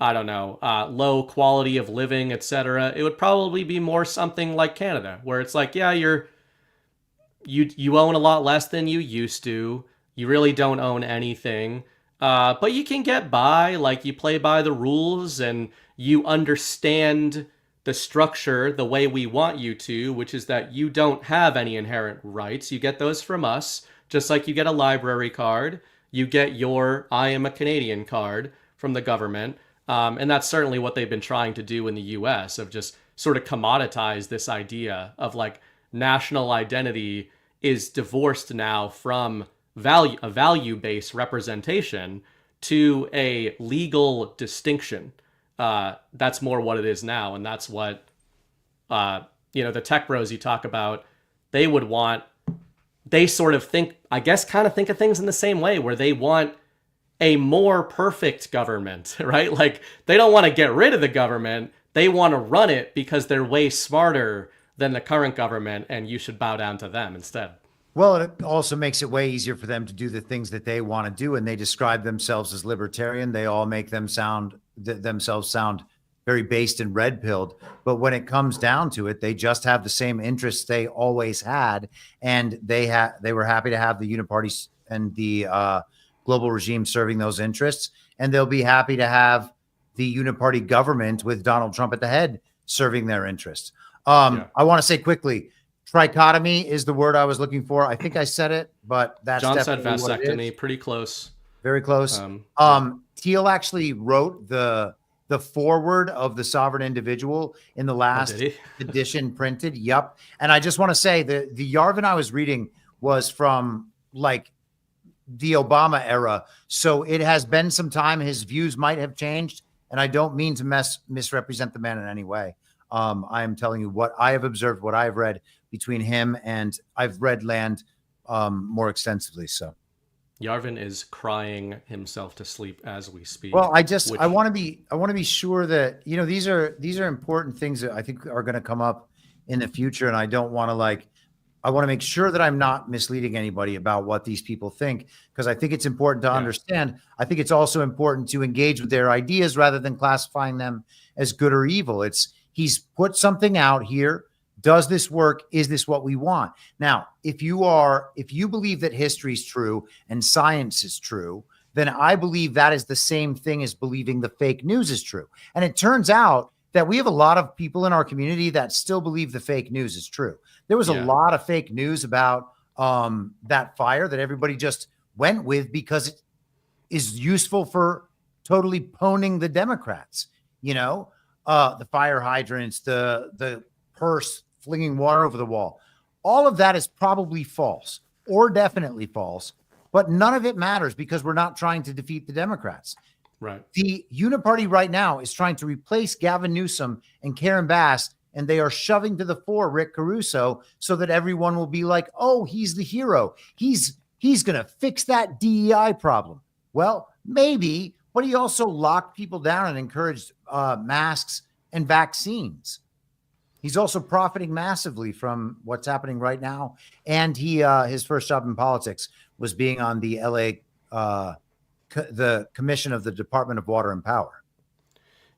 I don't know, low quality of living, etc. It would probably be more something like Canada, where it's like, yeah, you own a lot less than you used to. You really don't own anything, but you can get by. Like, you play by the rules and you understand the structure the way we want you to, which is that you don't have any inherent rights. You get those from us, just like you get a library card. You get your I am a Canadian card from the government. And that's certainly what they've been trying to do in the US, of just sort of commoditize this idea of like, national identity is divorced now from a value-based representation to a legal distinction. That's more what it is now, and that's what the tech bros you talk about. They sort of think, I guess, kind of think of things in the same way, where they want a more perfect government, right? Like, they don't want to get rid of the government. They want to run it because they're way smarter than the current government, and you should bow down to them instead. Well, it also makes it way easier for them to do the things that they want to do, and they describe themselves as libertarian. They all make themselves sound very based and red-pilled. But when it comes down to it, they just have the same interests they always had, and they were happy to have the uniparty and the global regime serving those interests, and they'll be happy to have the uniparty government with Donald Trump at the head serving their interests. I want to say quickly, trichotomy is the word I was looking for. I think I said it, but that's John said vasectomy. pretty close. Very close. Thiel actually wrote the foreword of The Sovereign Individual in the last edition printed. Yep. And I just want to say the Yarvin I was reading was from like the Obama era. So it has been some time. His views might have changed. And I don't mean to misrepresent the man in any way. I am telling you what I have observed, what I've read between him, and I've read Land more extensively. So Yarvin is crying himself to sleep as we speak. Well, I want to be sure that, these are important things that I think are going to come up in the future. And I don't want to I want to make sure that I'm not misleading anybody about what these people think, because I think it's important to understand. I think it's also important to engage with their ideas rather than classifying them as good or evil. He's put something out here. Does this work? Is this what we want? Now, if you believe that history is true and science is true, then I believe that is the same thing as believing the fake news is true. And it turns out that we have a lot of people in our community that still believe the fake news is true. There was a lot of fake news about that fire that everybody just went with because it is useful for totally poning the Democrats. The fire hydrants, the purse flinging water over the wall. All of that is probably false or definitely false, but none of it matters because we're not trying to defeat the Democrats. Right. The uniparty right now is trying to replace Gavin Newsom and Karen Bass, and they are shoving to the fore Rick Caruso so that everyone will be like, oh, he's the hero. He's going to fix that DEI problem. Well, maybe, but he also locked people down and encouraged masks and vaccines. He's also profiting massively from what's happening right now. And his first job in politics was being on the LA, the commission of the Department of Water and Power.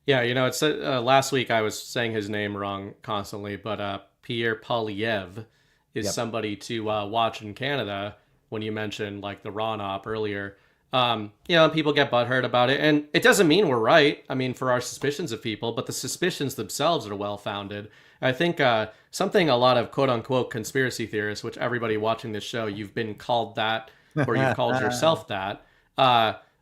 Yeah, it's last week I was saying his name wrong constantly, but Pierre Poilievre is somebody to watch in Canada when you mentioned like the Ron op earlier. People get butthurt about it, and it doesn't mean we're right. I mean, for our suspicions of people, but the suspicions themselves are well-founded. I think something a lot of quote-unquote conspiracy theorists, which everybody watching this show, you've been called that, or you've called yourself that.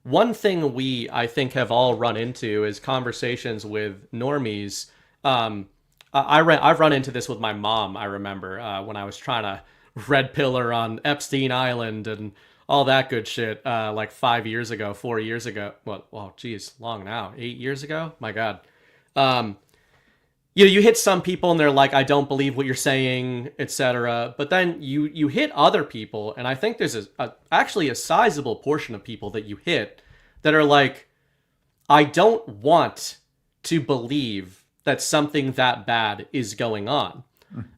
One thing I think, have all run into is conversations with normies. I've run into this with my mom, I remember, when I was trying to red pill her on Epstein Island and all that good shit, like 4 years ago. Well, geez, long now. 8 years ago? My God. You hit some people and they're like, I don't believe what you're saying, etc. But then you hit other people, and I think there's actually a sizable portion of people that you hit that are like, I don't want to believe that something that bad is going on.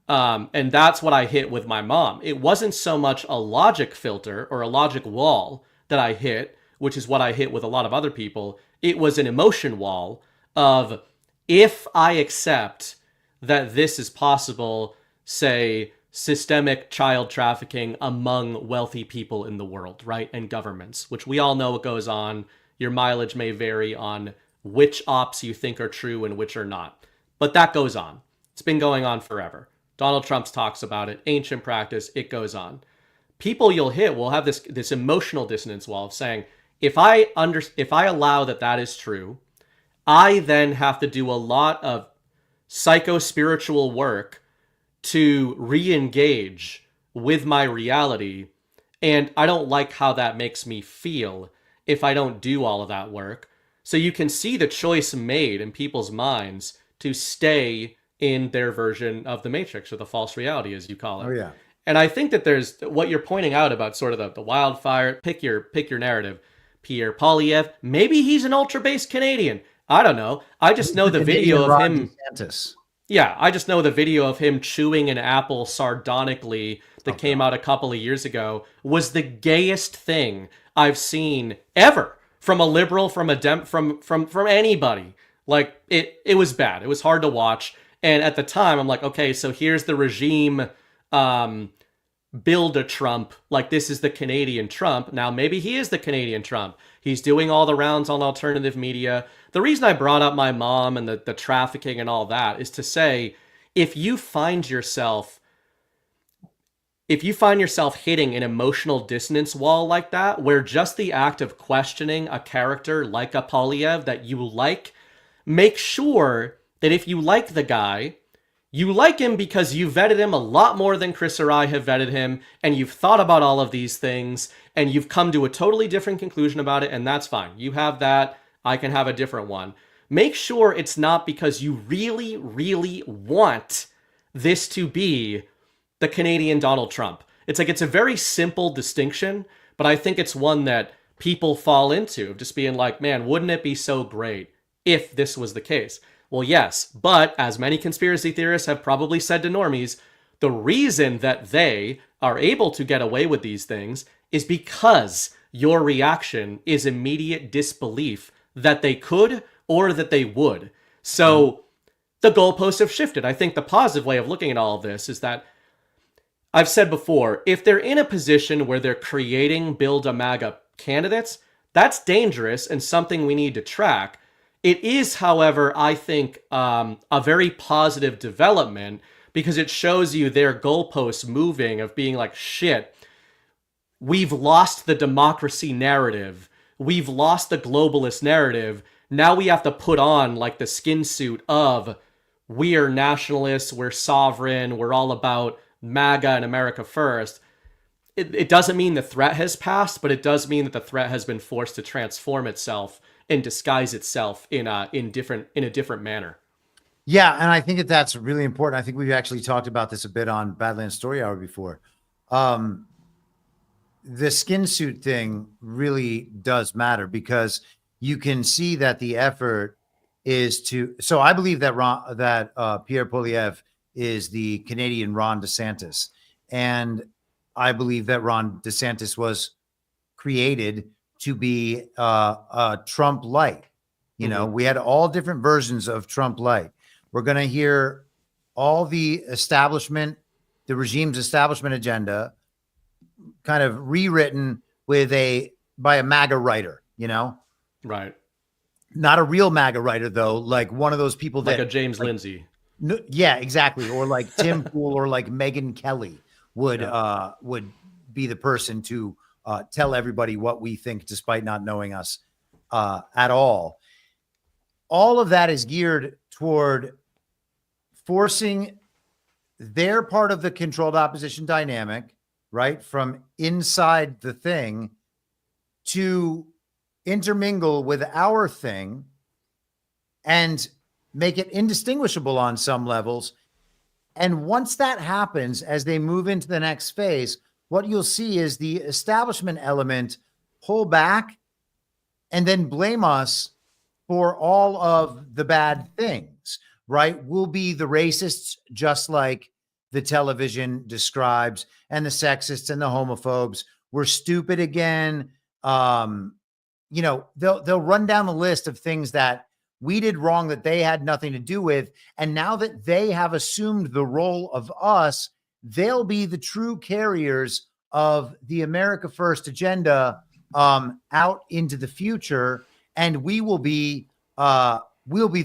And that's what I hit with my mom. It wasn't so much a logic filter or a logic wall that I hit, which is what I hit with a lot of other people. It was an emotion wall of, if I accept that this is possible, say, systemic child trafficking among wealthy people in the world, right? And governments, which we all know what goes on. Your mileage may vary on which ops you think are true and which are not. But that goes on. It's been going on forever. Donald Trump talks about it. Ancient practice. It goes on. People you'll hit will have this emotional dissonance wall of saying, if I allow that is true, I then have to do a lot of psycho-spiritual work to re-engage with my reality, and I don't like how that makes me feel if I don't do all of that work. So you can see the choice made in people's minds to stay in their version of the Matrix, or the false reality, as you call it. Oh, yeah. And I think that there's what you're pointing out about sort of the wildfire. Pick your narrative. Pierre Poilievre, maybe he's an ultra-based Canadian. I don't know. I just know the video of him. DeSantis. Yeah, I just know the video of him chewing an apple sardonically that came out a couple of years ago was the gayest thing I've seen ever from a liberal, from a from anybody. Like, it was bad. It was hard to watch. And at the time, I'm like, okay, so here's the regime build a Trump. Like, this is the Canadian Trump. Now, maybe he is the Canadian Trump. He's doing all the rounds on alternative media. The reason I brought up my mom and the trafficking and all that is to say, if you find yourself hitting an emotional dissonance wall like that, where just the act of questioning a character like a Poilievre that you like, make sure that if you like the guy, you like him because you vetted him a lot more than Chris or I have vetted him, and you've thought about all of these things, and you've come to a totally different conclusion about it, and that's fine. You have that. I can have a different one. Make sure it's not because you really, really want this to be the Canadian Donald Trump. It's like, it's a very simple distinction, but I think it's one that people fall into, just being like, man, wouldn't it be so great if this was the case? Well, yes, but as many conspiracy theorists have probably said to normies, the reason that they are able to get away with these things is because your reaction is immediate disbelief that they could or that they would. So the goalposts have shifted. I think the positive way of looking at all of this is that I've said before, if they're in a position where they're creating Build a MAGA candidates, that's dangerous and something we need to track. It is, however, I think, a very positive development because it shows you their goalposts moving of being like, shit, we've lost the democracy narrative. We've lost the globalist narrative. Now we have to put on like the skin suit of we are nationalists, we're sovereign, we're all about MAGA and America first. It doesn't mean the threat has passed, but it does mean that the threat has been forced to transform itself and disguise itself in a different manner. Yeah, and I think that that's really important. I think we've actually talked about this a bit on Badlands Story Hour before. The skin suit thing really does matter because you can see that the effort is to. So I believe that Pierre Poilievre is the Canadian Ron DeSantis, and I believe that Ron DeSantis was created to be a Trump light. You know, we had all different versions of Trump light. We're going to hear all the establishment, the regime's establishment agenda kind of rewritten by a MAGA writer, you know? Right. Not a real MAGA writer, though, like one of those people like a James Lindsay. No, yeah, exactly. Or like Tim Pool or like Megyn Kelly would be the person to tell everybody what we think, despite not knowing us at all. All of that is geared toward forcing their part of the controlled opposition dynamic, right, from inside the thing to intermingle with our thing and make it indistinguishable on some levels. And once that happens, as they move into the next phase, what you'll see is the establishment element pull back and then blame us for all of the bad things, right? We'll be the racists, just like the television describes, and the sexists and the homophobes. We're stupid again. You know, they'll run down the list of things that we did wrong that they had nothing to do with. And now that they have assumed the role of us, they'll be the true carriers of the America First agenda out into the future. And we'll be the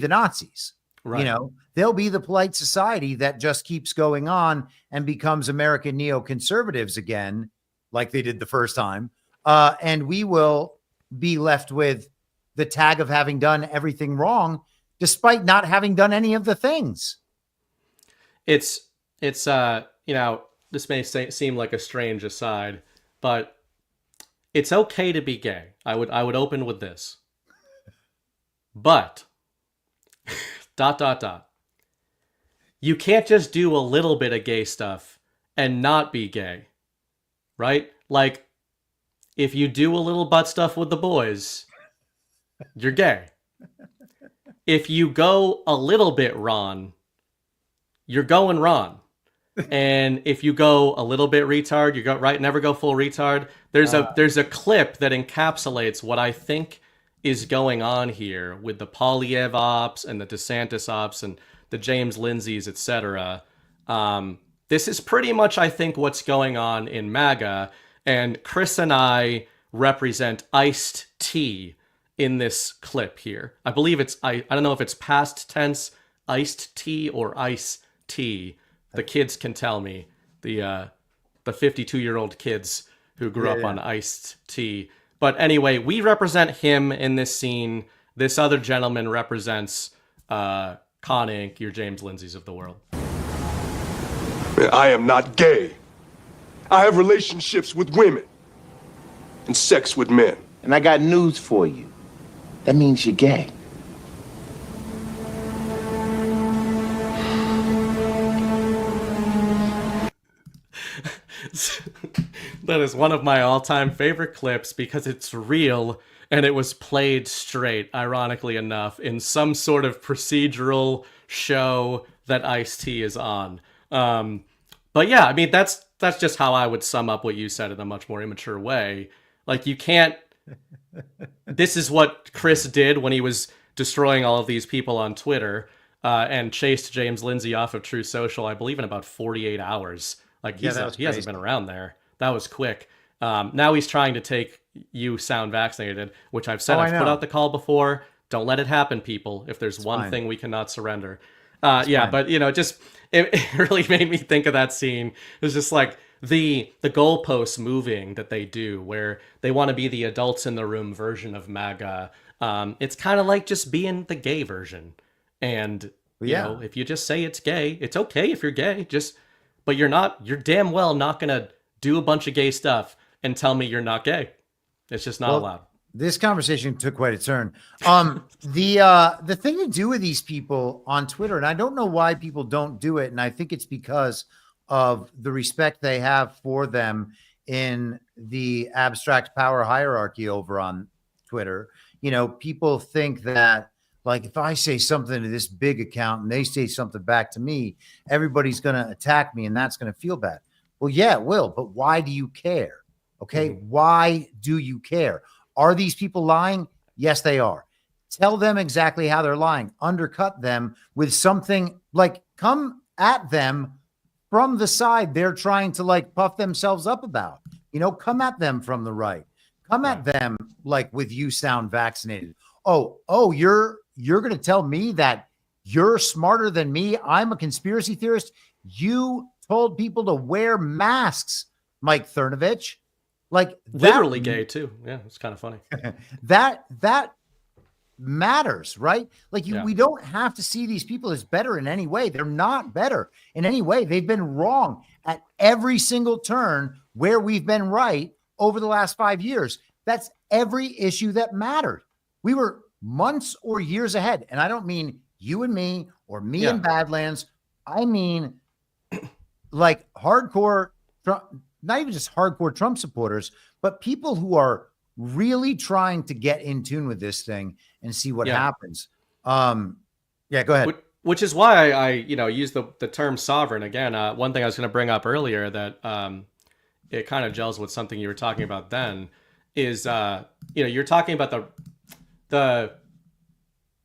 Nazis. Right. You know, they'll be the polite society that just keeps going on and becomes American neoconservatives again, like they did the first time. And we will be left with the tag of having done everything wrong, despite not having done any of the things. It's it's this may seem like a strange aside, but it's okay to be gay. I would open with this. But dot dot dot. You can't just do a little bit of gay stuff and not be gay. Right? Like, if you do a little butt stuff with the boys, you're gay. If you go a little bit Ron, you're going Ron. And if you go a little bit retard, you go right, never go full retard. There's a clip that encapsulates what I think is going on here with the Polyev ops and the DeSantis ops and the James Lindsays, etc. This is pretty much, I think, what's going on in MAGA. And Chris and I represent iced tea in this clip here. I believe it's, I don't know if it's past tense, iced tea or ice tea. The kids can tell me, the 52-year-old kids who grew up on iced tea. But anyway, we represent him in this scene. This other gentleman represents Con Inc., your James Lindsays of the world. I am not gay. I have relationships with women and sex with men. And I got news for you. That means you're gay. That is one of my all-time favorite clips because it's real and it was played straight, ironically enough, in some sort of procedural show that Ice-T is on. But yeah, I mean, that's just how I would sum up what you said in a much more immature way. Like, you can't... This is what Chris did when he was destroying all of these people on Twitter and chased James Lindsay off of True Social, I believe, in about 48 hours. Like, he hasn't been around there. That was quick. Now he's trying to take you sound vaccinated, which I've said, I've put out the call before. Don't let it happen, people. If there's one thing we cannot surrender. But, you know, just, it really made me think of that scene. It was just like the goalposts moving that they do, where they want to be the adults in the room version of MAGA. It's kind of like just being the gay version. And, you know, if you just say it's gay, it's okay if you're gay. But you're damn well not going to do a bunch of gay stuff and tell me you're not gay. It's just not allowed. This conversation took quite a turn. The thing to do with these people on Twitter, and I don't know why people don't do it, and I think it's because of the respect they have for them in the abstract power hierarchy over on Twitter. You know, people think that, like, if I say something to this big account and they say something back to me, everybody's going to attack me and that's going to feel bad. Well, yeah, it will. But why do you care? Okay. Why do you care? Are these people lying? Yes, they are. Tell them exactly how they're lying. Undercut them with something, like, come at them from the side they're trying to, like, puff themselves up about. You know, come at them from the right. Come at them, like, with you sound vaccinated. Oh, you're going to tell me that you're smarter than me? I'm a conspiracy theorist. You told people to wear masks, Mike Cernovich. Like, literally gay too. Yeah, it's kind of funny. that matters, right? Like, we don't have to see these people as better in any way. They're not better in any way. They've been wrong at every single turn where we've been right over the last 5 years. That's every issue that mattered. We were months or years ahead. And I don't mean you and me or me and Badlands. I mean, like, hardcore, not even just hardcore Trump supporters, but people who are really trying to get in tune with this thing and see what happens. Go ahead. Which is why I use the term sovereign again. One thing I was going to bring up earlier that it kind of gels with something you were talking about then is, you're talking about the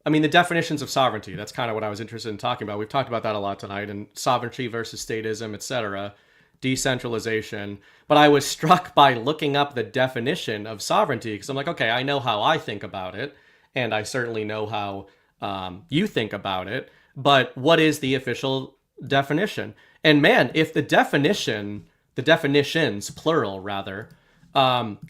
definitions of sovereignty. That's kind of what I was interested in talking about. We've talked about that a lot tonight, and sovereignty versus statism, etc., decentralization. But I was struck by looking up the definition of sovereignty, because I'm like, okay, I know how I think about it, and I certainly know how you think about it, but what is the official definition? And man, if the definitions, plural rather,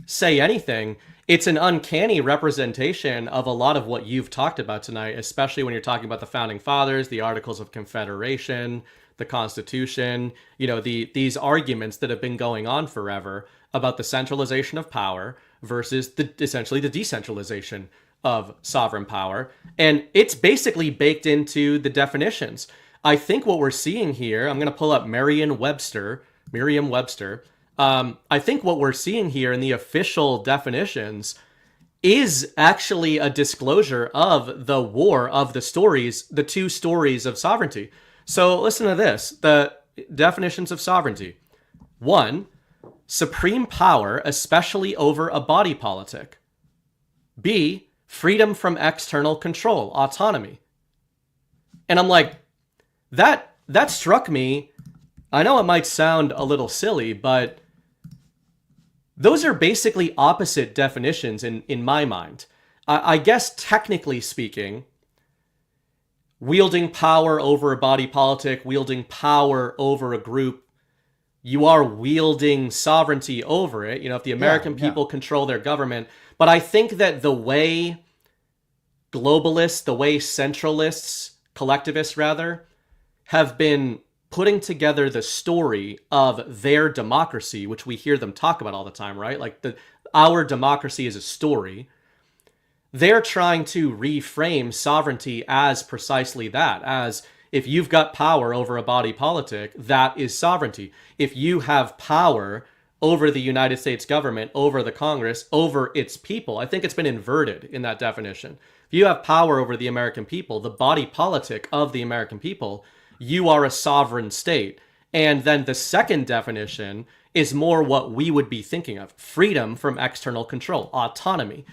say anything, it's an uncanny representation of a lot of what you've talked about tonight, especially when you're talking about the Founding Fathers, the Articles of Confederation, the Constitution, these arguments that have been going on forever about the centralization of power versus essentially the decentralization of sovereign power. And it's basically baked into the definitions. I think what we're seeing here, I'm going to pull up Merriam-Webster. I think what we're seeing here in the official definitions is actually a disclosure of the war of the stories, the two stories of sovereignty. So listen to this, the definitions of sovereignty. 1, supreme power, especially over a body politic. B, freedom from external control, autonomy. And I'm like, that struck me. I know it might sound a little silly, but those are basically opposite definitions in my mind. I guess technically speaking, wielding power over a body politic, wielding power over a group, you are wielding sovereignty over it. If the American people control their government. But I think that the way globalists, the way centralists, collectivists rather, have been putting together the story of their democracy, which we hear them talk about all the time, right? Like our democracy is a story. They're trying to reframe sovereignty as precisely that, as if you've got power over a body politic, that is sovereignty. If you have power over the United States government, over the Congress, over its people, I think it's been inverted in that definition. If you have power over the American people, the body politic of the American people, you are a sovereign state. And then the second definition is more what we would be thinking of: freedom from external control, autonomy.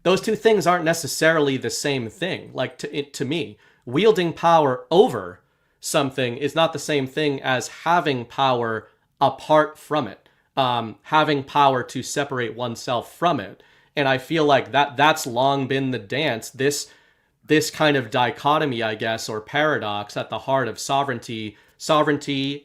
Those two things aren't necessarily the same thing. Like to me, wielding power over something is not the same thing as having power apart from it, having power to separate oneself from it. And I feel like that's long been the dance, this kind of dichotomy, I guess, or paradox at the heart of sovereignty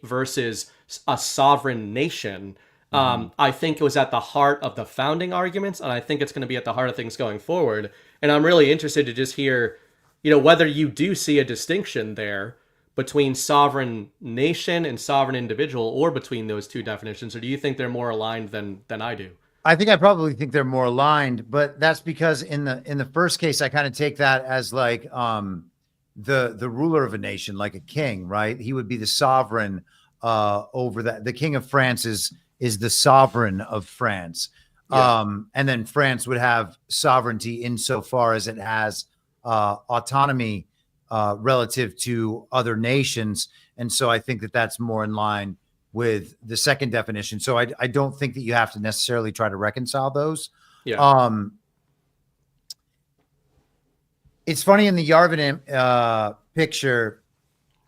versus a sovereign nation. I think it was at the heart of the founding arguments, and I think it's going to be at the heart of things going forward. And I'm really interested to just hear, whether you do see a distinction there between sovereign nation and sovereign individual, or between those two definitions, or do you think they're more aligned than I do? I probably think they're more aligned, but that's because in the first case, I kind of take that as like the ruler of a nation, like a king, right? He would be the sovereign over that. The king of France is the sovereign of France. Yeah. And then France would have sovereignty insofar as it has autonomy relative to other nations. And so I think that that's more in line with the second definition. So I don't think that you have to necessarily try to reconcile those. Yeah. It's funny in the Yarvin picture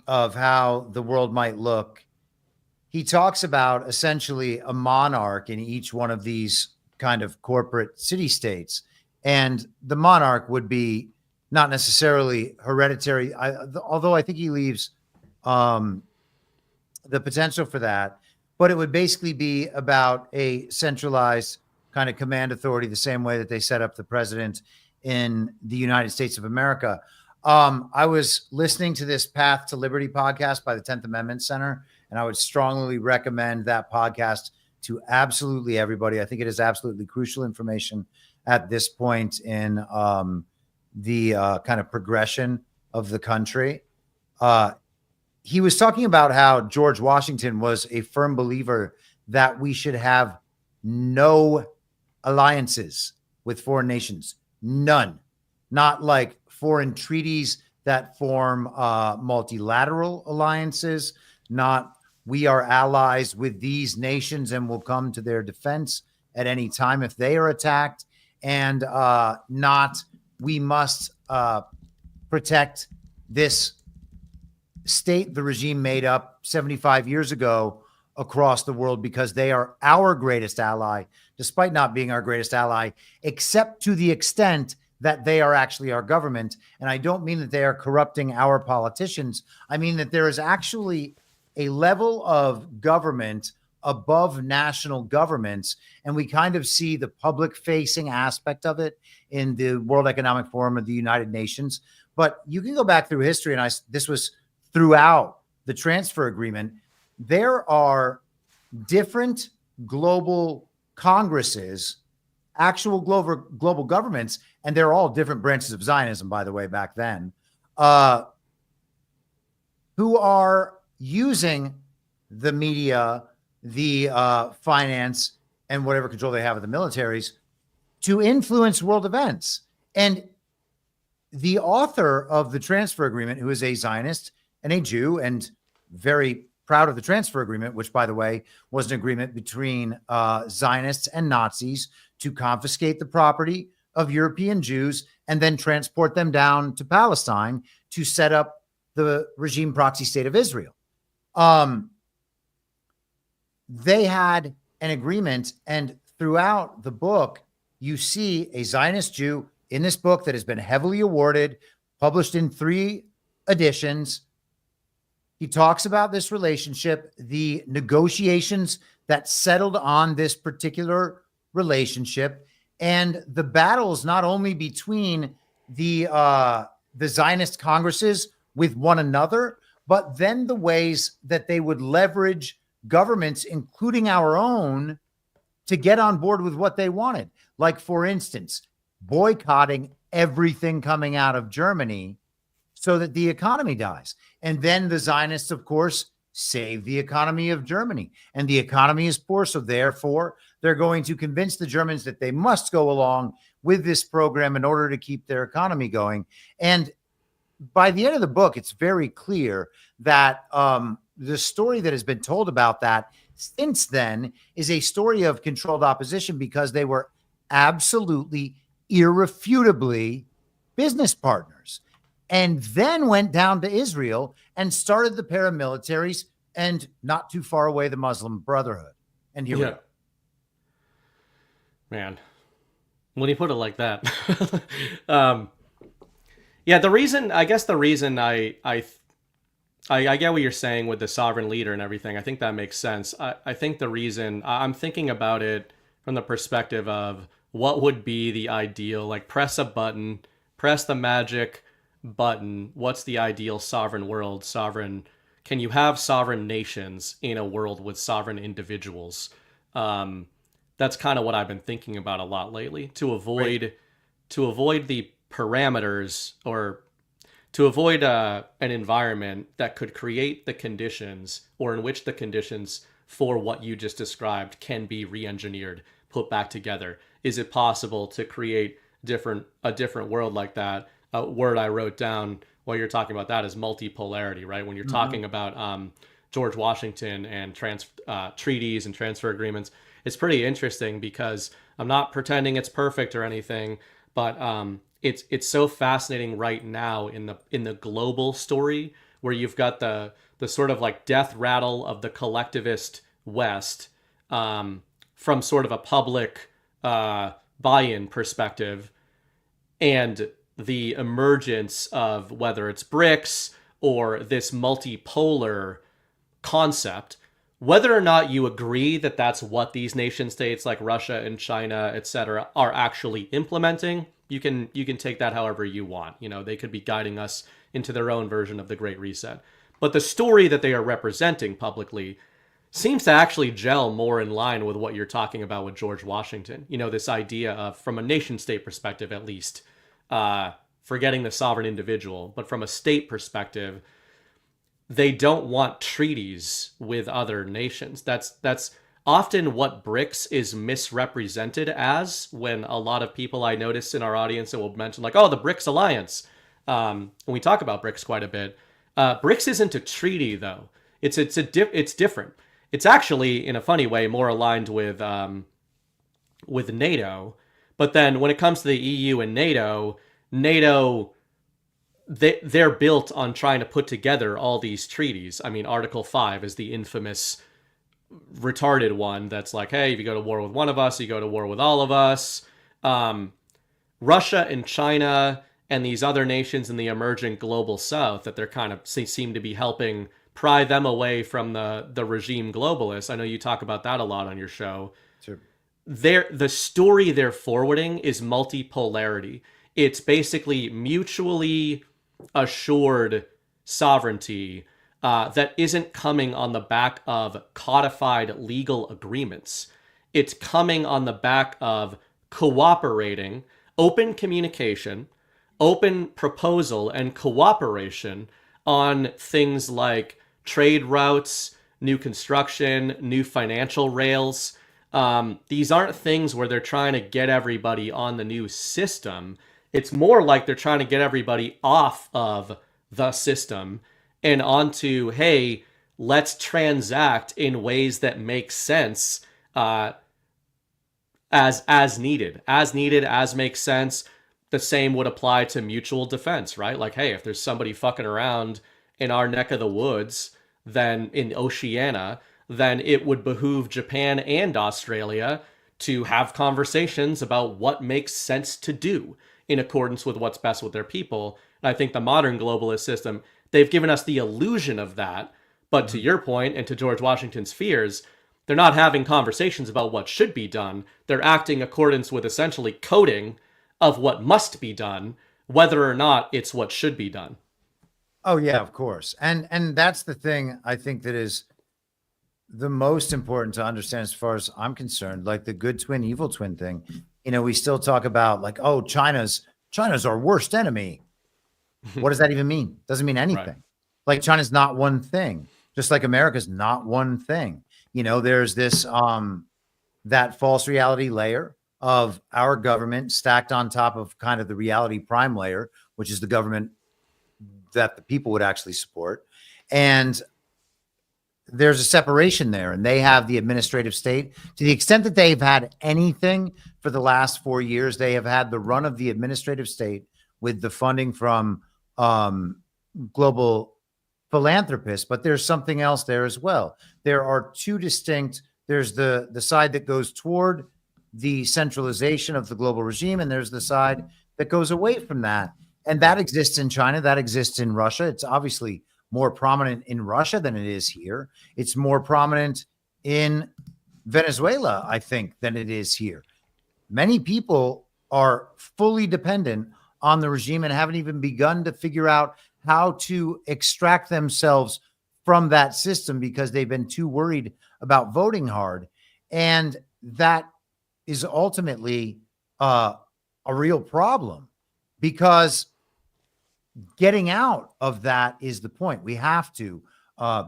of how the world might look. He talks about essentially a monarch in each one of these kind of corporate city-states. And the monarch would be not necessarily hereditary, although I think he leaves the potential for that, but it would basically be about a centralized kind of command authority, the same way that they set up the president in the United States of America. I was listening to this Path to Liberty podcast by the 10th Amendment Center, and I would strongly recommend that podcast to absolutely everybody. I think it is absolutely crucial information at this point in the kind of progression of the country. He was talking about how George Washington was a firm believer that we should have no alliances with foreign nations. None. Not like foreign treaties that form multilateral alliances. Not we are allies with these nations and will come to their defense at any time if they are attacked. And not we must protect this state the regime made up 75 years ago across the world because they are our greatest ally, despite not being our greatest ally, except to the extent that they are actually our government. And I don't mean that they are corrupting our politicians. I mean that there is actually a level of government above national governments, and we kind of see the public facing aspect of it in the World Economic Forum of the United Nations. But you can go back through history, and this was throughout the transfer agreement. There are different global congresses, actual global governments, and they're all different branches of Zionism, by the way, back then, who are using the media, the finance, and whatever control they have of the militaries to influence world events. And the author of the transfer agreement, who is a Zionist and a Jew, and very proud of the transfer agreement, which, by the way, was an agreement between Zionists and Nazis to confiscate the property of European Jews and then transport them down to Palestine to set up the regime proxy state of Israel. They had an agreement, and throughout the book, you see a Zionist Jew in this book that has been heavily awarded, published in 3 editions. He talks about this relationship, the negotiations that settled on this particular relationship, and the battles not only between the Zionist congresses with one another, but then the ways that they would leverage governments, including our own, to get on board with what they wanted. Like, for instance, boycotting everything coming out of Germany so that the economy dies. And then the Zionists, of course, save the economy of Germany. And the economy is poor, so therefore they're going to convince the Germans that they must go along with this program in order to keep their economy going. And by the end of the book, it's very clear that the story that has been told about that since then is a story of controlled opposition, because they were absolutely, irrefutably business partners, and then went down to Israel and started the paramilitaries, and not too far away, the Muslim Brotherhood. And here we go. Man, when you put it like that, yeah, the reason I get what you're saying with the sovereign leader and everything. I think that makes sense. I think the reason I'm thinking about it from the perspective of what would be the ideal, like press a button, press the magic button. What's the ideal sovereign world? Can you have sovereign nations in a world with sovereign individuals? That's kind of what I've been thinking about a lot lately, to avoid the parameters, or to avoid an environment that could create the conditions, or in which the conditions for what you just described can be re-engineered, put back together. Is it possible to create a different world like that? A word I wrote down while you're talking about that is multipolarity, right? When you're talking about George Washington and treaties and transfer agreements, it's pretty interesting, because I'm not pretending it's perfect or anything, but it's so fascinating right now in the global story, where you've got the sort of like death rattle of the collectivist West, from sort of a public buy-in perspective, and the emergence of whether it's BRICS or this multipolar concept. Whether or not you agree that that's what these nation states like Russia and China, etc., are actually implementing, you can take that however you want. You know, they could be guiding us into their own version of the Great Reset. But the story that they are representing publicly seems to actually gel more in line with what you're talking about with George Washington. You know, this idea of, from a nation state perspective at least, forgetting the sovereign individual, but from a state perspective, they don't want treaties with other nations. That's often what BRICS is misrepresented as, when a lot of people I notice in our audience that will mention, like, oh, the BRICS alliance. When we talk about BRICS quite a bit, BRICS isn't a treaty, though. It's different. It's actually, in a funny way, more aligned with NATO. But then when it comes to the EU and NATO, they're built on trying to put together all these treaties. I mean, Article 5 is the infamous retarded one that's like, hey, if you go to war with one of us, you go to war with all of us. Russia and China and these other nations in the emerging global south that they're kind of seem to be helping pry them away from the regime globalists. I know you talk about that a lot on your show. Sure. The story they're forwarding is multipolarity. It's basically mutually assured sovereignty that isn't coming on the back of codified legal agreements. It's coming on the back of cooperating, open communication, open proposal, and cooperation on things like trade routes, new construction, new financial rails. These aren't things where they're trying to get everybody on the new system. It's more like they're trying to get everybody off of the system and onto, hey, let's transact in ways that make sense as needed, as makes sense. The same would apply to mutual defense, right? Like, hey, if there's somebody fucking around in our neck of the woods, then in Oceania, then it would behoove Japan and Australia to have conversations about what makes sense to do in accordance with what's best with their people. And I think the modern globalist system, they've given us the illusion of that. But to your point and to George Washington's fears, they're not having conversations about what should be done. They're acting accordance with essentially coding of what must be done, whether or not it's what should be done. Oh yeah, of course. And that's the thing I think that is the most important to understand as far as I'm concerned, like the good twin, evil twin thing. You know, we still talk about like, oh, China's our worst enemy. What does that even mean? Doesn't mean anything. Right. Like China's not one thing, just like America's not one thing. You know, there's this that false reality layer of our government stacked on top of kind of the reality prime layer, which is the government that the people would actually support. And there's a separation there, and they have the administrative state. To the extent that they've had anything for the last 4 years, they have had the run of the administrative state with the funding from global philanthropists. But there's something else there as well. There are two distinct, there's the side that goes toward the centralization of the global regime, and there's the side that goes away from that. And that exists in China, that exists in Russia. It's obviously more prominent in Russia than it is here. It's more prominent in Venezuela, I think, than it is here. Many people are fully dependent on the regime and haven't even begun to figure out how to extract themselves from that system because they've been too worried about voting hard. And that is ultimately a real problem, because getting out of that is the point. We have to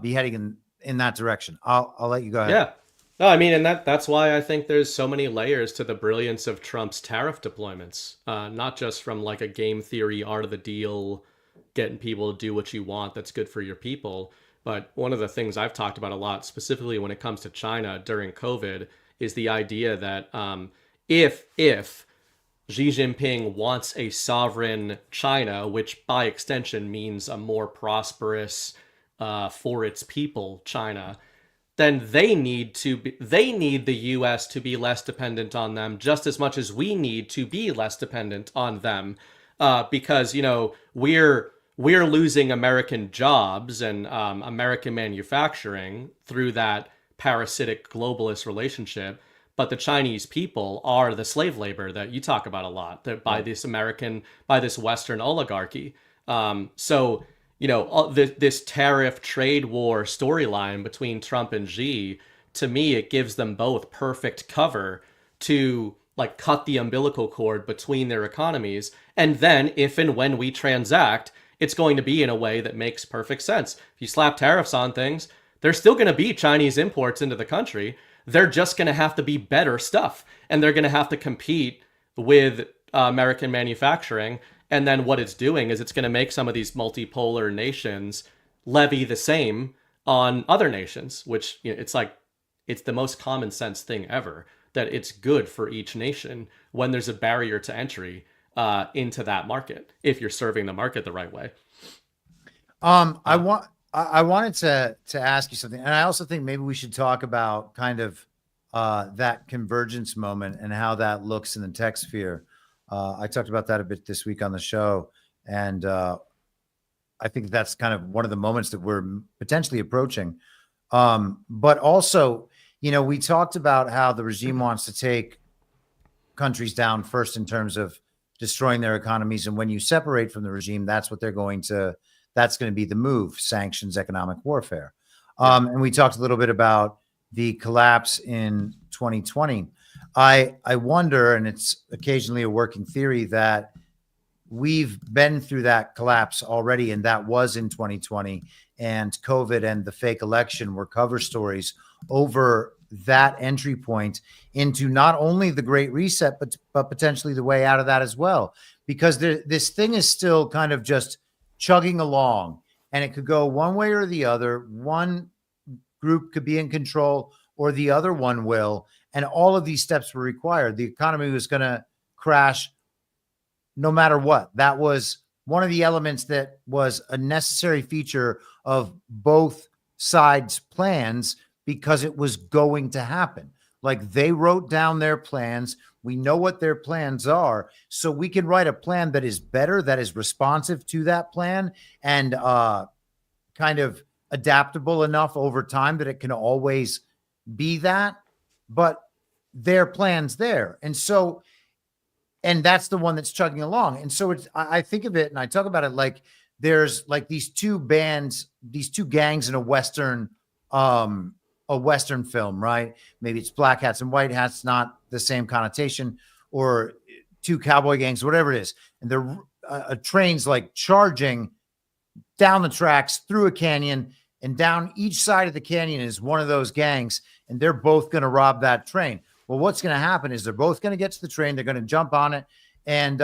be heading in that direction. I'll let you go ahead. Yeah. No, I mean, and that's why I think there's so many layers to the brilliance of Trump's tariff deployments, not just from like a game theory, art of the deal, getting people to do what you want that's good for your people. But one of the things I've talked about a lot, specifically when it comes to China during COVID, is the idea that if Xi Jinping wants a sovereign China, which by extension means a more prosperous for its people China, then they need the US to be less dependent on them just as much as we need to be less dependent on them, because you know we're losing American jobs and American manufacturing through that parasitic globalist relationship. But the Chinese people are the slave labor that you talk about a lot, that by this Western oligarchy. So, you know, this tariff trade war storyline between Trump and Xi, to me, it gives them both perfect cover to like cut the umbilical cord between their economies. And then if and when we transact, it's going to be in a way that makes perfect sense. If you slap tariffs on things, there's still going to be Chinese imports into the country. They're just going to have to be better stuff, and they're going to have to compete with American manufacturing. And then what it's doing is it's going to make some of these multipolar nations levy the same on other nations, which, you know, it's like, it's the most common sense thing ever, that it's good for each nation when there's a barrier to entry into that market, if you're serving the market the right way. I wanted to ask you something, and I also think maybe we should talk about kind of that convergence moment and how that looks in the tech sphere. I talked about that a bit this week on the show, and I think that's kind of one of the moments that we're potentially approaching. But also, we talked about how the regime wants to take countries down first in terms of destroying their economies. And when you separate from the regime, that's going to be the move: sanctions, economic warfare. And we talked a little bit about the collapse in 2020. I wonder, and it's occasionally a working theory, that we've been through that collapse already, and that was in 2020. And COVID and the fake election were cover stories over that entry point into not only the Great Reset, but potentially the way out of that as well. Because this thing is still kind of just chugging along, and it could go one way or the other. One group could be in control, or the other one will. And all of these steps were required. The economy was going to crash no matter what. That was one of the elements that was a necessary feature of both sides' plans, because it was going to happen. Like, they wrote down their plans. We know what their plans are. So we can write a plan that is better, that is responsive to that plan, and kind of adaptable enough over time that it can always be that. But their plan's there. And that's the one that's chugging along. And so I think of it, and I talk about it like there's like these two gangs in a Western film, right? Maybe it's black hats and white hats, not the same connotation, or two cowboy gangs, whatever it is. And they're a train's like charging down the tracks through a canyon, and down each side of the canyon is one of those gangs, and they're both going to rob that train. Well, what's going to happen is they're both going to get to the train. They're going to jump on it. And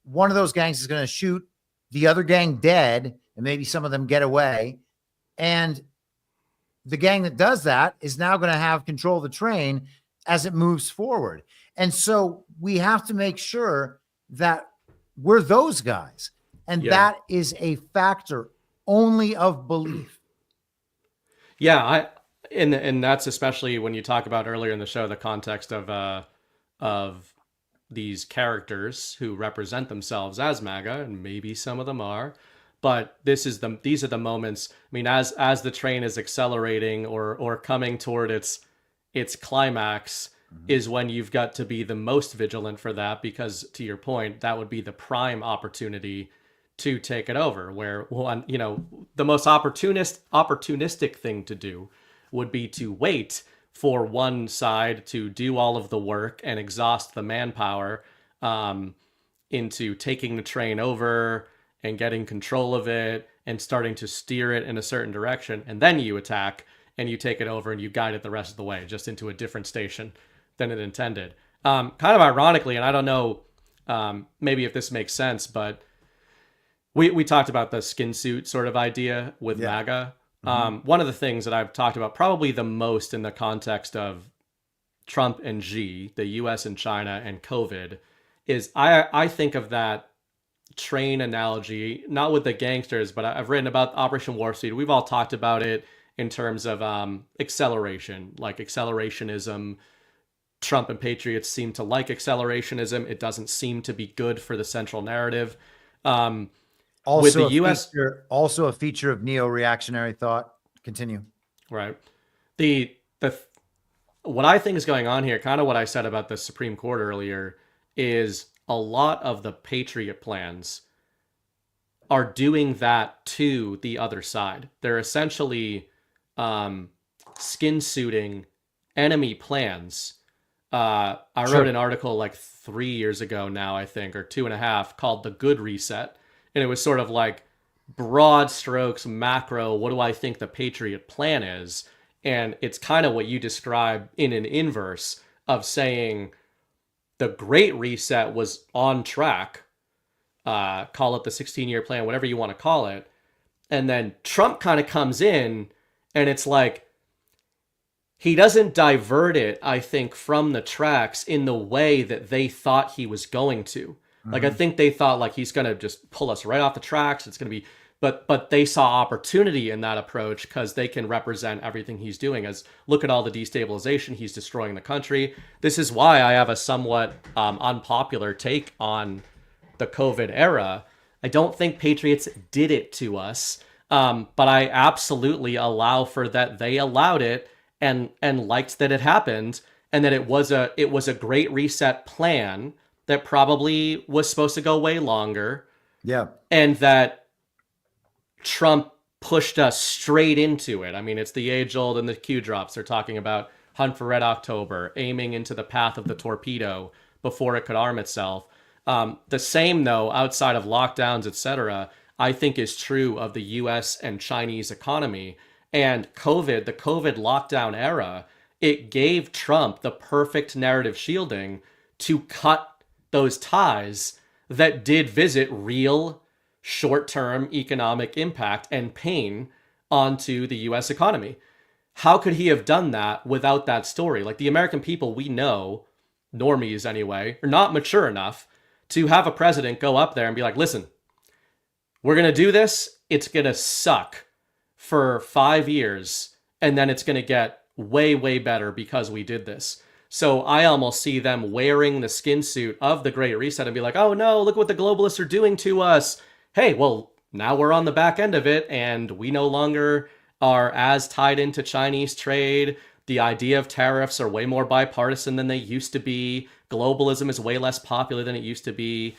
one of those gangs is going to shoot the other gang dead, and maybe some of them get away. And the gang that does that is now going to have control of the train as it moves forward. And so we have to make sure that we're those guys. And that is a factor only of belief. Yeah, and that's especially when you talk about earlier in the show, the context of these characters who represent themselves as MAGA, and maybe some of them are, but these are the moments. I mean, as the train is accelerating or coming toward its climax, is when you've got to be the most vigilant for that, because to your point, that would be the prime opportunity to take it over. Where the most opportunistic thing to do would be to wait for one side to do all of the work and exhaust the manpower into taking the train over and getting control of it and starting to steer it in a certain direction. And then you attack and you take it over and you guide it the rest of the way, just into a different station than it intended. Kind of ironically, and I don't know maybe if this makes sense, but we talked about the skin suit sort of idea with MAGA. One of the things that I've talked about probably the most in the context of Trump and Xi, the US and China and COVID, is I think of that train analogy, not with the gangsters, but I've written about Operation Warp Speed. We've all talked about it in terms of acceleration, like accelerationism. Trump and patriots seem to like accelerationism. It doesn't seem to be good for the central narrative. Also, with the U.S., also a feature of neo-reactionary thought. Continue. Right. The what I think is going on here, kind of what I said about the Supreme Court earlier, is a lot of the patriot plans are doing that to the other side. They're essentially skin suiting enemy plans. I wrote an article like 3 years ago now, I think, or 2.5, called The Good Reset. And it was sort of like broad strokes, macro, what do I think the Patriot plan is? And it's kind of what you describe in an inverse of saying the Great Reset was on track, call it the 16-year plan, whatever you want to call it. And then Trump kind of comes in, and it's like, he doesn't divert it, I think, from the tracks in the way that they thought he was going to. Like, I think they thought, like, he's going to just pull us right off the tracks. It's going to be, but they saw opportunity in that approach because they can represent everything he's doing as, look at all the destabilization. He's destroying the country. This is why I have a somewhat unpopular take on the COVID era. I don't think patriots did it to us. But I absolutely allow for that. They allowed it and liked that it happened, and that it was a great reset plan that probably was supposed to go way longer. Yeah. And that Trump pushed us straight into it. I mean, it's the age old and the Q drops. They're talking about Hunt for Red October, aiming into the path of the torpedo before it could arm itself. The same, though, outside of lockdowns, etc., I think is true of the US and Chinese economy. And the COVID lockdown era, it gave Trump the perfect narrative shielding to cut those ties that did visit real short-term economic impact and pain onto the US economy. How could he have done that without that story? Like, the American people, we know, normies anyway, are not mature enough to have a president go up there and be like, listen, we're going to do this. It's going to suck for 5 years, and then it's going to get way, way better because we did this. So I almost see them wearing the skin suit of the Great Reset and be like, oh no, look what the globalists are doing to us. Hey, well, now we're on the back end of it, and we no longer are as tied into Chinese trade. The idea of tariffs are way more bipartisan than they used to be. Globalism is way less popular than it used to be.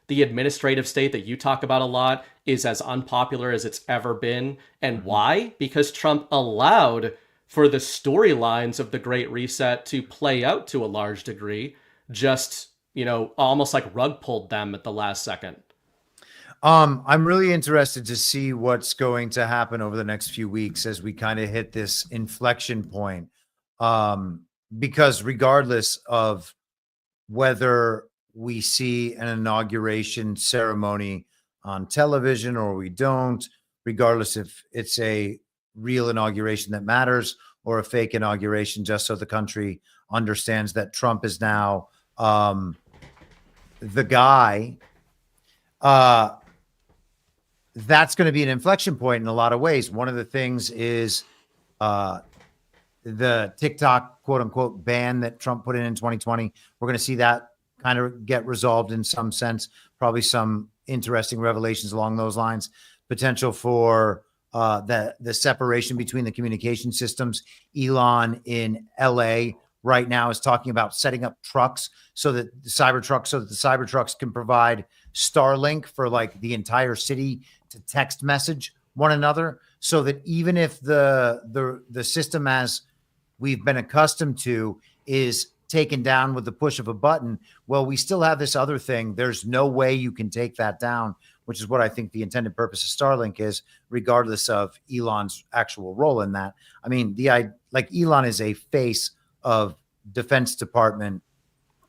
The administrative state that you talk about a lot is as unpopular as it's ever been. And why? Because Trump allowed for the storylines of the Great Reset to play out to a large degree, just, almost like rug pulled them at the last second. I'm really interested to see what's going to happen over the next few weeks as we kind of hit this inflection point. Because regardless of whether we see an inauguration ceremony on television or we don't, regardless if it's a real inauguration that matters or a fake inauguration, just so the country understands that Trump is now the guy, that's going to be an inflection point in a lot of ways. One of the things is the TikTok quote unquote ban that Trump put in 2020. We're going to see that kind of get resolved in some sense, probably some interesting revelations along those lines, potential for the separation between the communication systems. Elon in LA right now is talking about setting up trucks so that the Cybertrucks can provide Starlink for like the entire city to text message one another, so that even if the system as we've been accustomed to is taken down with the push of a button, well, we still have this other thing. There's no way you can take that down, which is what I think the intended purpose of Starlink is, regardless of Elon's actual role in that. I mean, Elon is a face of Defense Department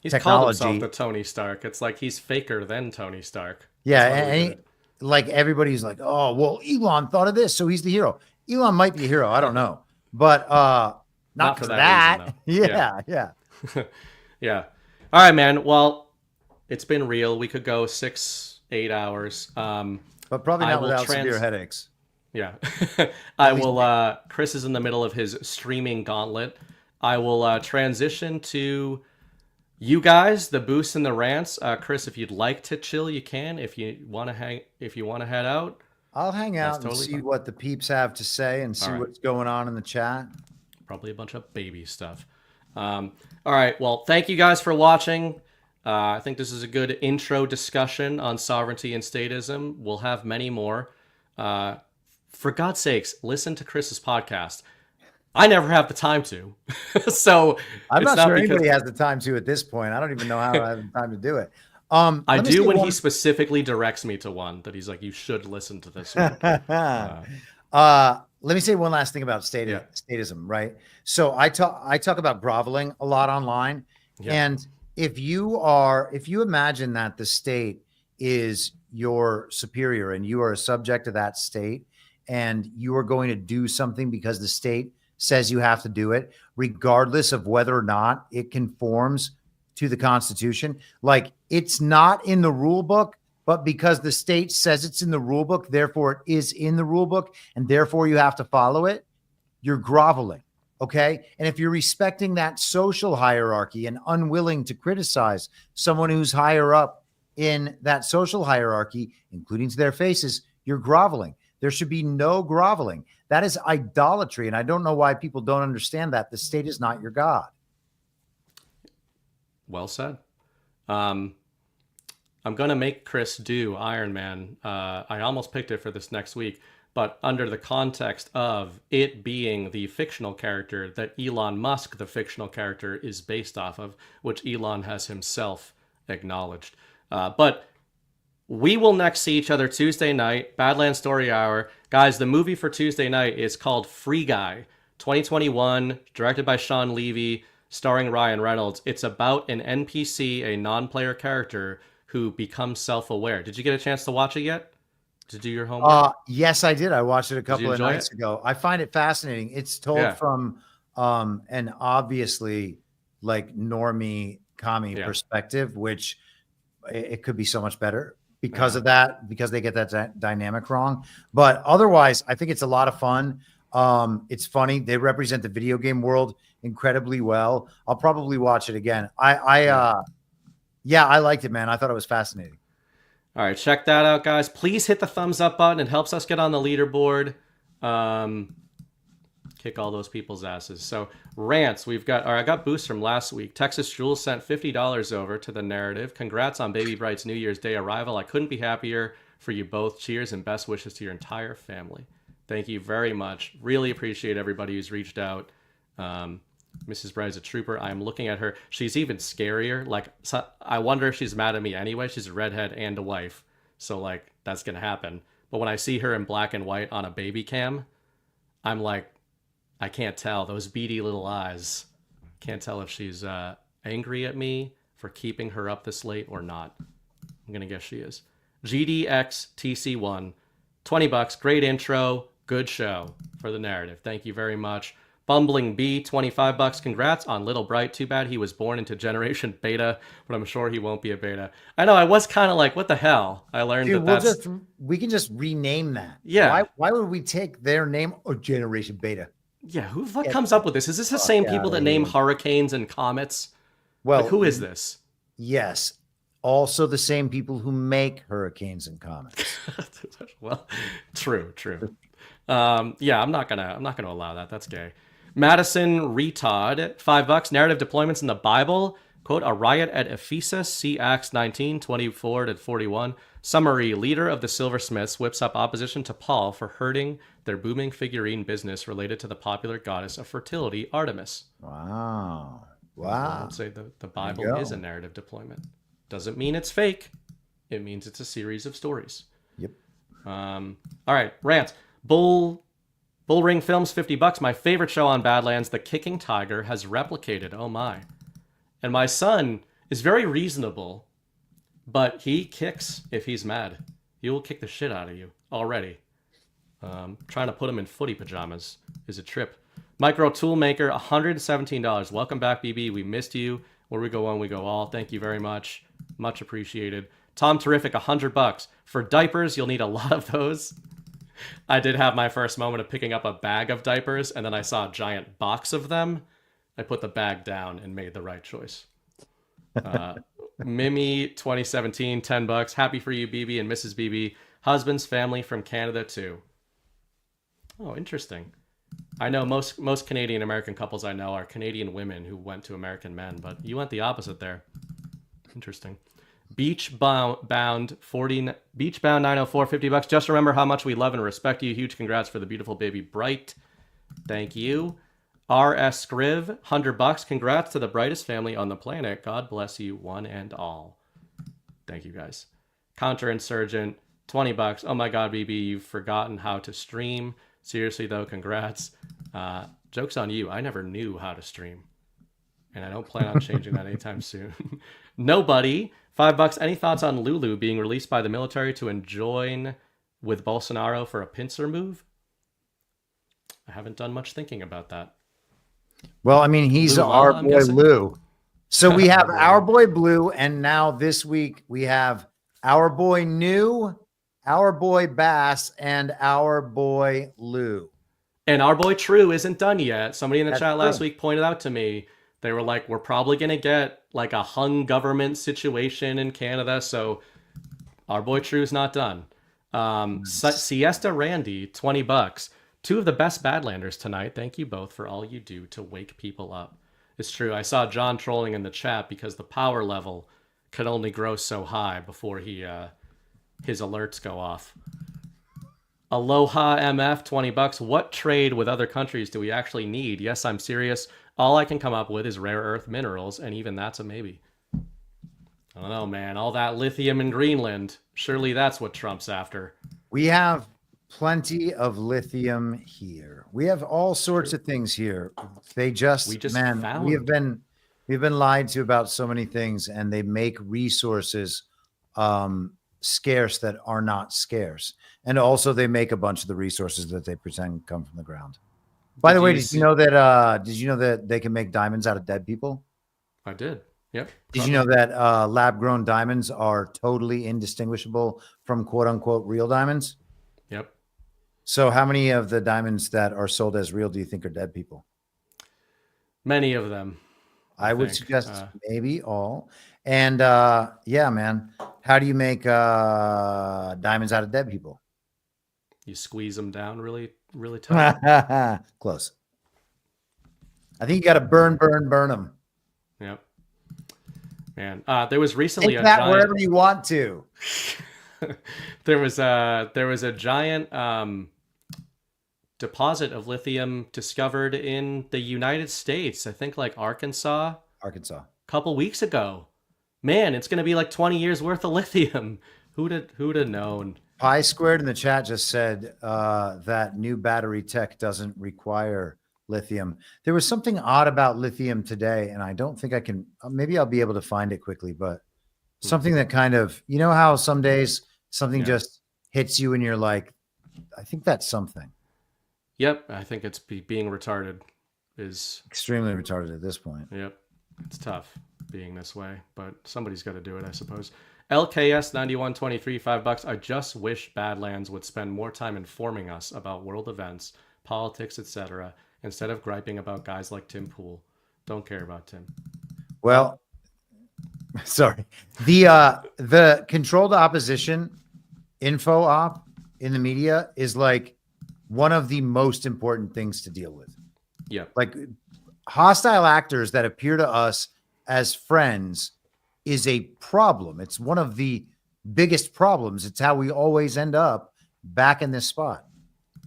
He's technology. called himself the Tony Stark. It's like he's faker than Tony Stark. Yeah, and like everybody's like, oh, well, Elon thought of this, so he's the hero. Elon might be a hero, I don't know, but not for that. Reason, yeah. Yeah. All right, man. Well, it's been real. We could go 6-8 hours, but probably not without severe headaches. Yeah. I will. Chris is in the middle of his streaming gauntlet. I will transition to you guys, the boosts and the rants. Chris, if you'd like to chill, you can. If you want to head out, I'll hang out and see what the peeps have to say and see what's going on in the chat. Probably a bunch of baby stuff. All right. Well, thank you guys for watching. I think this is a good intro discussion on sovereignty and statism. We'll have many more. For God's sakes, listen to Chris's podcast. I never have the time to. So I'm not sure anybody has the time to at this point. I don't even know how I have the time to do it. I do when he specifically directs me to one that he's like, you should listen to this one. Let me say one last thing about statism, right? So I talk about groveling a lot online. Yeah. And if you imagine that the state is your superior and you are a subject to that state, and you are going to do something because the state says you have to do it, regardless of whether or not it conforms to the Constitution. Like, it's not in the rule book, but because the state says it's in the rule book, therefore it is in the rule book, and therefore you have to follow it, you're groveling, okay? And if you're respecting that social hierarchy and unwilling to criticize someone who's higher up in that social hierarchy, including to their faces, you're groveling. There should be no groveling. That is idolatry. And I don't know why people don't understand that. The state is not your God. Well said. I'm going to make Chris do Iron Man. I almost picked it for this next week, but under the context of it being the fictional character that Elon Musk, the fictional character, is based off of, which Elon has himself acknowledged. But we will next see each other Tuesday night, Badlands Story Hour. Guys, the movie for Tuesday night is called Free Guy, 2021, directed by Sean Levy, starring Ryan Reynolds. It's about an NPC, a non-player character, who becomes self-aware. Did you get a chance to watch it yet? To do your homework? Yes, I did. I watched it a couple of nights ago. I find it fascinating. It's told from an obviously like normie commie perspective, which it could be so much better because of that, because they get that dynamic wrong. But otherwise, I think it's a lot of fun. It's funny. They represent the video game world incredibly well. I'll probably watch it again. I liked it, man. I thought it was fascinating. All right, check that out, guys. Please hit the thumbs up button. It helps us get on the leaderboard. Kick all those people's asses. So rants, I got boosts from last week. Texas Jules sent $50 over to the narrative. Congrats on Baby Bright's New Year's Day arrival. I couldn't be happier for you both. Cheers and best wishes to your entire family. Thank you very much. Really appreciate everybody who's reached out. Mrs. Bride's a trooper. I'm looking at her. She's even scarier. Like, so I wonder if she's mad at me anyway. She's a redhead and a wife. So, like, that's going to happen. But when I see her in black and white on a baby cam, I'm like, I can't tell. Those beady little eyes. Can't tell if she's angry at me for keeping her up this late or not. I'm going to guess she is. GDXTC1, $20. Great intro. Good show for the narrative. Thank you very much. Bumbling B, $25. Congrats on Little Bright. Too bad he was born into Generation Beta, but I'm sure he won't be a beta. I know, I was kind of like, what the hell? I learned we can just rename that. Yeah. Why would we take their name or Generation Beta? Yeah, what comes up with this? Is this the same people that name hurricanes and comets? Well, like, who is this? Yes. Also the same people who make hurricanes and comets. Well, true. Yeah, I'm not gonna allow that. That's gay. Madison Retod, $5. Narrative deployments in the Bible. Quote, a riot at Ephesus, see Acts 19, 24-41. Summary, leader of the silversmiths whips up opposition to Paul for hurting their booming figurine business related to the popular goddess of fertility, Artemis. Wow. I would say the Bible is a narrative deployment. Doesn't mean it's fake. It means it's a series of stories. Yep. All right, rants. Bullring Films, $50. My favorite show on Badlands, The Kicking Tiger, has replicated. Oh my. And my son is very reasonable, but he kicks if he's mad. He will kick the shit out of you already. Trying to put him in footy pajamas is a trip. Micro Toolmaker, $117. Welcome back, BB. We missed you. Where we go one, we go all. Thank you very much. Much appreciated. Tom Terrific, $100. For diapers, you'll need a lot of those. I did have my first moment of picking up a bag of diapers, and then I saw a giant box of them. I put the bag down and made the right choice. Mimi 2017, $10. Happy for you, BB and Mrs. BB. Husband's family from Canada too. Oh, interesting. I know most Canadian American couples I know are Canadian women who went to American men, but you went the opposite there. Interesting. Beachbound 904, $50. Just remember how much we love and respect you. Huge congrats for the beautiful baby Bright. Thank you. RS Scriv, $100. Congrats to the brightest family on the planet. God bless you, one and all. Thank you, guys. Counterinsurgent, $20. Oh my God, BB, you've forgotten how to stream. Seriously though, congrats. Joke's on you. I never knew how to stream, and I don't plan on changing that anytime soon. Nobody. $5. Any thoughts on Lulu being released by the military to join with Bolsonaro for a pincer move? I haven't done much thinking about that. Well, I mean, he's our boy Lou. So we have our boy Blue, and now this week we have our boy New, our boy Bass, and our boy Lou. And our boy True isn't done yet. Somebody in the chat last week pointed out to me They were like, we're probably going to get like a hung government situation in Canada, so our boy True's not done. Siesta Randy, $20. Two of the best Badlanders tonight. Thank you both for all you do to wake people up. It's true. I saw John trolling in the chat because the power level could only grow so high before his alerts go off. Aloha MF, $20. What trade with other countries do we actually need? Yes, I'm serious. All I can come up with is rare earth minerals, and even that's a maybe. I don't know, man. All that lithium in Greenland. Surely that's what Trump's after. We have plenty of lithium here. We have all sorts of things here. We've been lied to about so many things, and they make resources scarce that are not scarce. And also they make a bunch of the resources that they pretend come from the ground. By the way, did you know that they can make diamonds out of dead people? I did. Yep. Did you know that lab-grown diamonds are totally indistinguishable from quote-unquote real diamonds? Yep. So how many of the diamonds that are sold as real do you think are dead people? Many of them. I would suggest maybe all. And yeah, man, how do you make diamonds out of dead people? You squeeze them down really, really tight. Close. I think you got to burn them. Yep. Man, there was recently Take that wherever you want to. there was a giant deposit of lithium discovered in the United States. I think like Arkansas. A couple weeks ago. Man, it's going to be like 20 years worth of lithium. Who'd have known? Pi Squared in the chat just said that new battery tech doesn't require lithium. There was something odd about lithium today, and I don't think I can. Maybe I'll be able to find it quickly, but something that kind of, you know how some days something just hits you and you're like, I think that's something. Yep, I think it's being retarded is extremely retarded at this point. Yep, it's tough being this way, but somebody's got to do it, I suppose. LKS 9123, $5. I just wish Badlands would spend more time informing us about world events, politics, etc., instead of griping about guys like Tim Pool. Don't care about Tim. Well, sorry. The controlled opposition info op in the media is like one of the most important things to deal with. Yeah. Like hostile actors that appear to us as friends is a problem. It's one of the biggest problems. It's how we always end up back in this spot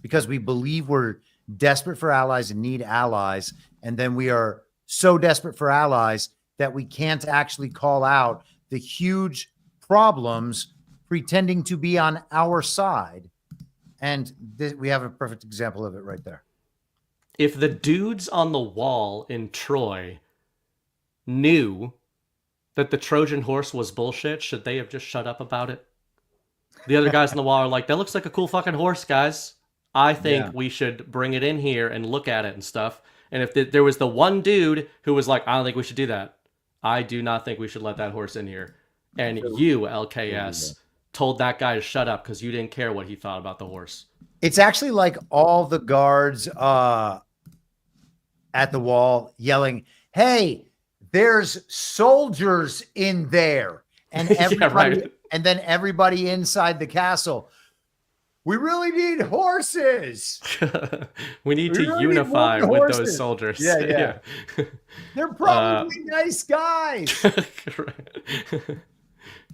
because we believe we're desperate for allies and need allies. And then we are so desperate for allies that we can't actually call out the huge problems pretending to be on our side. And we have a perfect example of it right there. If the dudes on the wall in Troy knew that the Trojan horse was bullshit, should they have just shut up about it? The other guys on the wall are like, that looks like a cool fucking horse, guys. I think we should bring it in here and look at it and stuff. And if there was the one dude who was like, I don't think we should do that. I do not think we should let that horse in here. And you, LKS, told that guy to shut up because you didn't care what he thought about the horse. It's actually like all the guards at the wall yelling, hey, there's soldiers in there. And everybody, and then everybody inside the castle, we really need horses. we need to unify with those soldiers. Yeah. They're probably nice guys.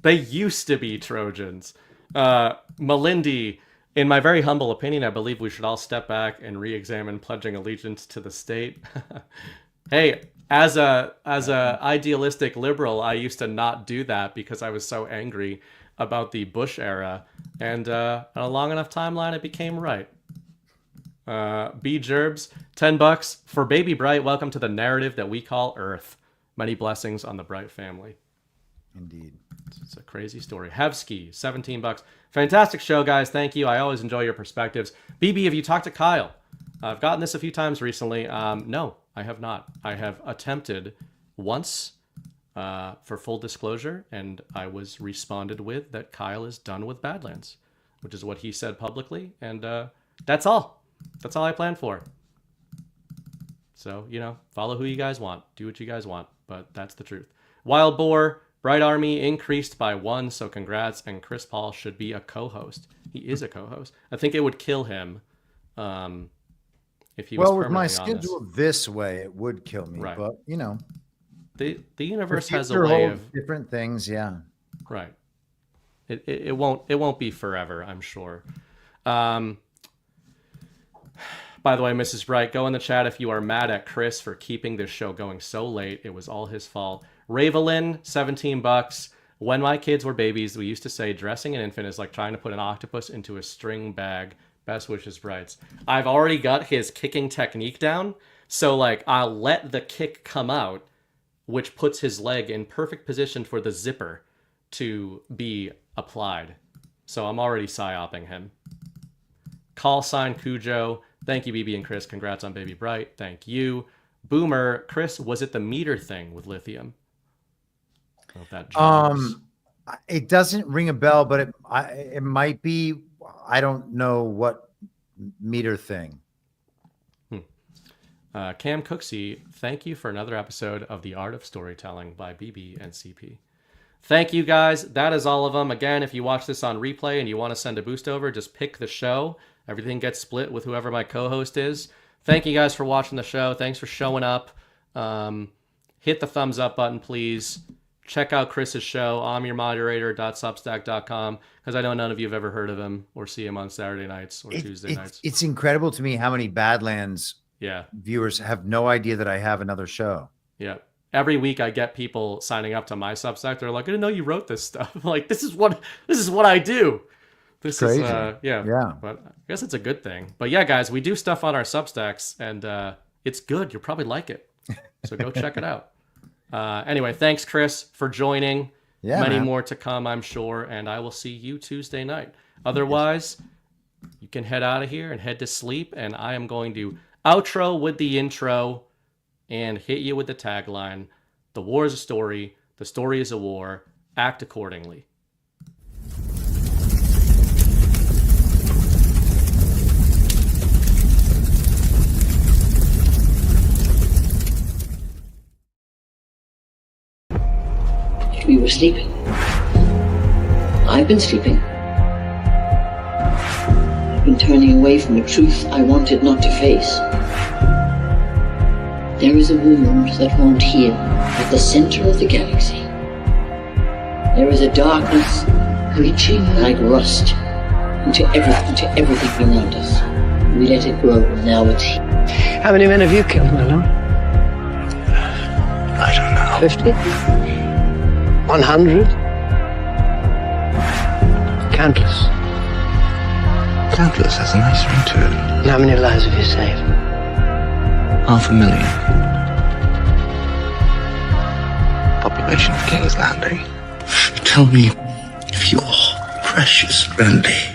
They used to be Trojans. Melindy, in my very humble opinion, I believe we should all step back and re-examine pledging allegiance to the state. Hey, as a idealistic liberal, I used to not do that because I was so angry about the Bush era, and on a long enough timeline, it became right. B Gerbs, $10 for Baby Bright. Welcome to the narrative that we call Earth. Many blessings on the Bright family. Indeed. It's a crazy story. Hevsky, $17. Fantastic show, guys. Thank you. I always enjoy your perspectives. BB, have you talked to Kyle? I've gotten this a few times recently. No, I have not. I have attempted once for full disclosure, and I was responded with that Kyle is done with Badlands, which is what he said publicly, and that's all. That's all I planned for. So, follow who you guys want. Do what you guys want. But that's the truth. Wild Boar, Bright Army increased by 1. So congrats. And Chris Paul should be a co-host. He is a co-host. I think it would kill him if he was permanently with my on schedule this way, it would kill me. Right. But, the universe the has a future way holds of different things. Yeah. Right. It won't be forever, I'm sure. By the way, Mrs. Bright, go in the chat if you are mad at Chris for keeping this show going so late. It was all his fault. Ravelin, $17. When my kids were babies, we used to say dressing an infant is like trying to put an octopus into a string bag. Best wishes, Brights. I've already got his kicking technique down. So I'll let the kick come out, which puts his leg in perfect position for the zipper to be applied. So I'm already psyoping him. Call sign Cujo. Thank you, BB and Chris. Congrats on Baby Bright. Thank you. Boomer, Chris, was it the meter thing with lithium? I don't know if that jars. It doesn't ring a bell, but it might be. I don't know what meter thing. Cam Cooksey, thank you for another episode of The Art of Storytelling by BB and CP. Thank you, guys. That is all of them. Again, if you watch this on replay and you want to send a boost over, just pick the show. Everything gets split with whoever my co-host is. Thank you guys for watching the show. Thanks for showing up. Hit the thumbs up button, please. Check out Chris's show, imyourmoderator.substack.com, because I know none of you have ever heard of him or see him on Saturday nights or Tuesday nights. It's incredible to me how many Badlands viewers have no idea that I have another show. Yeah. Every week I get people signing up to my Substack. They're like, I didn't know you wrote this stuff. I'm like, this is what I do. This crazy. Yeah. But I guess it's a good thing. But yeah, guys, we do stuff on our Substacks, and it's good. You'll probably like it. So go check it out. Anyway, thanks, Chris, for joining. Yeah, Many more to come, I'm sure. And I will see you Tuesday night. Otherwise, you can head out of here and head to sleep. And I am going to outro with the intro and hit you with the tagline. The war is a story. The story is a war. Act accordingly. We were sleeping. I've been sleeping. I've been turning away from a truth I wanted not to face. There is a wound that won't heal at the center of the galaxy. There is a darkness reaching like rust into everything around us. We let it grow, and now it's here. How many men have you killed, Malone? I don't know. 50? 100? Countless. Countless has a nice ring to it. And how many lives have you saved? 500,000. Population of King's Landing. Tell me if your precious Randy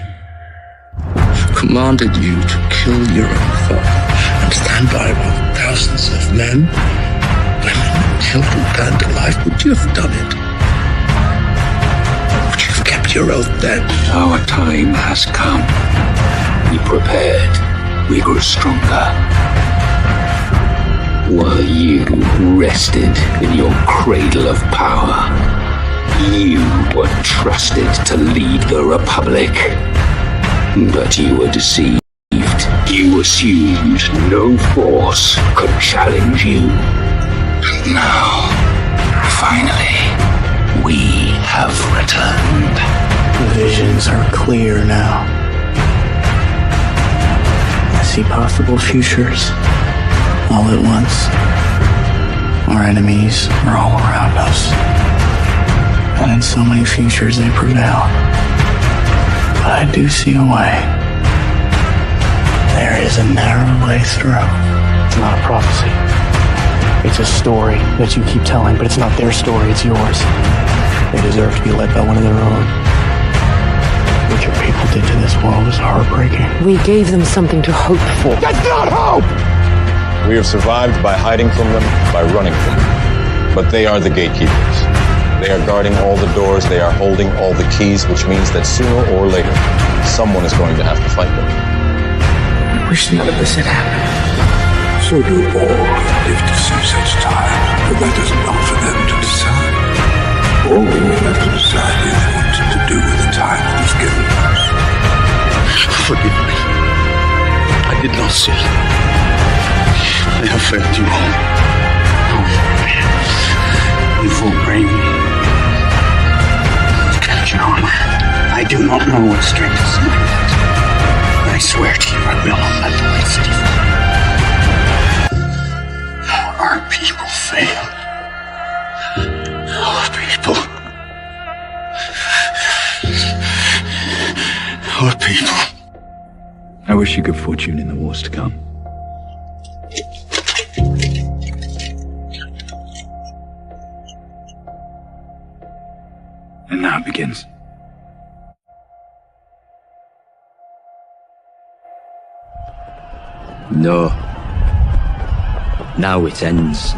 commanded you to kill your own father and stand by while thousands of men, women, children burned alive, would you have done it? Would you have kept your oath then? Our time has come. We prepared. We grew stronger. While you rested in your cradle of power, you were trusted to lead the Republic. But you were deceived. You assumed no force could challenge you. And now, finally, we have returned. The visions are clear now. I see possible futures all at once. Our enemies are all around us. And in so many futures they prevail. But I do see a way. There is a narrow way through. It's not a prophecy. It's a story that you keep telling, but it's not their story, it's yours. They deserve to be led by one of their own. What your people did to this world is heartbreaking. We gave them something to hope for. That's not hope! We have survived by hiding from them, by running from them. But they are the gatekeepers. They are guarding all the doors, they are holding all the keys, which means that sooner or later, someone is going to have to fight them. I wish none of this had happened. So So do all who live to see such time, but that is not for them to decide. All we have to decide is what to do with the time that is given us. Forgive me. I did not see. I have failed you all. You fool brave me. Captain Armor, I do not know what strength is mine. But I swear to you, I will not let the White City fall. Our people fail. Our people. Our people. I wish you good fortune in the wars to come. And now it begins. No. Now it ends.